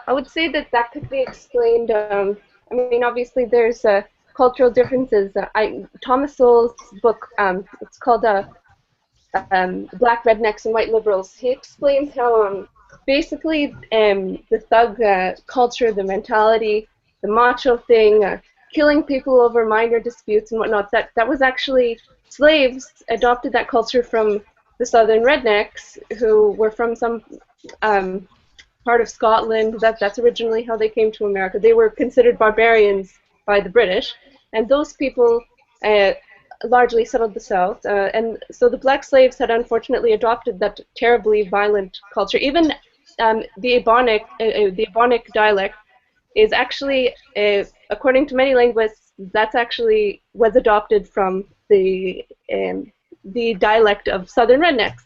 I would say that could be explained. I mean, obviously there's cultural differences. Thomas Sowell's book, it's called Black Rednecks and White Liberals. He explains how basically the thug culture, the mentality, the macho thing, killing people over minor disputes and whatnot, that was actually slaves adopted that culture from the southern rednecks who were from some part of Scotland. That's originally how they came to America. They were considered barbarians by the British, and those people largely settled the South. And so the black slaves had unfortunately adopted that terribly violent culture. Even the Ebonic dialect is actually, according to many linguists, that's actually was adopted from the dialect of Southern rednecks.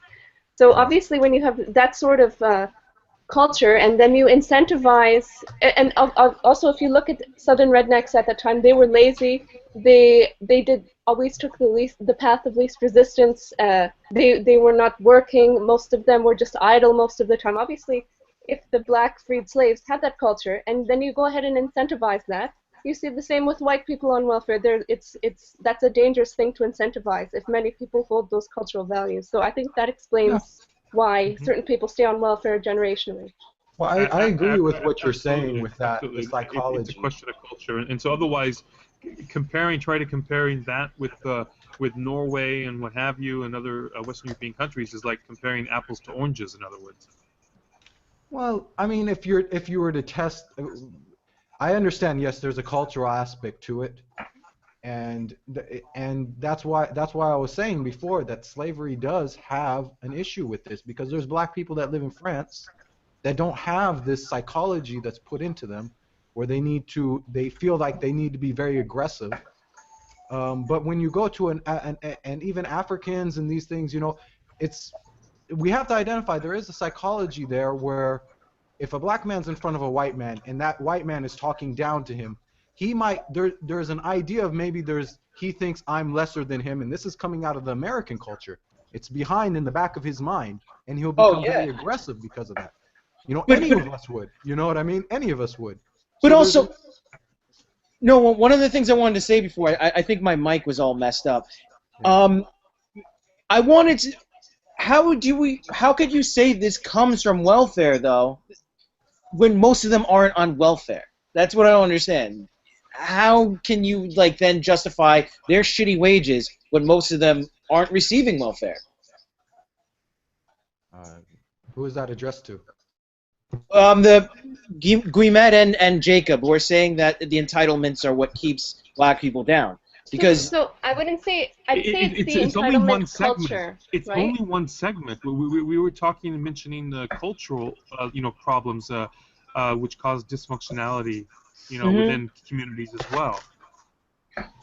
So obviously, when you have that sort of culture, and then you incentivize, and also if you look at Southern rednecks at that time, they were lazy. They always took the path of least resistance. They were not working. Most of them were just idle most of the time. Obviously, if the black freed slaves had that culture, and then you go ahead and incentivize that, you see the same with white people on welfare. That's a dangerous thing to incentivize if many people hold those cultural values. So I think that explains why certain people stay on welfare generationally. Well, I agree with what you're saying with that, the It's psychology. a question of culture, and so otherwise, try to comparing that with Norway and what have you, and other Western European countries is like comparing apples to oranges. In other words. Well, I mean, if you were to test, I understand. Yes, there's a cultural aspect to it, and that's why I was saying before that slavery does have an issue with this, because there's black people that live in France that don't have this psychology that's put into them, where they feel like they need to be very aggressive. But when you go to and even Africans and these things, we have to identify there is a psychology there where if a black man's in front of a white man and that white man is talking down to him, there's an idea of maybe he thinks I'm lesser than him, and this is coming out of the American culture. It's behind in the back of his mind, and he'll become very aggressive because of that. Any of us would. You know what I mean? Any of us would. But also, no, one of the things I wanted to say before, I think my mic was all messed up. I wanted to. How could you say this comes from welfare, though, when most of them aren't on welfare? That's what I don't understand. How can you, then justify their shitty wages when most of them aren't receiving welfare? Who is that addressed to? The Guimet and Jacob were saying that the entitlements are what keeps black people down. Because so I wouldn't say it's only one segment. Culture, it's right? only one segment. We were talking and mentioning the cultural problems which cause dysfunctionality within communities as well.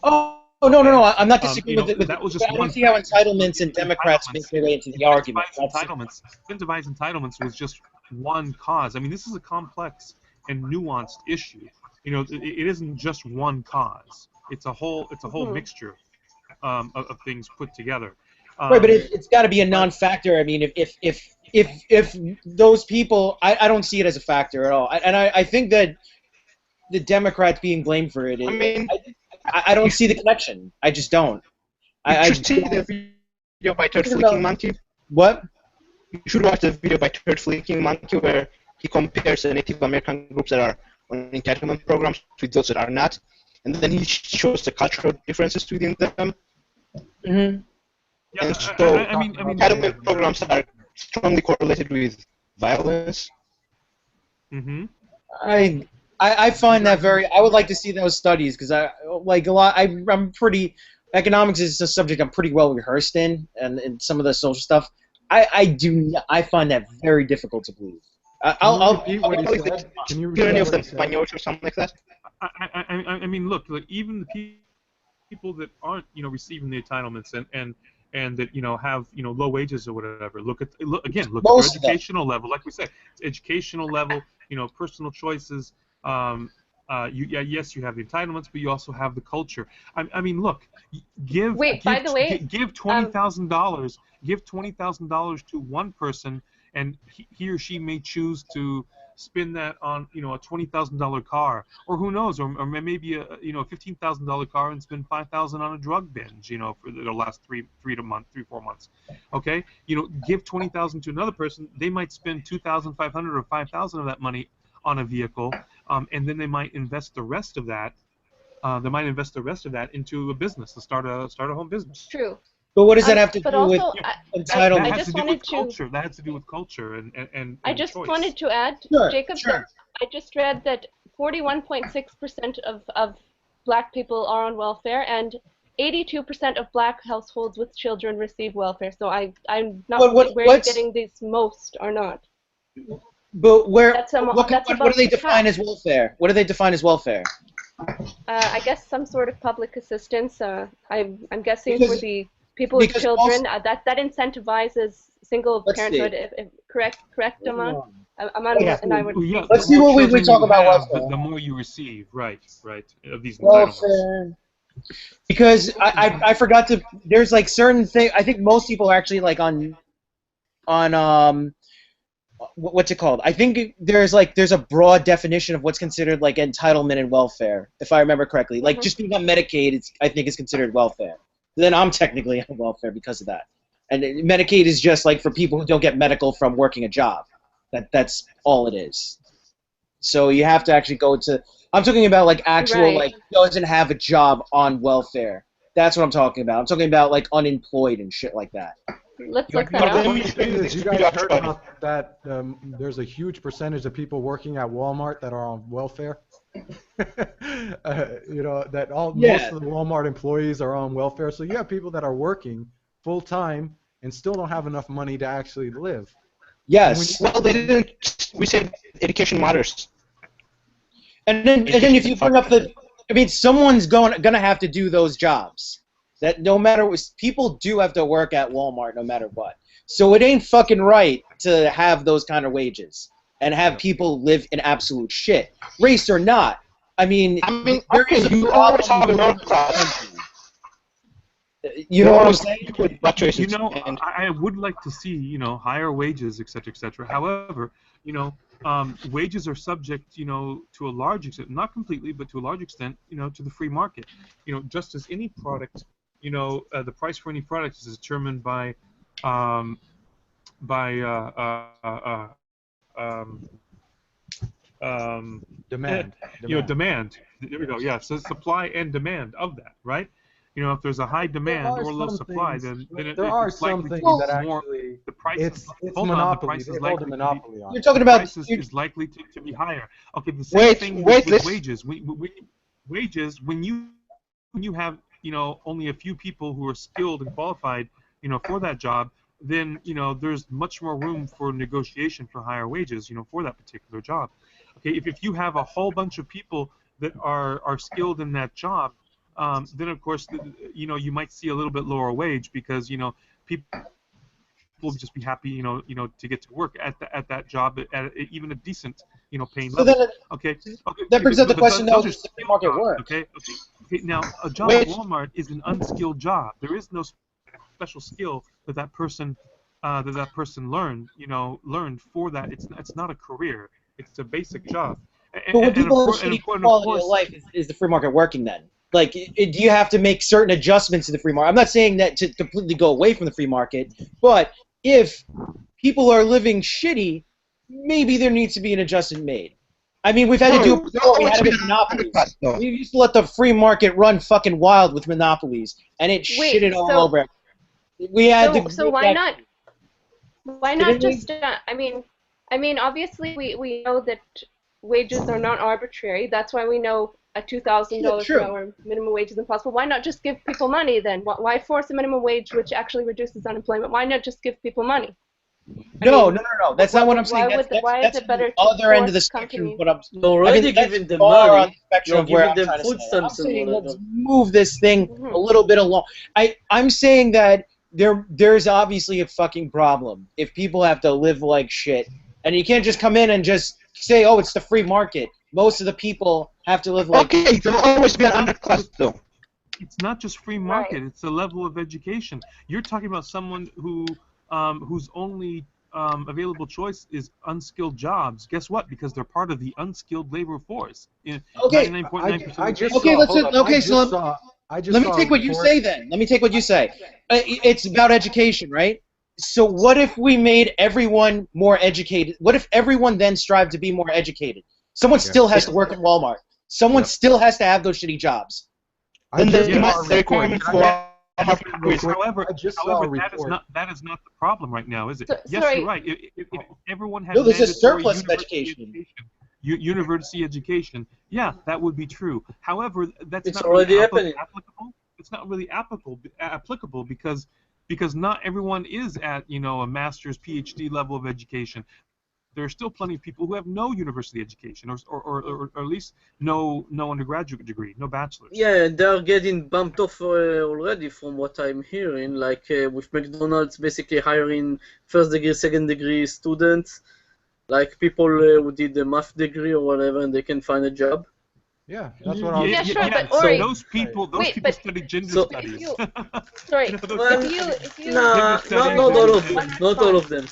Oh no! I'm not disagreeing with it. That was just I don't see how entitlements and Democrats make their way into the argument. Incentivized entitlements was just one cause. I mean, this is a complex and nuanced issue. It isn't just one cause. It's a whole mixture of things put together. Right, but it's got to be a non-factor. I mean, if those people, I don't see it as a factor at all. I think that the Democrats being blamed for it. I don't see the connection. I just don't. You should see the video by Turd Flicking Monkey. What? You should watch the video by Turd Flicking Monkey where he compares the Native American groups that are on entitlement programs with those that are not. And then he shows the cultural differences within them. Mm-hmm. Yeah, and so, entitlement programs are strongly correlated with violence. Mm-hmm. I find that I would like to see those studies because I'm pretty. Economics is a subject I'm pretty well rehearsed in, and some of the social stuff. I find that very difficult to believe. Can you repeat any of what them he said? Spaniards or something like that? I mean, look, even the people that aren't, receiving the entitlements and that, have, low wages or whatever. Look at your educational level. Like we said, educational level, personal choices. Yes, you have the entitlements, but you also have the culture. I mean, look, give $20,000. Give $20,000 to one person, and he or she may choose to spend that on a $20,000 car, or who knows, or maybe a $15,000 car and spend $5,000 on a drug binge, for the last 4 months. Okay, give $20,000 to another person, they might spend $2,500 or $5,000 of that money on a vehicle, and then they might invest the rest of that. Into a business, to start a home business. True. But what does that have to do with entitlement? I just wanted to. That has to do with culture and I just choice. wanted to add, Jacob. I just read that 41.6% of black people are on welfare, and 82% of black households with children receive welfare. So I'm not where you're getting these most or not. But where? What do they define as welfare? What do they define as welfare? I guess some sort of public assistance. I'm guessing for the people with children, that incentivizes single parenthood. Correct, Aman? Let's see what we talk about welfare. The more you receive, right, of these welfare. Because I forgot to. There's like certain things. I think most people are actually like on what's it called? I think there's a broad definition of what's considered like entitlement and welfare, if I remember correctly. Like just being on Medicaid, I think is considered welfare. Then I'm technically on welfare because of that. And Medicaid is just like for people who don't get medical from working a job. That's all it is. So you have to actually go to. I'm talking about like actual like doesn't have a job on welfare. That's what I'm talking about. I'm talking about like unemployed and shit like that. Let's look that up. You guys heard about that? There's a huge percentage of people working at Walmart that are on welfare. You know that most of the Walmart employees are on welfare. So you have people that are working full time and still don't have enough money to actually live. Yes. Well, they didn't. We said education matters. And then if you bring up someone's gonna have to do those jobs. That no matter what, people do have to work at Walmart no matter what. So it ain't fucking right to have those kind of wages and have people live in absolute shit, race or not. I mean there is a always have a middle class. You know what I'm saying? You know, I would like to see, higher wages, et cetera, However, wages are subject, to a large extent, not completely, but to a large extent, to the free market. Just as any product, the price for any product is determined by demand. Demand. There we go. Yeah, so supply and demand of that, right? If there's a high demand or low supply, then there are some things that actually the price it's monopoly. The price is monopoly on. You're talking about is likely to be higher. Okay, the same thing with wages. Wages when you have only a few people who are skilled and qualified for that job, then there's much more room for negotiation for higher wages for that particular job. Okay, if you have a whole bunch of people that are skilled in that job, then of course you might see a little bit lower wage because people will just be happy to get to work at that job at even a decent paying level. Then that brings up the question though, does the free market work? Okay. Now a job at Walmart is an unskilled job. There is no special skill that person learned for that. It's not a career. It's a basic job. But when people have a quality of life, is the free market working then? Like, do you have to make certain adjustments to the free market? I'm not saying that to completely go away from the free market, but if people are living shitty, maybe there needs to be an adjustment made. I mean, we've had to do it before. We had to get monopolies. We used to let the free market run fucking wild with monopolies, and it shitted all over. We had to. So why not? Why not just? I mean, obviously we know that wages are not arbitrary. That's why we know a $2,000 per hour minimum wage is impossible. Why not just give people money then? Why force a minimum wage which actually reduces unemployment? Why not just give people money? No. That's not what I'm saying. Why is it better to other end of the spectrum? But you're already giving them money. You're giving them food stamps. I'm saying let's move this thing a little bit along. I'm saying that there's obviously a fucking problem if people have to live like shit, and you can't just come in and just say, oh, it's the free market. Most of the people have to live like. Okay, there'll always be an underclass though. It's not just free market; it's the level of education. You're talking about someone whose only available choice is unskilled jobs. Guess what? Because they're part of the unskilled labor force. Okay. 99.9%. Let me take what you say then. Let me take what you say. It's about education, right? So what if we made everyone more educated? What if everyone then strived to be more educated? Someone still has to work at Walmart. Someone still has to have those shitty jobs. Then they must requirement for. However, that is not the problem right now, is it? Yes, you're right. If everyone had there's a surplus of education. university education, yeah, that would be true. However, that's It's not already really happening. applicable. It's not really applicable because not everyone is at a master's, PhD level of education. There are still plenty of people who have no university education, or at least no undergraduate degree, no bachelor's. Yeah, they're getting bumped off already from what I'm hearing. Like with McDonald's basically hiring first degree, second degree students, like people who did a math degree or whatever, and they can find a job. Yeah, that's what I was. Yeah, sure, but so Ori- those people Wait, study gender So- studies. Sorry, Well, if you Nah, not all of them. Not all of them.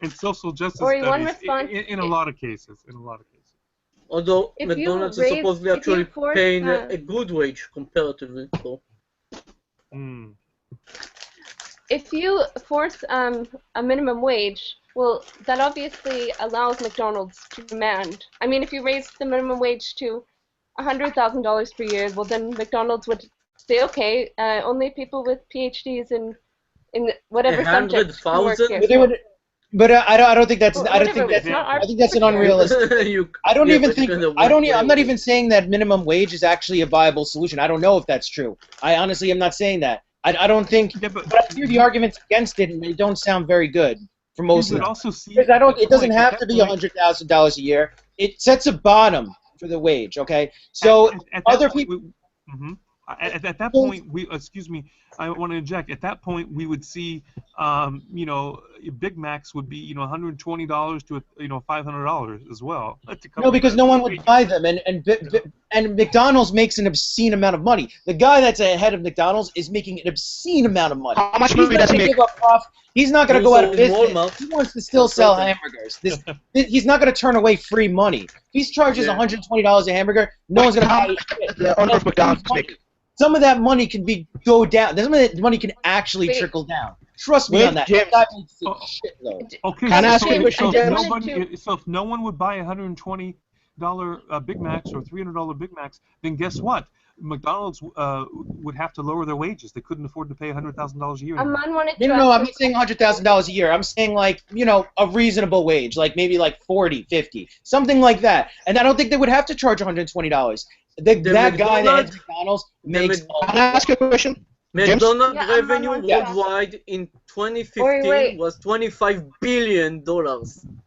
And social justice Ori, one studies response- in a lot of cases. In a lot of cases. Although If you McDonald's is raise- supposedly if you actually force, paying a good wage comparatively. So. Mm. if you force a minimum wage, well, that obviously allows McDonald's to demand. I mean, if you raise the minimum wage to $100,000 per year, well, then McDonald's would say, okay, only people with PhDs in whatever subject can work 100,000? here. But they would. But I don't think that's. Well, I don't whatever, think it's not that's. our I think that's an unrealistic. You- I don't yeah, even but think. you're gonna I don't. work I'm not there. even saying that minimum wage is actually a viable solution. I don't know if that's true. I honestly am not saying that. I don't think. Yeah, but But I hear the arguments against it, and they don't sound very good for most you of would them. also see. Because I don't. It doesn't at have that to be point- $100,000 a year. It sets a bottom for the wage. Okay. So at that other point, people. Mhm. At that point, excuse me, I want to inject. At that point, we would see, Big Macs would be, $120 to $500 as well. to cover No, because that. no one would buy them, and McDonald's makes an obscene amount of money. The guy that's ahead of McDonald's is making an obscene amount of money. How much He's money not does he going to make? give up profit. He's not going to go out of Also in business. Walmart. He wants to still sell hamburgers. He's not going to turn away free money. If he charges Yeah. $120 a hamburger, no one's going to buy it. The owner of McDonald's make. Some of that money can go down. Some of that money can actually Wait. trickle down. Trust me Wait, on that. James. That makes a Oh. shitload. Okay, Can I ask you a so, question, so, if James? nobody, so if no one would buy $120 Big Macs or $300 Big Macs, then guess what? McDonald's would have to lower their wages. They couldn't afford to pay $100,000 a year. anymore. Aman wanted to No, ask I'm not saying $100,000 a year. I'm saying a reasonable wage, like maybe like 40, 50, something like that. And I don't think they would have to charge $120. That guy that heads McDonald's makes. Can I ask you a question? McDonald's Yeah, I'm revenue on that. worldwide in 2015 Wait. was $25 billion.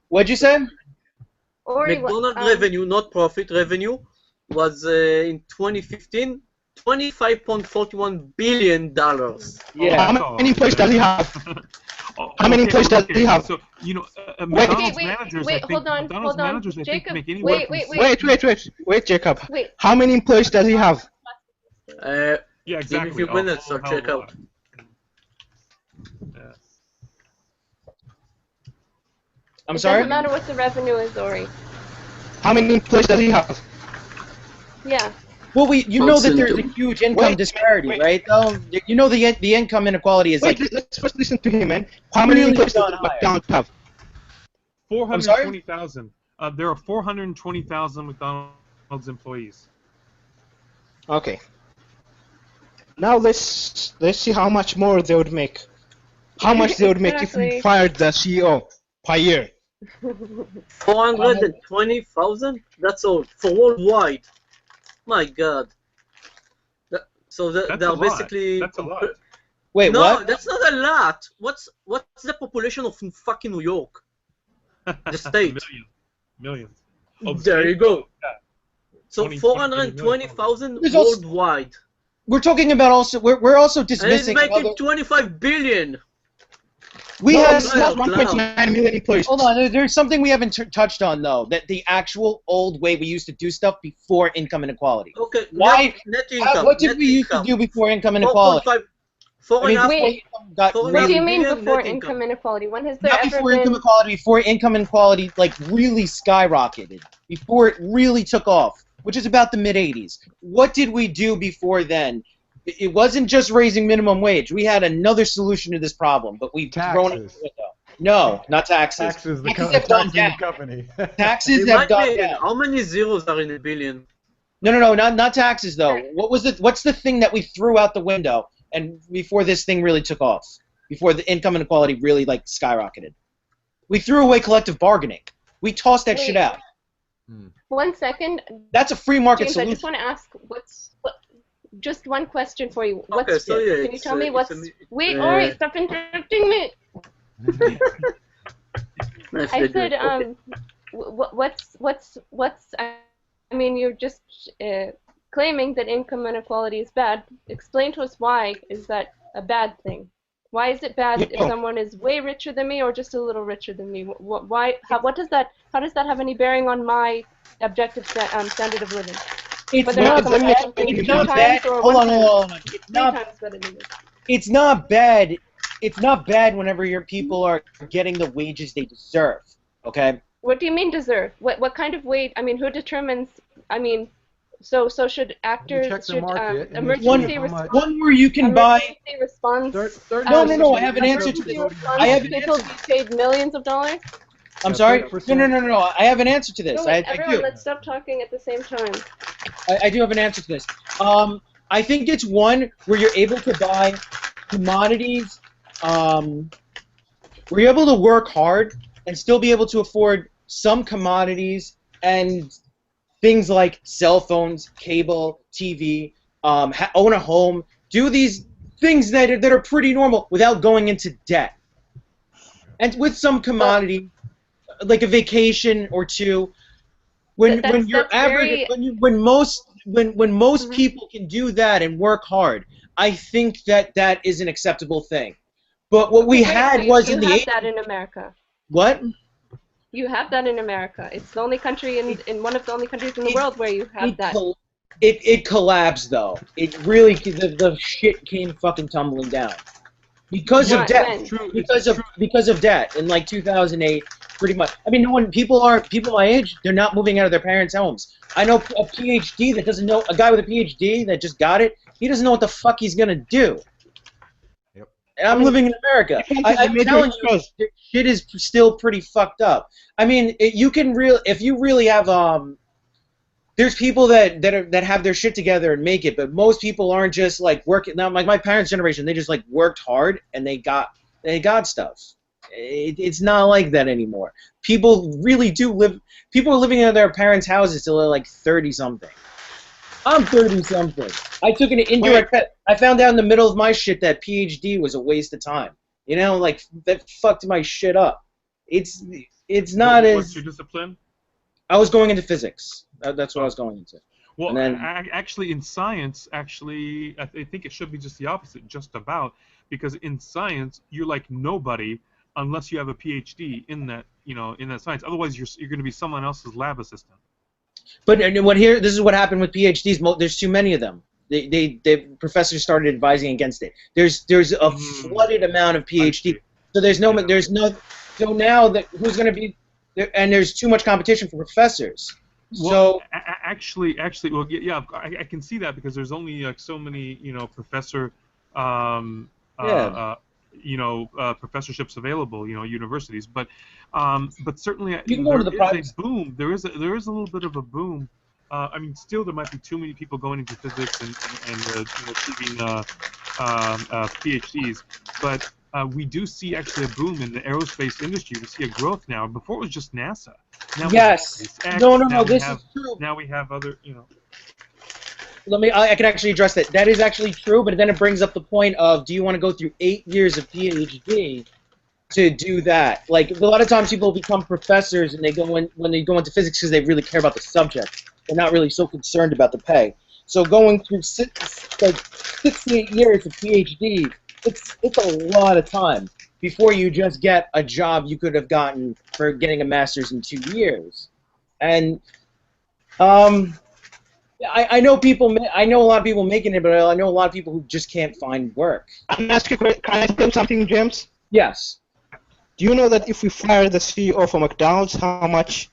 What'd you say? Ori, McDonald's revenue, not profit, revenue, was in 2015 $25.41 billion. Yeah. How many employees does he have? Oh, How many employees does he have? So, Wait, McDonald's managers, I think, hold on, McDonald's managers, I think, Jacob, make anywhere wait, from wait, Wait, Jacob. Wait. How many employees does he have? Yeah, Give exactly. me a few minutes, I'll hell check of a out. lot. Yeah. I'm It sorry? doesn't matter what the revenue is, Ori. How many employees does he have? Yeah. Well, you know that Listen there's to- a huge income disparity, right? Though you know the income inequality is Wait, like. let's first listen to him, man. How many Really employees does gone higher. McDonald's have? 420,000. There are 420,000 McDonald's employees. Okay. Now let's see how much more they would make. How much they would make if we Exactly. fired the CEO per year. 420,000? That's all. For worldwide. My god. So That's they're a lot. basically... That's a lot. Wait, no, what? that's not a lot. What's the population of fucking New York? The state. Millions. Oh, There state? you go. Yeah. So 20 420,000 There's also- worldwide. We're talking about also. We're also And it's dismissing. making Other, 25 billion. we No, have. it's not 1.9 million employees. Hold on. There's something we haven't touched on though. That the actual old way we used to do stuff before income inequality. Okay. Why- Net income. What did net we used to income. do before income inequality? 4.5. Four I mean, and a half. Wait. before income got What What really do you mean billion before net income income. inequality? When has there Not ever before been... income inequality, before income inequality like really skyrocketed, before it really took off, which is about the mid '80s. What did we do before then? It wasn't just raising minimum wage. We had another solution to this problem, but we've thrown it out Taxes. the window. No, not taxes. Taxes, the Taxes have gone down. company. Taxes It have might gone be- down. How many zeros are in a billion? No, not taxes though. What's the thing that we threw out the window and before this thing really took off? Before the income inequality really like skyrocketed. We threw away collective bargaining. We tossed that shit Wait. out. 1 second. That's a free market James, solution. I just want to ask, just one question for you. Okay, so yeah, can you tell me what's... Wait, uh, Ori, stop interrupting me. I said, what's... I mean, you're just claiming that income inequality is bad. Explain to us why is that a bad thing? Why is it bad if someone is way richer than me or just a little richer than me? How does that have any bearing on my objective standard of living? It's Whether not someone bad. has something It's two not times bad. or Hold one on. time. It's Three not. times better than me. It's not bad. It's not bad whenever your people are getting the wages they deserve. Okay. What do you mean deserve? What kind of wage? I mean, who determines? I mean, so should actors check the should market and emergency how much- One where you can buy. emergency response? No. I have an answer to this. I have an People answer. be paid millions of dollars. I'm sorry. No. I have an answer to this. No, wait, I everyone, do. let's stop talking at the same time. I do have an answer to this. I think it's one where you're able to buy commodities, where you're able to work hard and still be able to afford some commodities and things like cell phones, cable, TV, own a home, do these things that are pretty normal without going into debt. And with some commodity, like a vacation or two, when you're average, when most people can do that and work hard, I think that is an acceptable thing. But what we had was in the you have that in America. What? You have that in America. It's the only country in one of the only countries in the world where you have that. It collapsed though. It really the shit came fucking tumbling down because of debt. Because of debt in like 2008, pretty much. I mean, people my age. They're not moving out of their parents' homes. I know a PhD that doesn't know a guy with a PhD that just got it. He doesn't know what the fuck he's gonna do. Yep. And I'm living in America. I'm telling you, shit is still pretty fucked up. I mean, if you really have there's people that have their shit together and make it, but most people aren't just like working. Now, like my parents' generation, they just like worked hard and they got stuff. It's not like that anymore. People really do live. People are living in their parents' houses till they're like 30-something. I'm 30-something. I took an indirect bet. I found out in the middle of my shit that PhD was a waste of time. You know, like that fucked my shit up. It's not as. What's your discipline? I was going into physics. That's what I was going into. Well, and then, actually, in science, I think it should be just the opposite, just about, because in science, you're like nobody unless you have a PhD in that, in that science. Otherwise, you're going to be someone else's lab assistant. But this is what happened with PhDs. There's too many of them. The professors started advising against it. There's a flooded amount of PhD. So so now that who's going to be there, and there's too much competition for professors. Well, actually, well, yeah, I can see that because there's only like so many, professor, professorships available, universities. But certainly you can go to the private. Boom. There is a little bit of a boom. I mean, still there might be too many people going into physics and achieving PhDs, but we do see actually a boom in the aerospace industry. We see a growth now. Before it was just NASA. Now yes. No. This is true. Now we have other, I can actually address that. That is actually true, but then it brings up the point of, do you want to go through 8 years of PhD to do that? Like, a lot of times people become professors and when they go into physics because they really care about the subject. They're not really so concerned about the pay. So going through 6 to 8 years of PhD, it's a lot of time before you just get a job you could have gotten for getting a master's in 2 years. And I know a lot of people making it, but I know a lot of people who just can't find work. Can I ask you something, James? Yes. Do you know that if we fire the CEO for McDonald's, how much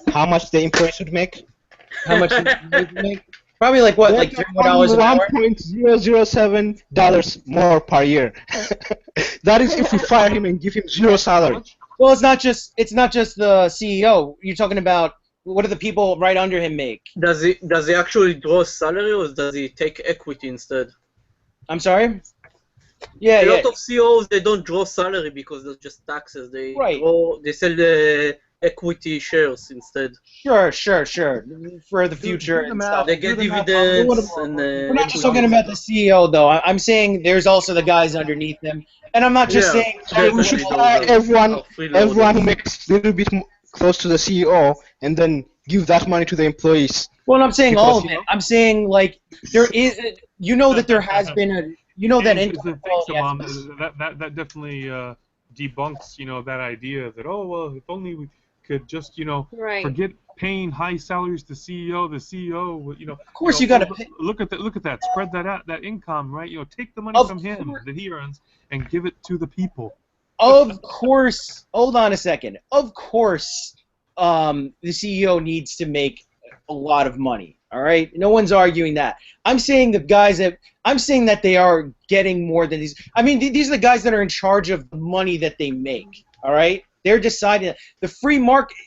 the employees would make? How much would you make? Probably like what, like $3 an hour? $1.007 more per year. That is if we fire him and give him zero salary. Well, it's not just the CEO. You're talking about what do the people right under him make? Does he actually draw salary or does he take equity instead? I'm sorry? Yeah, a lot of CEOs, they don't draw salary because they're just taxes. They sell the equity shares instead. Sure. For the future the and math. stuff. They get Do the math. dividends and We're not just equity. talking about the CEO though. I'm saying there's also the guys underneath them, and I'm not just Yeah. saying. So we should Freeloaders. hire everyone Freeloaders. who makes a little bit close to the CEO, and then give that money to the employees. Well, I'm saying Because, all of you it. know- I'm saying like there is, that there has been a, that And income thanks, inequality Amon. That definitely debunks, that idea that, oh well, if only we could just, Right. forget paying high salaries to CEO. The CEO, would, Of course, you gotta pay. look at that, spread that out, that income, right? Take the money Of from him course. that he earns and give it to the people. Of course. Hold on a second. Of course, the CEO needs to make a lot of money. All right, no one's arguing that. I'm saying that they are getting more than these. I mean, these are the guys that are in charge of the money that they make. All right, they're deciding the free market.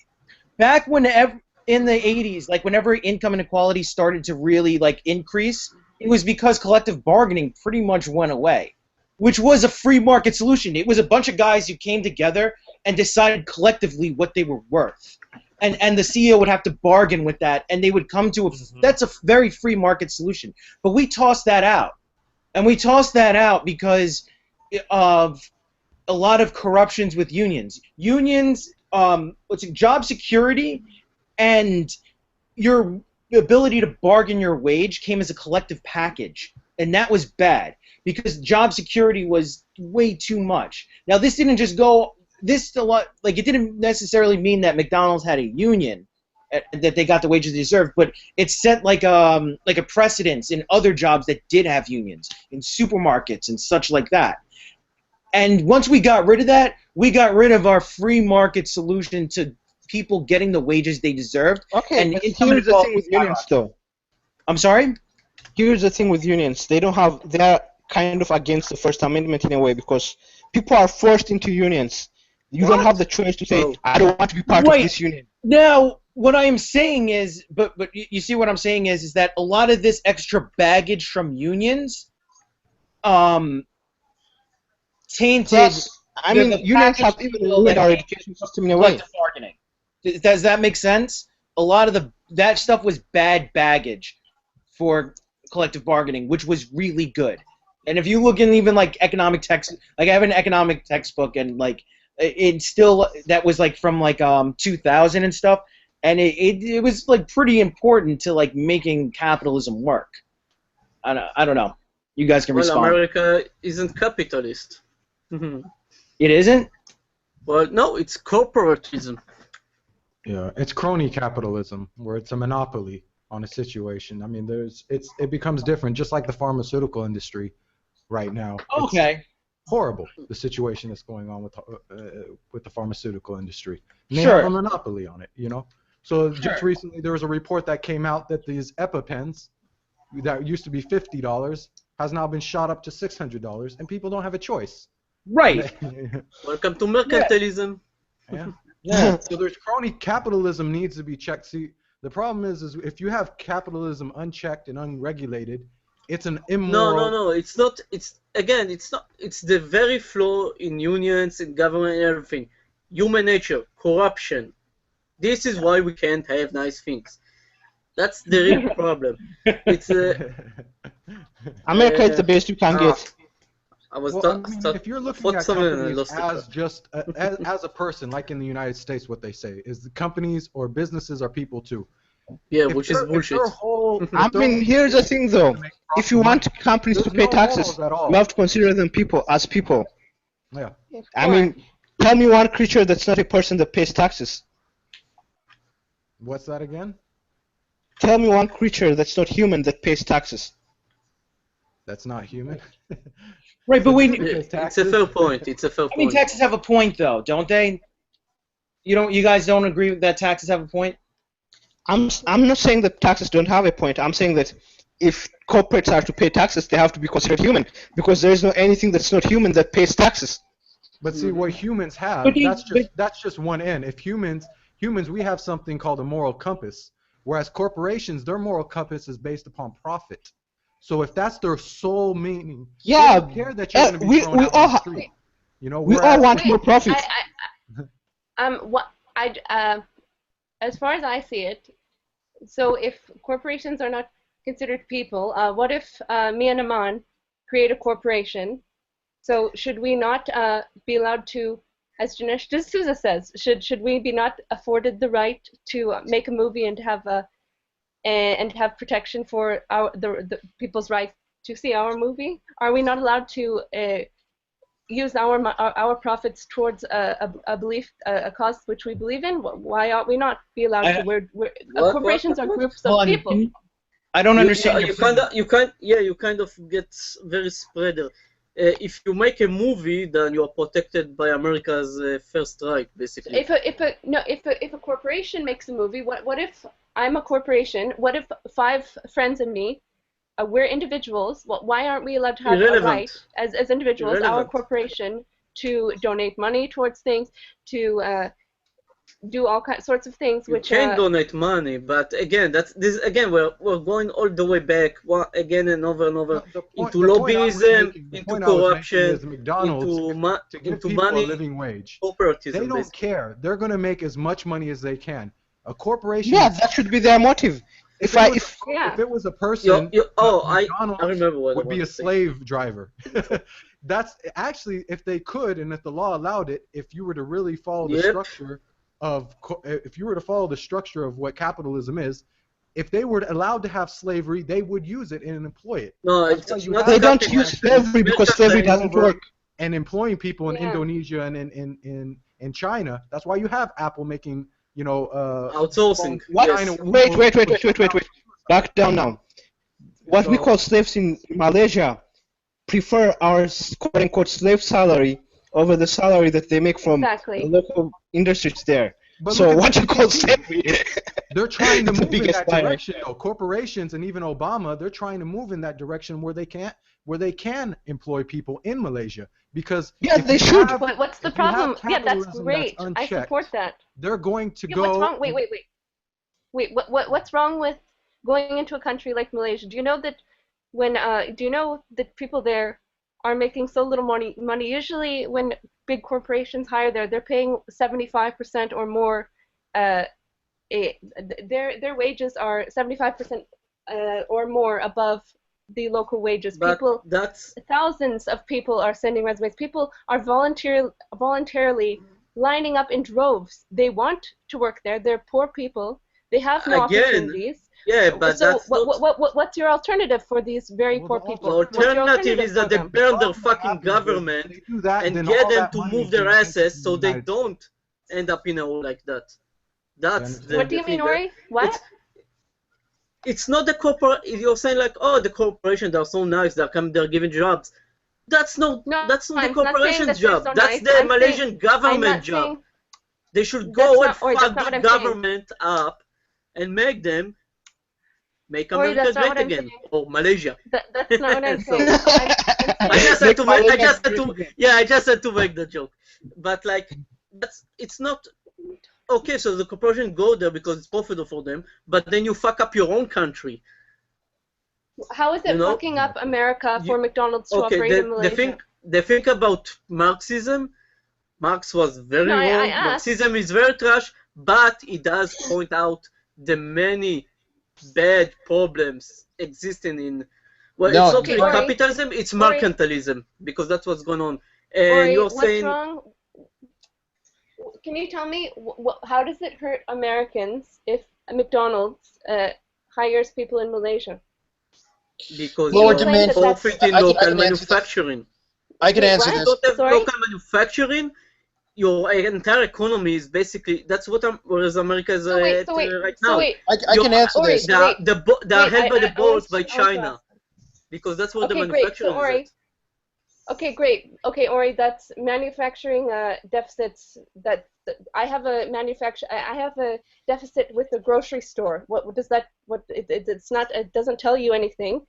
Back whenever in the 80s, like whenever income inequality started to really like increase, it was because collective bargaining pretty much went away, which was a free market solution. It was a bunch of guys who came together and decided collectively what they were worth. And the CEO would have to bargain with that, and they would come to a that's a very free market solution. But we tossed that out. And we tossed that out because of a lot of corruptions with unions. Unions, job security and your ability to bargain your wage came as a collective package. And that was bad because job security was way too much. Now, this didn't just go... it didn't necessarily mean that McDonald's had a union that they got the wages they deserved, but it set like a precedence in other jobs that did have unions, in supermarkets and such like that. And once we got rid of that, we got rid of our free market solution to people getting the wages they deserved. Okay, and but here's the thing with unions, though. I'm sorry? Here's the thing with unions. They're kind of against the First Amendment in a way because people are forced into unions. You don't have the choice to say, I don't want to be part of this union. Now, what I am saying is, but you see what I'm saying is that a lot of this extra baggage from unions, tainted. Plus, unions have even ruined our education system in a way. Collective bargaining. Does that make sense? A lot of that stuff was bad baggage for collective bargaining, which was really good. And if you look in even like economic text, like I have an economic textbook and like. It still that was like from like 2000 and stuff, and it was like pretty important to like making capitalism work. I don't know. You guys can respond. Well, America isn't capitalist. It isn't? Well, no, it's corporatism. Yeah, it's crony capitalism where it's a monopoly on a situation. I mean, it becomes different, just like the pharmaceutical industry right now. Okay. Horrible, the situation that's going on with the pharmaceutical industry. And they Sure. have a monopoly on it, So just recently there was a report that came out that these EpiPens that used to be $50 has now been shot up to $600, and people don't have a choice. Right. Welcome to mercantilism. Yeah. So there's crony capitalism needs to be checked. See, the problem is if you have capitalism unchecked and unregulated, it's an immoral. No. It's not. It's not. It's the very flaw in unions and government and everything. Human nature, corruption. This is why we can't have nice things. That's the real problem. It's America is the best you can get. If you're looking at companies as just as a person, like in the United States, what they say is the companies or businesses are people too. Yeah, which is bullshit. Here's the thing though. If you want companies to pay taxes, you have to consider them people as people. Yeah. Tell me one creature that's not a person that pays taxes. What's that again? Tell me one creature that's not human that pays taxes. That's not human. Right, but it's a fair point. It's a fair point. I mean, taxes have a point, though, don't they? You guys don't agree that taxes have a point? I'm not saying that taxes don't have a point. I'm saying that if corporates are to pay taxes, they have to be considered human, because there is no anything that's not human that pays taxes. But see, what humans have, that's just one end. If humans, we have something called a moral compass, whereas corporations, their moral compass is based upon profit. So if that's their sole meaning, they don't care that you're going to be thrown out on the street. We all want more profit. as far as I see it, so if corporations are not considered people, what if me and Aman create a corporation? So should we not be allowed to, as Dinesh D'Souza says, should we be not afforded the right to make a movie and have protection for the people's right to see our movie? Are we not allowed to use our profits towards a belief, a cause which we believe in? Why ought we not be allowed to? Corporations are groups of people. I don't understand. You kind of get very spreader. If you make a movie, then you are protected by America's first right, basically. If a corporation makes a movie, what if I'm a corporation? What if 5 friends and me, we're individuals? Why aren't we allowed to have a right as individuals, our corporation, to donate money towards things, to do all sorts of things? You can donate money, but again, we're going all the way back again and over into lobbyism, into corruption, to give people money, a living wage. Corporatism. They don't care. They're going to make as much money as they can. A corporation. Yeah, that should be their motive. If it was a person, I remember what would be a slave driver. That's actually, if they could, and if the law allowed it, if you were to really follow the structure of what capitalism is, if they were allowed to have slavery, they would use it and employ it. No, they don't use slavery because slavery doesn't work. And employing people in Indonesia and in China. That's why you have Apple making, outsourcing. Wait. Back down now. What we call slaves in Malaysia prefer our quote-unquote slave salary over the salary that they make from the local industries there. But so what you call slavery? They're trying to move in that direction. Corporations and even Obama, they're trying to move in that direction where they can employ people in Malaysia, because they should. But what's the problem? Yeah, that's great. I support that. They're going to go. What's wrong? Wait. What's wrong with going into a country like Malaysia? Do you know that people there are making so little money? Usually, when big corporations hire there, they're paying 75% or more. Their wages are 75% or more above the local wages. But thousands of people are sending resumes. People are voluntarily lining up in droves. They want to work there. They're poor people. They have no opportunities. Yeah, but so what's your alternative for these very poor people? The alternative is that they burn their fucking government and get them to move their assets so they don't end up in a hole like that. What do you mean, Ori? What? It's not the corporate. You're saying like, oh, the corporations are so nice. They're giving jobs. That's not the corporation's job. That's the Malaysian government job. They should go and fuck the government up and make them. Make America great again, or Malaysia. That's not what I'm saying. I just had to make the joke, but like it's not okay. So the corporation go there because it's profitable for them, but then you fuck up your own country. How is it fucking up America for McDonald's to operate in Malaysia? They think about Marxism. Marx was very wrong. Marxism is very trash, but it does point out the many bad problems existing in it's not capitalism, it's mercantilism, because that's what's going on. And you're saying, what's wrong? Can you tell me how does it hurt Americans if McDonald's hires people in Malaysia? Because you're profiting local manufacturing. I can answer this. Local manufacturing, your entire economy is basically, that's what whereas America is right now. I can answer this. They are held by the balls by China, because that's what the manufacturing is. Okay, great. Okay, Ori, that's manufacturing deficits. I have a deficit with the grocery store. What does that? It's not. It doesn't tell you anything.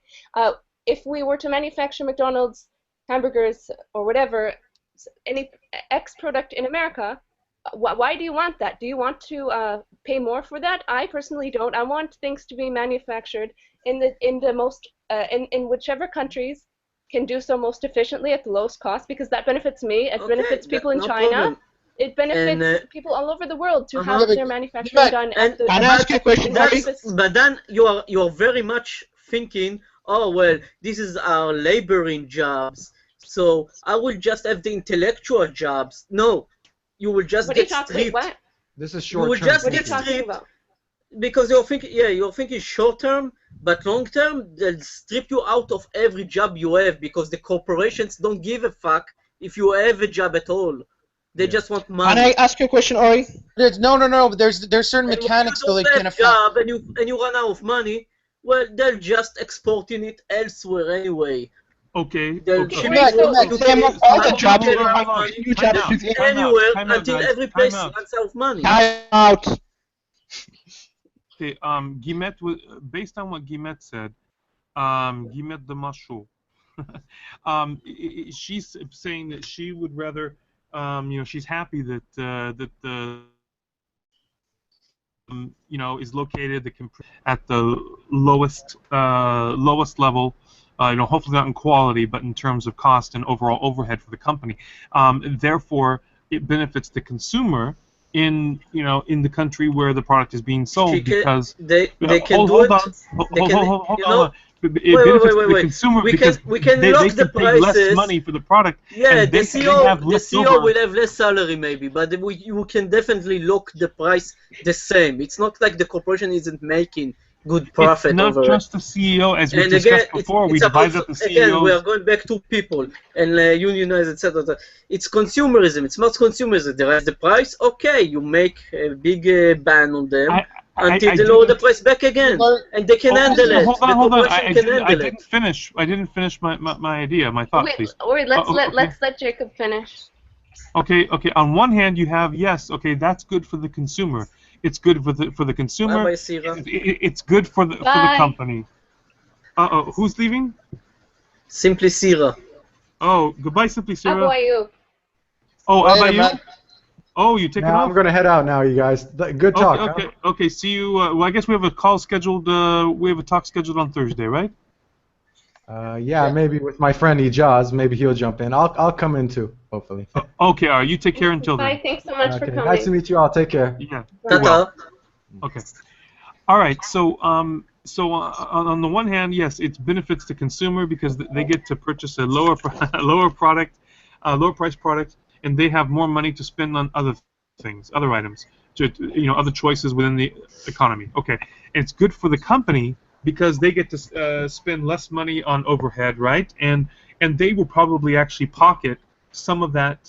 If we were to manufacture McDonald's hamburgers or whatever, any X product in America, why do you want that? Do you want to pay more for that? I personally don't. I want things to be manufactured in whichever countries can do so most efficiently at the lowest cost, because that benefits me. It benefits people in China. It benefits And, people all over the world to Uh-huh. have Yeah, their but- manufacturing but- done and- at the Can I ask you a question, Harry? But then you are very much thinking, oh well, this is our laboring jobs, so I will just have the intellectual jobs. No, you will just What are you get talking? stripped. What? This is You will short-term just What are you get thinking. talking stripped about? because you're thinking short term, but long term they'll strip you out of every job you have because the corporations don't give a fuck if you have a job at all. They Yeah. just want Can money. I ask you a question, Ori? No. But there's certain And when mechanics you though don't that can have affect. job and you run out of money, well, they'll just exporting it elsewhere anyway. Okay. They'll okay. ship Matt, it to Matt, UK, Them of all the Hold on, jobs hold that on, are hold on. having new Time jobs out. with it. anywhere Time out, until guys. every Time place out. runs out of money. Time out. Okay, Guillemette, based on what Guillemette said, Guillemette de Machaut, she's saying that she would rather, she's happy that that the is located at the lowest level. Hopefully not in quality, but in terms of cost and overall overhead for the company. Therefore, it benefits the consumer in the country where the product is being sold because They can hold do on, it. They can, hold you on. know, It benefits the consumer We because can they lock can the pay less prices. money for the product. Yeah, and the they CEO, have the left CEO over. will have less salary maybe, but you can definitely lock the price the same. It's not like the corporation isn't making good profit It's not over just the CEO, as we And discussed again, before. We it's about, divide up the again, we are CEOs. going back to people and unionize, etc. It's consumerism. It's not consumerism. They raise the price. Okay, you make a big ban on them until they lower the price back again, and they can handle it. Hold The on. corporation I can didn't handle it. finish. I didn't finish my idea, my thought, Wait, please. Ori, let's okay. let Jacob finish. Okay. On one hand, you have okay, that's good for the consumer. It's good for the consumer. Bye-bye, Sira. It's good for the company. Who's leaving? Simply Sira. Oh, goodbye, Simply Sira. How about you? Oh, how about you? Matt. Oh, you taking Now off? I'm gonna head out now, you guys. Good talk. huh? Okay. See you. Well, I guess we have a call scheduled. We have a talk scheduled on Thursday, right? Yeah, maybe with my friend Ijaz, maybe he'll jump in. I'll come in too, hopefully. Okay. All right. You take care until Bye. then. Thanks so much for Okay, coming. nice to meet you all. Take care. Yeah. Tata. Okay. All right. So on the one hand, yes, it benefits the consumer because they get to purchase a lower product, lower price product, and they have more money to spend on other things, other items, other choices within the economy. Okay. And it's good for the company because they get to spend less money on overhead, right? And they will probably actually pocket some of that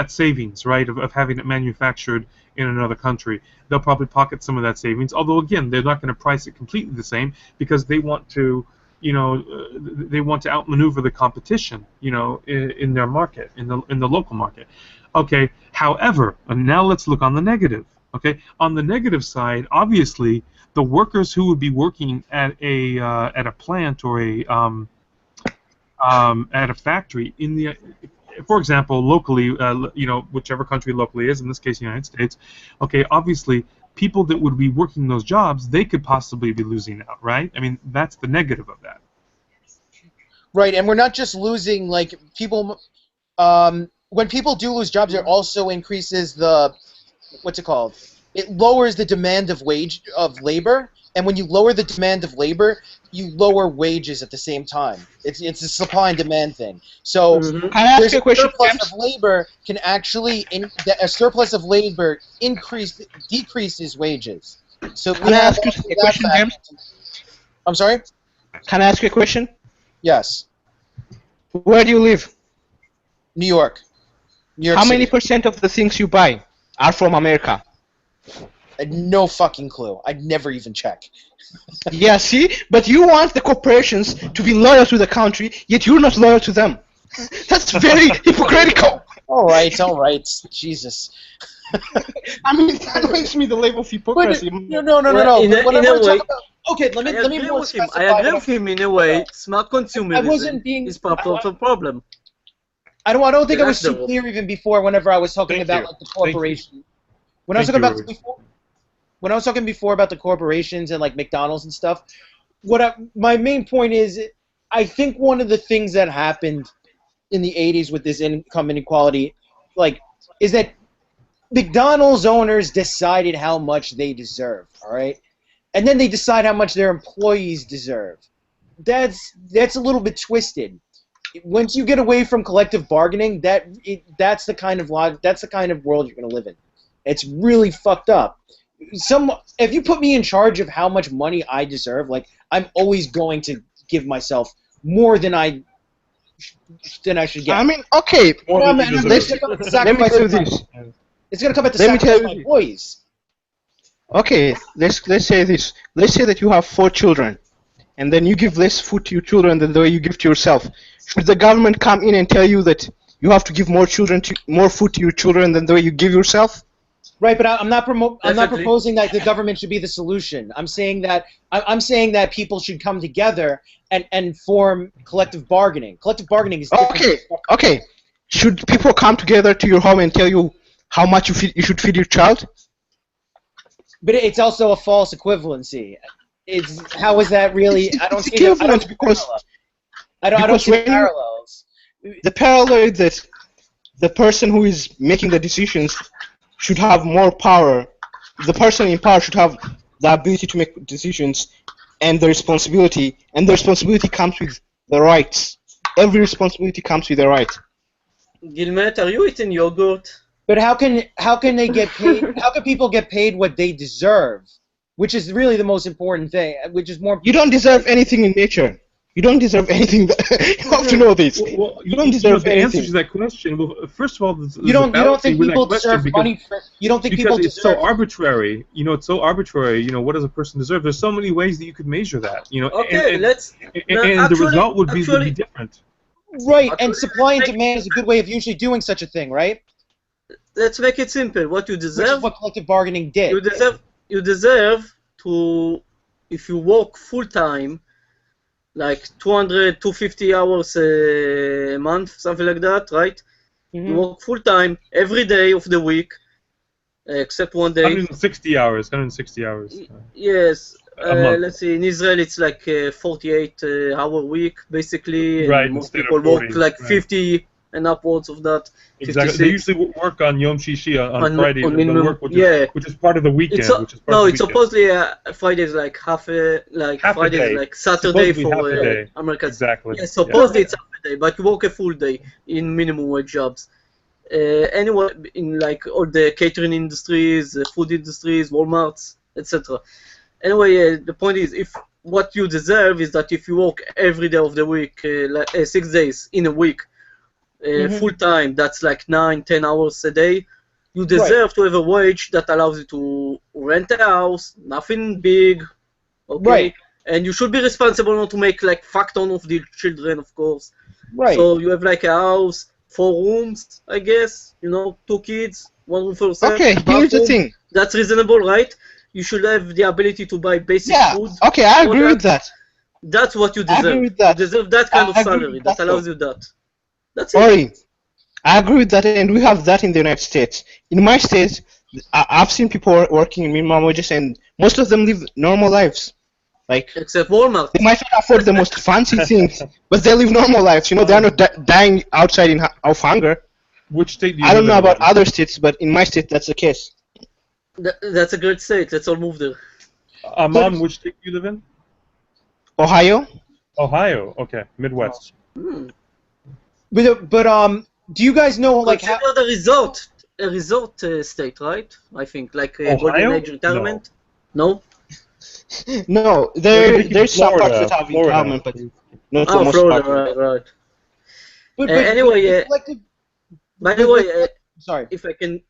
savings, right, of having it manufactured in another country. They'll probably pocket some of that savings, although again, they're not going to price it completely the same because they want to, they want to outmaneuver the competition, in their market, in the local market. Okay. However, and now let's look on the negative. Okay. On the negative side, obviously, the workers who would be working at a plant or at a factory for example, locally, whichever country locally is, in this case, the United States. Okay, obviously, people that would be working those jobs, they could possibly be losing out, right? I mean, that's the negative of that. Right, and we're not just losing like people. When people do lose jobs, it also increases the what's it called? It lowers the demand of labor, and when you lower the demand of labor, you lower wages at the same time. It's a supply and demand thing. So Can I ask there's you a question, surplus James? of labor can actually a surplus of labor decreases wages. So Can I ask you a question, James? I'm sorry? Can I ask you a question? Yes. Where do you live? New York. New York How City. many percent of the things you buy are from America? No fucking clue. I'd never even check. Yeah, see? But you want the corporations to be loyal to the country, yet you're not loyal to them. That's very hypocritical. All right. Jesus. I mean, that brings me the level of hypocrisy. No. Well, in a way, Okay, let me I more agree with him. specify. I agree with him in a way. Smart consumerism wasn't being- is part of the problem. I don't think I was That's too the- clear even before. Whenever I was talking Thank about you. like the corporation, when I was Thank talking you, about before, when I was talking before about the corporations and like McDonald's and stuff, my main point is, I think one of the things that happened in the '80s with this income inequality, like is that McDonald's owners decided how much they deserve, all right? And then they decide how much their employees deserve. That's a little bit twisted. Once you get away from collective bargaining, that's the kind of world you're going to live in. It's really fucked up. If you put me in charge of how much money I deserve, like, I'm always going to give myself more than I should get. I mean, okay. More than you deserve. Let me tell you this. It's going to come at the sacrifice of my employees. Okay, let's say this. Let's say that you have 4 children, and then you give less food to your children than the way you give to yourself. Should the government come in and tell you that you have to give more food to your children than the way you give yourself? Right, but I'm not proposing that the government should be the solution. I'm saying that people should come together and form collective bargaining. Collective bargaining is different. Okay. Should people come together to your home and tell you how much you should feed your child? But it's also a false equivalency. How is that really? I don't see parallels. The parallel is that the person who is making the decisions should have more power. The person in power should have the ability to make decisions and the responsibility. And the responsibility comes with the rights. Every responsibility comes with a right. Gilmet, are you eating yogurt? But how can they get paid? How can people get paid what they deserve? Which is really the most important thing. Which is more. You don't deserve anything in nature. You don't deserve anything. You have to know this. Well, you don't deserve the anything. answer to that question. Well, first of all, you don't think people deserve money. You don't think people deserve. It's so arbitrary. You know, it's so arbitrary. You know, what does a person deserve? There's so many ways that you could measure that. You know, okay, and the result would be different. Right, and supply and demand is a good way of usually doing such a thing, right? Let's make it simple. What you deserve. Which is what collective bargaining did. You deserve to, if you work full time, like 200, 250 hours a month, something like that, right? Mm-hmm. You work full time every day of the week, except one day. 160 hours. Yes. Let's see. In Israel, it's like a 48-hour week, basically. Right. And most people work like 50 and upwards of that. Exactly. 56. They usually work on Yom Shishi on Friday. Which is part of the weekend. It's supposedly Friday is like Friday is like Saturday for Americans. Exactly. Yeah, supposedly it's half a day, but you work a full day in minimum wage jobs. Anyway, in like all the catering industries, food industries, Walmarts, etc. Anyway, the point is, if what you deserve is that if you work every day of the week, 6 days in a week, full time, that's like 9-10 hours a day, you deserve to have a wage that allows you to rent a house, nothing big, okay? Right. And you should be responsible not to make like fuck ton of the children, of course. Right. So you have like a house, 4 rooms, I guess, 2 kids, 1 room for yourself. Okay, here's the thing. That's reasonable, right? You should have the ability to buy basic food. Okay, I agree with that. That's what you deserve. I agree with that. You deserve that kind of salary that allows you that. That's it. Sorry, I agree with that, and we have that in the United States. In my state, I've seen people working in minimum wages, and most of them live normal lives. Like, except Walmart. They might not afford the most fancy things, but they live normal lives. They're not dying outside of hunger. Which state do you I don't know about other states, but in my state, that's the case. That's a great state. Let's all move there. Mom, which state do you live in? Ohio. Ohio. Okay, Midwest. But do you guys know like how a resort state, right? I think like Golden Age retirement. No. No, there's some parts that have retirement, but not the most Florida, part. right. But anyway, by the way, sorry. If I can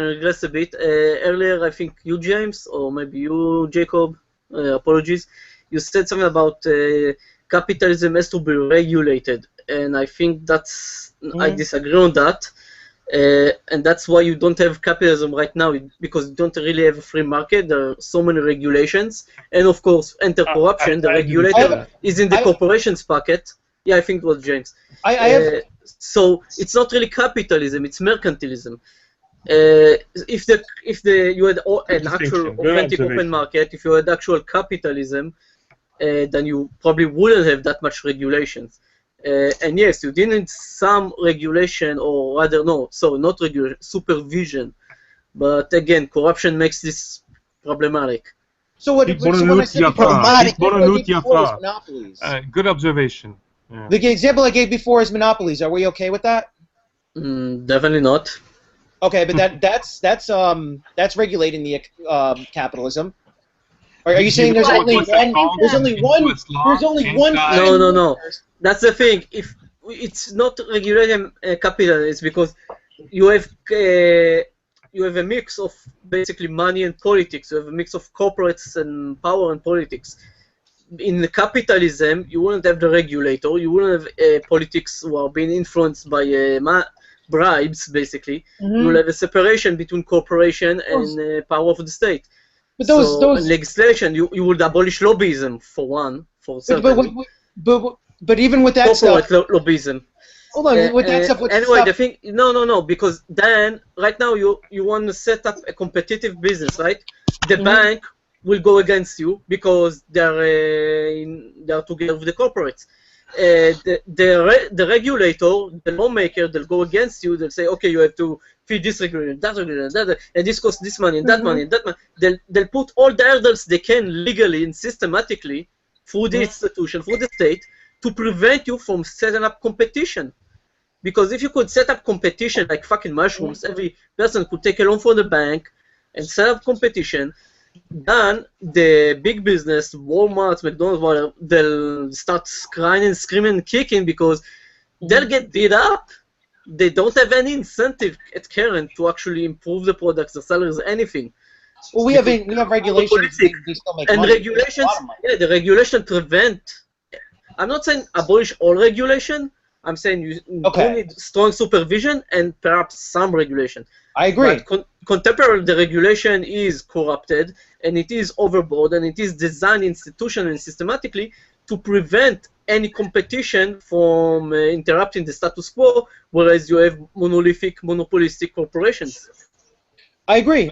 regress a bit, earlier I think you, James, or maybe you, Jacob, apologies, you said something about capitalism has to be regulated, and I think that's I disagree on that, and that's why you don't have capitalism right now, because you don't really have a free market. There are so many regulations, and of course, enter corruption. The regulator is in the corporations pocket. Yeah, I think it was James. So it's not really capitalism; it's mercantilism. If you had an actual authentic open market, if you had actual capitalism, then you probably wouldn't have that much regulations. And yes, you did need some regulation, or rather, no, so not regulation, supervision. But again, corruption makes this problematic. So what? So when I said problematic, monopolies. Good observation. Yeah. The example I gave before is monopolies. Are we okay with that? Definitely not. Okay, but that's regulating the capitalism. Are you saying there's only one? There's only one. There's only one. No. That's the thing. If it's not regulating capital, it's because you have a mix of basically money and politics. You have a mix of corporates and power and politics. In the capitalism, you wouldn't have the regulator. You wouldn't have politics who are being influenced by bribes, basically. You will have a separation between corporation and power of the state. But those legislation, you would abolish lobbyism for one. But even with that stuff, lobbyism. Hold on, with that stuff. Anyway, the thing, no, because then right now you want to set up a competitive business, right? The bank will go against you because they're together with the corporates. The regulator, the lawmaker, they'll go against you. They'll say, okay, you have to feed this regulation, that regulation, that, and this costs this money, and that money, and that money. They'll put all the hurdles they can legally and systematically through the institution, through the state, to prevent you from setting up competition. Because if you could set up competition like fucking mushrooms, every person could take a loan from the bank and set up competition, then the big business, Walmart, McDonald's, whatever, they'll start crying and screaming and kicking because they'll get beat up. They don't have any incentive at current to actually improve the products, the salaries, anything. Well, we have regulations. They still make and money. regulations, the regulation prevent. I'm not saying abolish all regulation. I'm saying you need strong supervision and perhaps some regulation. I agree. But contemporary, the regulation is corrupted and it is overboard and it is designed institutionally and systematically to prevent any competition from interrupting the status quo, whereas you have monolithic, monopolistic corporations. I agree.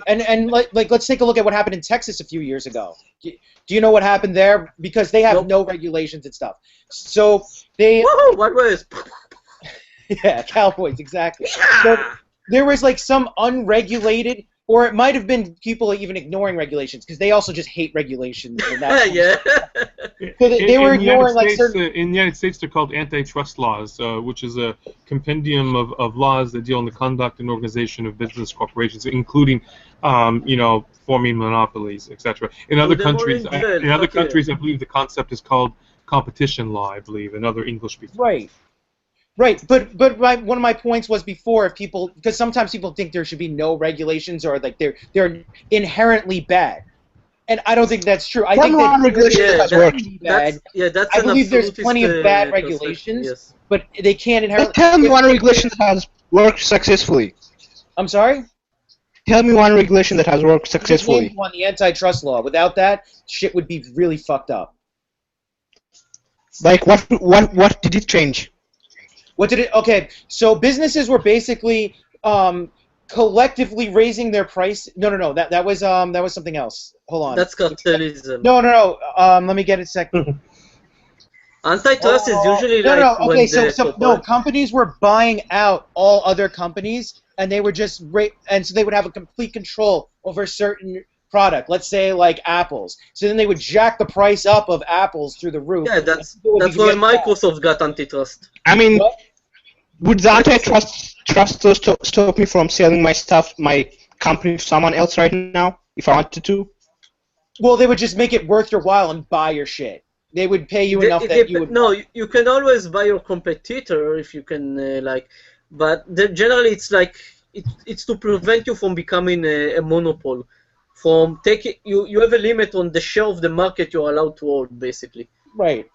And like let's take a look at what happened in Texas a few years ago. Do you know what happened there? Because they have no regulations and stuff. So they. Woohoo! What was? Yeah, cowboys, exactly. So there was like some unregulated, or it might have been people even ignoring regulations because they also just hate regulations. And that yeah. So they were ignoring like certain. In the United States, they're called antitrust laws, which is a compendium of laws that deal in the conduct and organization of business corporations, including, forming monopolies, etc. In other countries, I believe the concept is called competition law. I believe in other English-speaking. Right, but one of my points was before, if people, because sometimes people think there should be no regulations or like they're inherently bad, and I don't think that's true. I think that regulations bad. That's I believe there's plenty of bad regulations, but they can't inherently. Tell me one regulation that has worked successfully. I'm sorry? Tell me one regulation that has worked successfully. On the antitrust law. Without that, shit would be really fucked up. Like what did it change? Okay, so businesses were basically collectively raising their price. No. That was something else. Hold on. That's capitalism. No. Let me get it a second. Antitrust is usually Okay, so companies were buying out all other companies, and they were just and so they would have a complete control over a certain product. Let's say like apples. So then they would jack the price up of apples through the roof. Yeah, that's why Microsoft got antitrust. I mean, would the antitrust stop me from selling my company to someone else right now if I wanted to? Well, they would just make it worth your while and buy your shit. They would pay you enough that you would. No, you can always buy your competitor if you can but generally it's like it's to prevent you from becoming a monopoly. From taking you have a limit on the share of the market you're allowed to hold, basically. Right.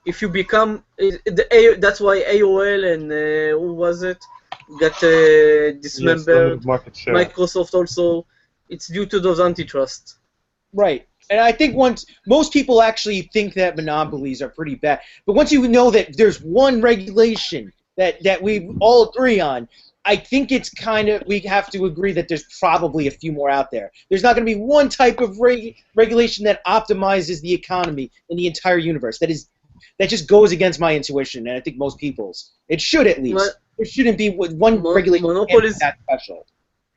If you become that's why AOL and who was it got dismembered. Microsoft also. It's due to those antitrust. Right. And I think most people actually think that monopolies are pretty bad, but once you know that there's one regulation that we all agree on, I think it's we have to agree that there's probably a few more out there. There's not going to be one type of regulation that optimizes the economy in the entire universe. That is that just goes against my intuition, and I think most people's. It should at least. Well, there shouldn't be one regulation monopolies. that special.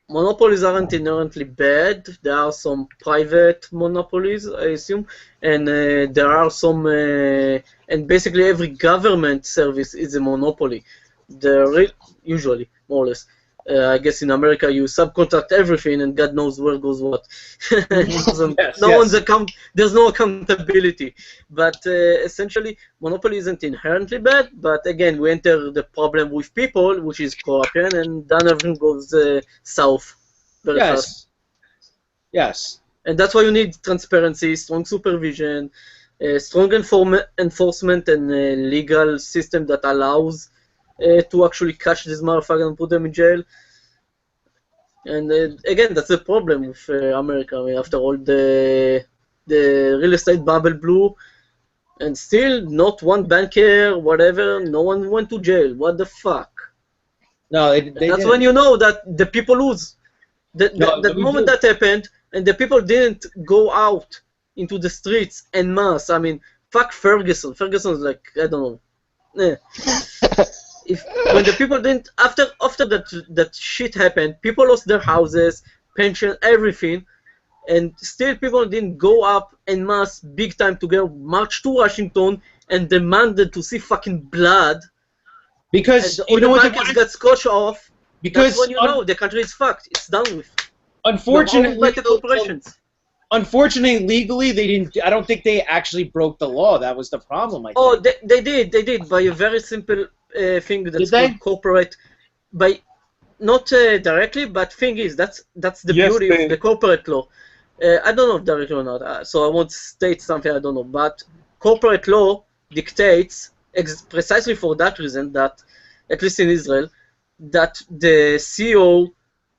Monopolies aren't inherently bad. There are some private monopolies, I assume, and there are some, and basically every government service is a monopoly. Usually, more or less. I guess in America you subcontract everything, and God knows where goes what. There's no accountability. But essentially, monopoly isn't inherently bad. But again, we enter the problem with people, which is corruption, and then everything goes south very fast. Yes. And that's why you need transparency, strong supervision, strong enforcement, and a legal system that allows to actually catch this motherfucker and put them in jail. And again, that's the problem with America. I mean, after all, the real estate bubble blew, and still not one banker, whatever, no one went to jail. What the fuck? No, they that's didn't. when you know that the people lose. The moment that happened, and the people didn't go out into the streets en masse. I mean, fuck Ferguson. Ferguson's like, I don't know. When the people didn't, after that shit happened, people lost their houses, pension, everything, and still people didn't go up en masse, big time together, march to Washington and demanded to see fucking blood. Because and the markets got scotched off. Because that's when you know the country is fucked. It's done with. Unfortunately, legally, they didn't. I don't think they actually broke the law. That was the problem. I think. Oh, they did by a very simple thing that's called corporate, by not directly, but thing is that's the beauty of the corporate law. I don't know if directly or not, so I won't state something I don't know. But corporate law dictates precisely for that reason that, at least in Israel, that the CEO,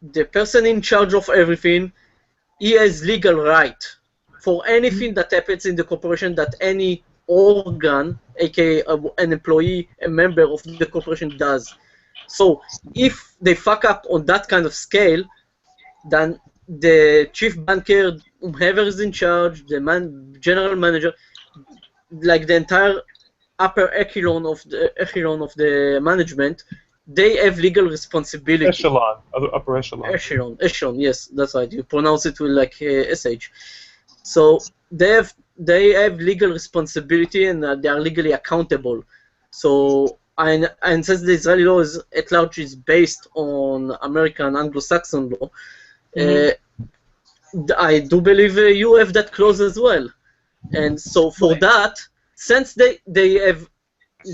the person in charge of everything, he has legal right for anything that happens in the corporation that any organ, aka an employee, a member of the corporation does. So if they fuck up on that kind of scale, then the chief banker, whoever is in charge, the general manager, like the entire upper echelon of the management, they have legal responsibility. Upper echelon. Echelon, yes, that's right. You pronounce it with like SH. So they have legal responsibility, and they are legally accountable. So, and since the Israeli law is at large is based on American Anglo-Saxon law, I do believe you have that clause as well. And so for that, since they have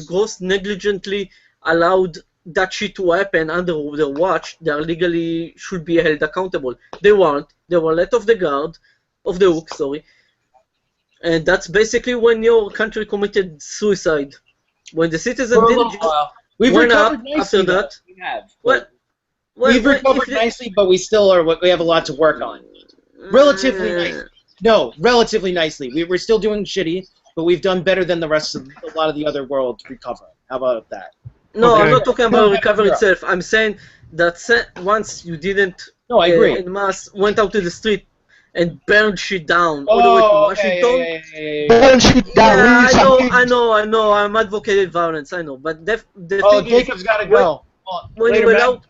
gross negligently allowed that shit to happen under their watch, they are legally should be held accountable. They weren't. They were let off the hook, sorry. And that's basically when your country committed suicide. When the citizen didn't just went up after that. We have. We've recovered nicely, but we still are. We have a lot to work on. Relatively nicely. No, relatively nicely. We're still doing shitty, but we've done better than the rest of a lot of the other world recovering. How about that? No, I'm not talking about recovery itself. I'm saying that once you didn't, I agree. En masse went out to the street and burned shit down all the way to Washington. Burn shit down. I know. I'm advocating violence. I know, but the thing Jacob's got to go. When you went out,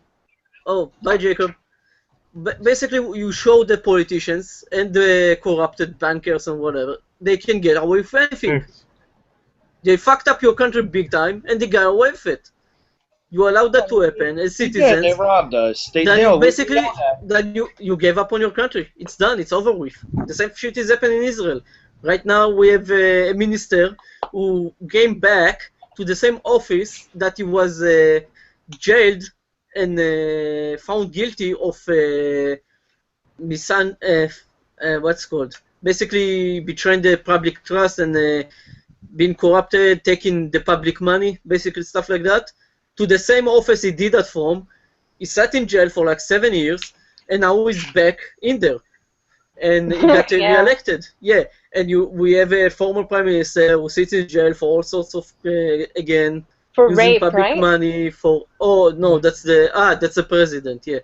bye, Jacob. But basically, you show the politicians and the corrupted bankers and whatever, they can get away with anything. They fucked up your country big time, and they got away with it. You allowed that to happen as citizens. They robbed us. You gave up on your country. It's done. It's over with. The same shit is happening in Israel. Right now, we have a minister who came back to the same office that he was jailed and found guilty of what's called? Basically betraying the public trust and being corrupted, taking the public money, basically stuff like that. To the same office he did that from. He sat in jail for like 7 years, and now he's back in there. And he got re-elected. Yeah, and we have a former prime minister who sits in jail for all sorts of, again, for using rape, public right? money for. Oh no, that's the president. Yeah,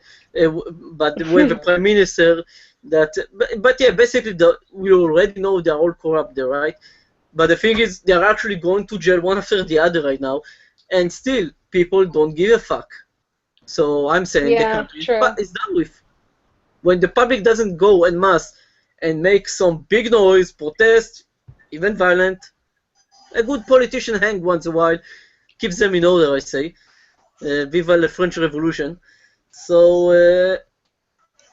but we have a prime minister that. But yeah, basically we already know they're all corrupt there, right? But the thing is, they're actually going to jail one after the other right now, and still people don't give a fuck. So I'm saying the country is done with. When the public doesn't go en masse and make some big noise, protest, even violent, a good politician hang once in a while keeps them in order, I say. Viva la French Revolution. So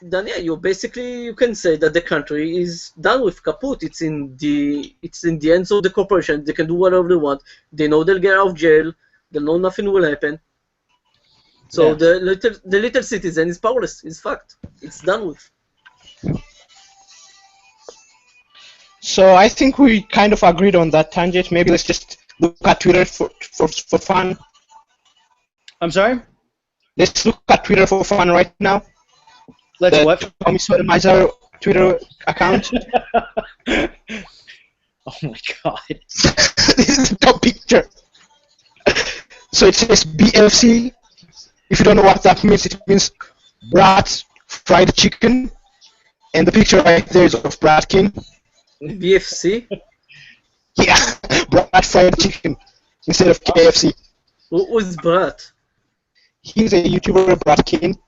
then yeah, you can say that the country is done with, kaput. It's in the hands of the corporation. They can do whatever they want. They know they'll get out of jail. They know nothing will happen. So the little citizen is powerless. It's fact. It's done with. So I think we kind of agreed on that tangent. Maybe let's just look at Twitter for fun. I'm sorry? Let's look at Twitter for fun right now. Let's what? Tommy Sotomayor Twitter account. Oh my god. This is the top picture. So it says BFC. If you don't know what that means, it means Brat's Fried Chicken. And the picture right there is of Brat King. BFC? Yeah, Brat Fried Chicken instead of KFC. Who's Brat? He's a YouTuber, Brat King.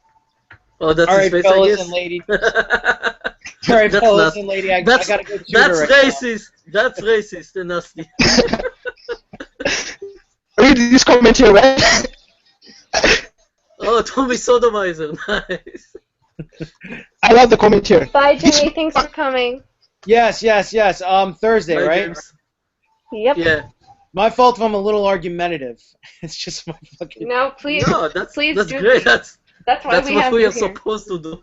Oh, that's all his right, face, fellas I guess. and ladies. All right, fellas and ladies, I gotta go. That's racist. That's racist and nasty. Read this comment here, right? Oh, Tommy Sodomizer, nice. I love the comment here. Bye, Jimmy. Thanks for coming. Yes. Thursday, Bye, right? James. Yep. Yeah. My fault if I'm a little argumentative. It's just my fucking. No, please. No, that's do great. That's why we what have we you are here. supposed to do.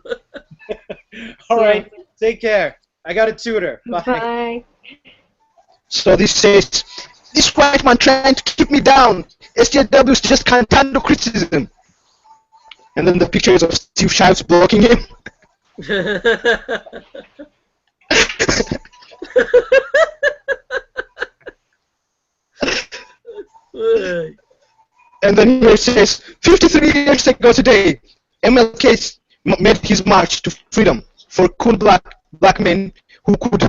All right, take care. I got a tutor. Bye. Bye. So this says, this white man trying to keep me down. SJWs just can't handle criticism. And then the picture is of Steve Shives blocking him. And then here it says, 53 years ago today, MLK made his march to freedom for cool black men who could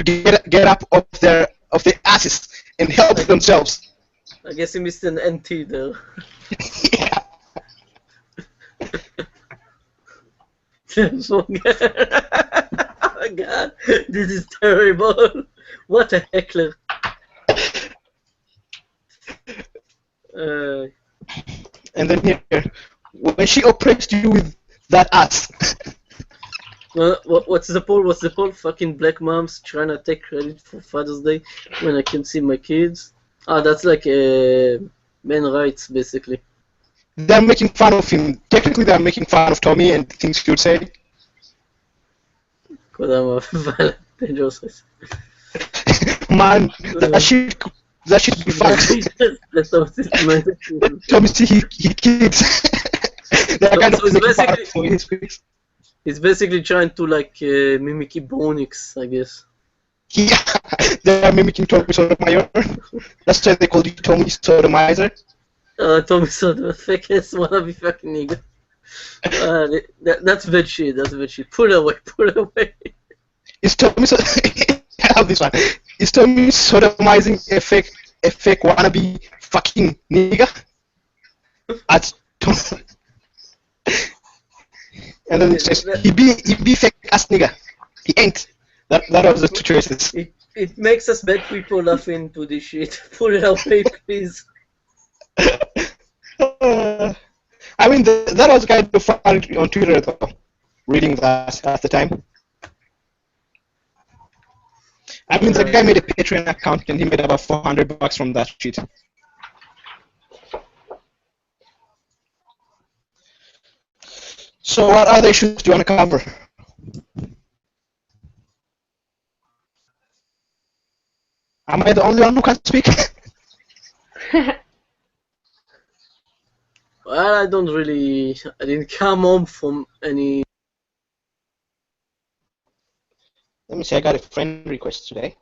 get up off their asses and help themselves. I guess he missed an NT there. Yeah. Oh my god, this is terrible. What a heckler. And then here, when she oppressed you with that ass. What's the poll? What's the poll? Fucking black moms trying to take credit for Father's Day when I can see my kids. Ah, that's like men rights, basically. They're making fun of him. Technically, they're making fun of Tommy and things he would say. Because I'm a violent, dangerous. Man, that shit be fucked. Tommy, see, he kids. They're kind of making fun of his face. He's basically trying to like mimic Ebronix, I guess. Yeah, they're mimicking Tommy Sotomayor. That's why they call you Tommy Sotomizer. Tommy Sotomayor, fake ass wannabe fucking nigga. That's bad shit. That's bad shit. Put it away. Put it away. Is Tommy I love this one. Is Tommy sodomizing a fake wannabe fucking nigga? At Tommy. And then it says he be fake ass nigga. He ain't. That was the two choices. It makes us bad people laugh into this shit. Put it away, please. I mean, that was kind of fun on Twitter, though, reading that at the time. I mean, the guy made a Patreon account and he made about $400 from that shit. So, what other issues do you want to cover? Am I the only one who can speak? Well, I didn't come home from any... Let me see, I got a friend request today.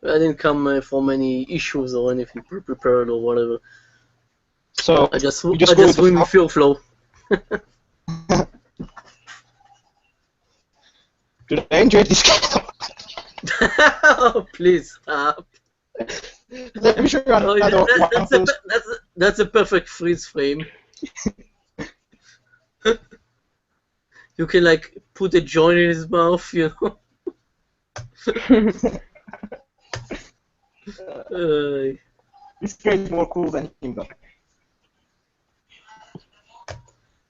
I didn't come from any issues or anything prepared or whatever. So I just went with with your flow. enjoyed this game. Oh, please stop. Let me show you Oh, another one. that's a perfect freeze frame. You can like put a joint in his mouth, you know. This guy is more cool than him, though.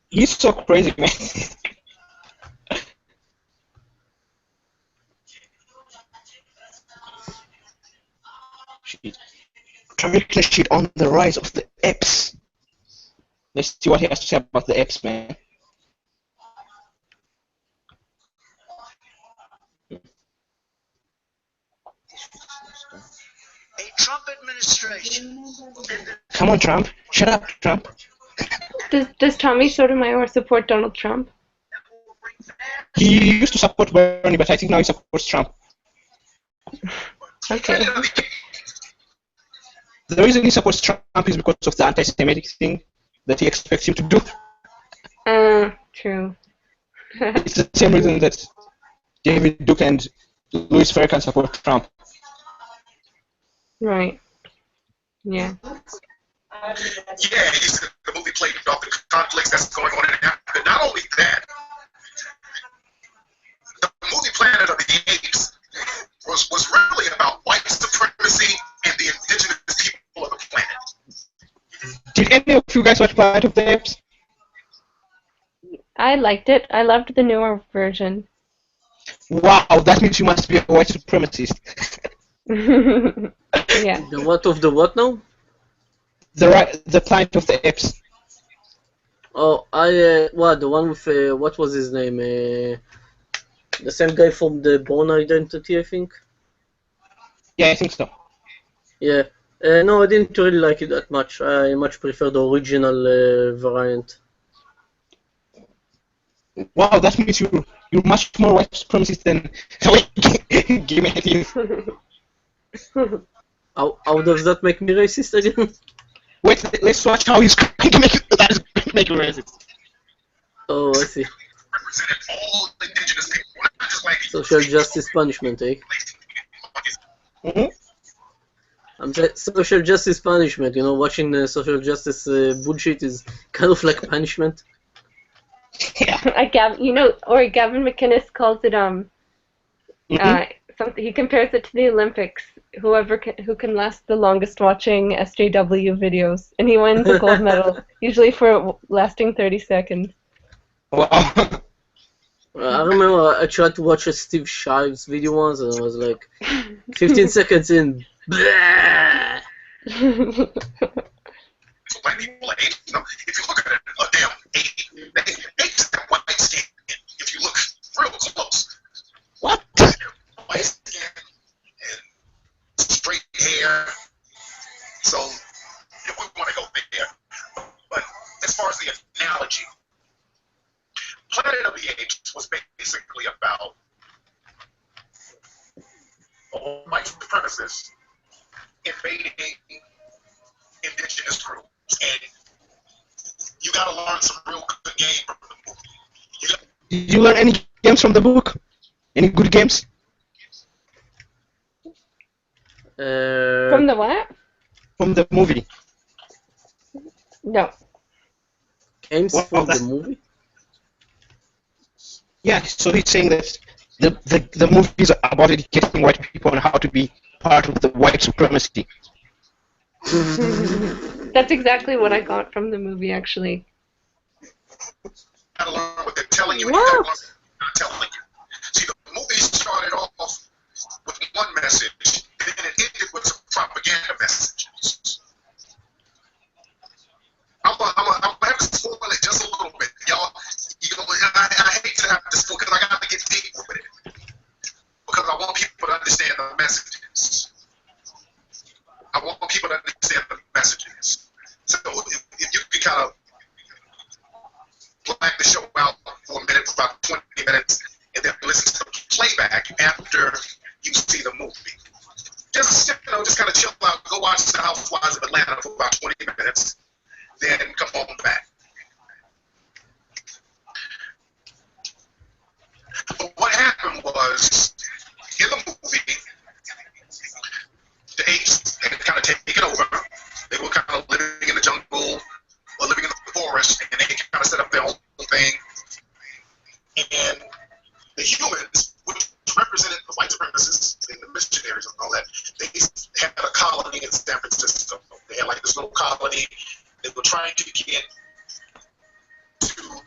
He's so crazy, man. Shit. Trevor shit on the rise of the apes. Let's see what he has to say about the apes, man. A Trump administration. Come on, Trump. Shut up, Trump. Does Tommy Sotomayor support Donald Trump? He used to support Bernie, but I think now he supports Trump. Okay. The reason he supports Trump is because of the anti-Semitic thing that he expects him to do. True. It's the same reason that David Duke and Louis Farrakhan support Trump. Right. Yeah. Yeah, he said the movie played off the conflicts that's going on in Africa. Not only that, the movie Planet of the Apes was really about white supremacy and the indigenous people of the planet. Did any of you guys watch Planet of the Apes? I liked it. I loved the newer version. Wow, that means you must be a white supremacist. Yeah. The what of the what now? The Planet of the Apes. Oh, what, the one with, what was his name? The same guy from the Bourne Identity, I think? Yeah, I think so. Yeah. No, I didn't really like it that much. I much prefer the original variant. Wow, that means you're much more white supremacist than Game 18. How does that make me racist again? Wait, let's watch how he's going to make you racist. Oh, I see. Represented all indigenous people, not just white people. Social justice punishment, eh? Mm-hmm. I'm saying social justice punishment. You know, watching social justice bullshit is kind of like punishment. Yeah. Gavin McInnes calls it something. He compares it to the Olympics. Who can last the longest watching SJW videos, and he wins a gold medal, usually for lasting 30 seconds. Wow. I remember I tried to watch a Steve Shives video once, and I was like, 15 seconds in. Bleh! White people are apes. You know, if you look at a damn ape, apes have white skin. If you look real close. What? White skin and straight hair. So, if we want to go there. But as far as the analogy, Planet of the Apes was basically about white supremacists invading indigenous groups. And you gotta learn some real good game from the movie. Did you learn any games from the book? Any good games? From the what? From the movie. No. Games Well, from the that's- movie? Yeah, so he's saying that the movie is about educating white people on how to be part of the white supremacy. That's exactly what I got from the movie, actually. You gotta learn what they're telling you, and Wow. you gotta learn what they're not telling you. See, the movie started off with one message, and then it ended with some propaganda messages. I'm gonna have to spoil it just a little bit, y'all. You know, I hate to have to spoil because I got to get deep with it because I want people to understand the messages. I want people to understand the messages. So if you can kind of black the show out for a minute, for about 20 minutes, and then listen to the playback after you see the movie. Just kind of chill out, go watch The Housewives of Atlanta for about 20 minutes, then come on back. But what happened was supremacists and the missionaries and all that, they had a colony in San Francisco. They had like this little colony. They were trying to get through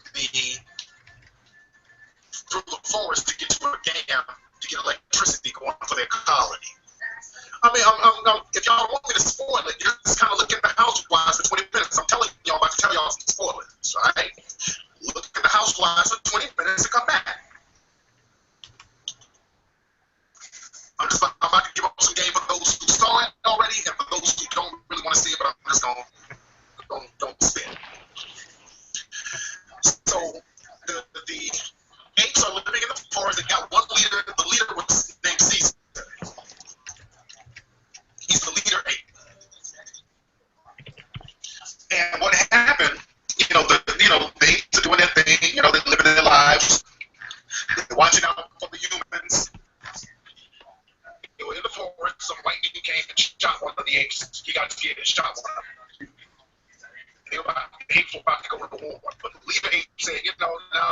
the forest to get to a dam to get electricity going for their colony. I mean, if y'all want me to spoil it, you're just kind of looking at the housewives for 20 minutes. I'm telling y'all about to tell y'all some spoilers, right? Look at the housewives for 20 minutes and come back. I'm about to give up some game for those who saw it already, and for those who don't really want to see it, but I'm just don't spin. So the apes are living in the forest. They got one leader. The leader was named Caesar. He's the leader ape. And what happened? The apes are doing their thing. They're living their lives. They're watching out for the humans. They were in the forest. Some white dude came and shot one of the apes. He got scared and shot one of them. The apes were about to go to war, but the leader ape said, no,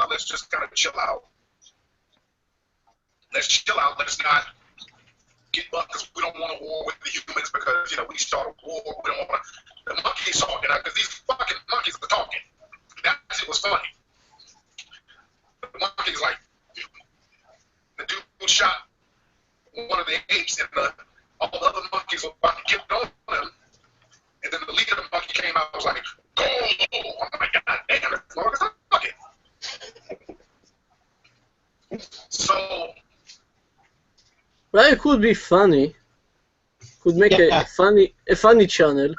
let's just kind of chill out. Let's chill out. Let's not get bucked because we don't want a war with the humans because, we start a war. We don't want to. The monkeys talking because these fucking monkeys are talking. That shit was funny. The monkeys the dude shot one of the apes and all the other monkeys were about to get on him. And then the leader of the monkey came out and was like, go! I'm like, God damn, it's long as I'm talking. So. Well, it could be funny. Could make a funny channel.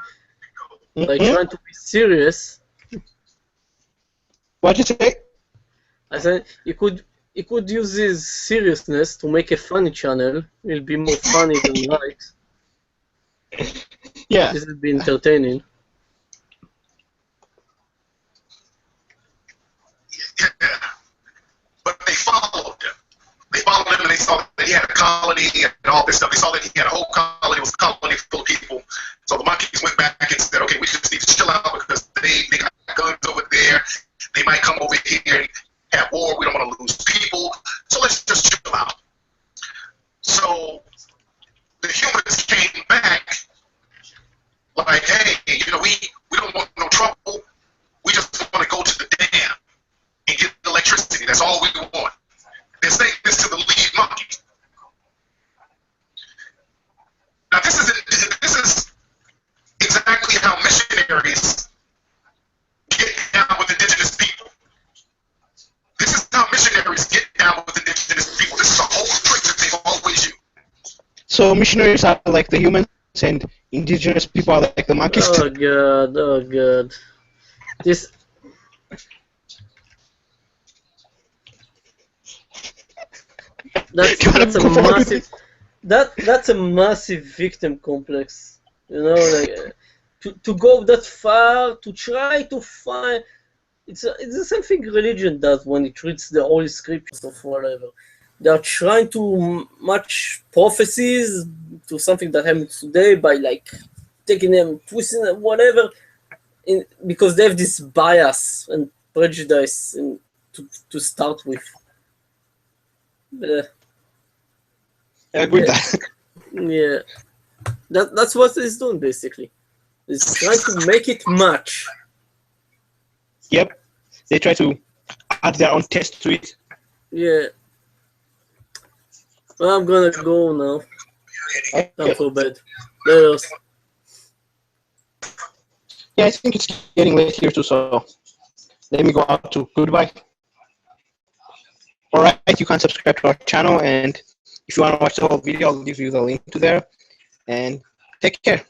Like trying to be serious. What'd you say? I said you could use his seriousness to make a funny channel. It'll be more funny than likes. Yeah. This will be entertaining. Yeah. But they followed him. They followed him and they saw that he had a colony and all this stuff. They saw that he had a whole colony. It was a colony full of people. So the monkeys went back and said, okay, we just need to chill out because they got guns over there. They might come over here and have war. We don't want to lose people. So let's just chill out. So the humans came back like, hey, we don't want no trouble. We just want to go to the dam and get the electricity. That's all we want. They're saying this to the lead monkey. Now this is exactly how missionaries get down with indigenous people. This is how missionaries get down with indigenous people. This is a whole trick that they've always used. So missionaries are like the humans and indigenous people are like the monkeys? Oh god. This... That's a massive... That's a massive victim complex. To go that far, to try to find... It's the same thing religion does when it reads the Holy Scriptures or whatever. They are trying to match prophecies to something that happens today by taking them, twisting them, whatever, because they have this bias and prejudice to start with. I agree with that. Yeah, that's what it's doing basically. It's trying to make it match. Yep, they try to add their own taste to it. Yeah. Well, I'm gonna go now. Time for bed. Later. Yeah, I think it's getting late here too, so let me go out to goodbye. Alright, you can subscribe to our channel, and if you want to watch the whole video, I'll give you the link to there. And take care.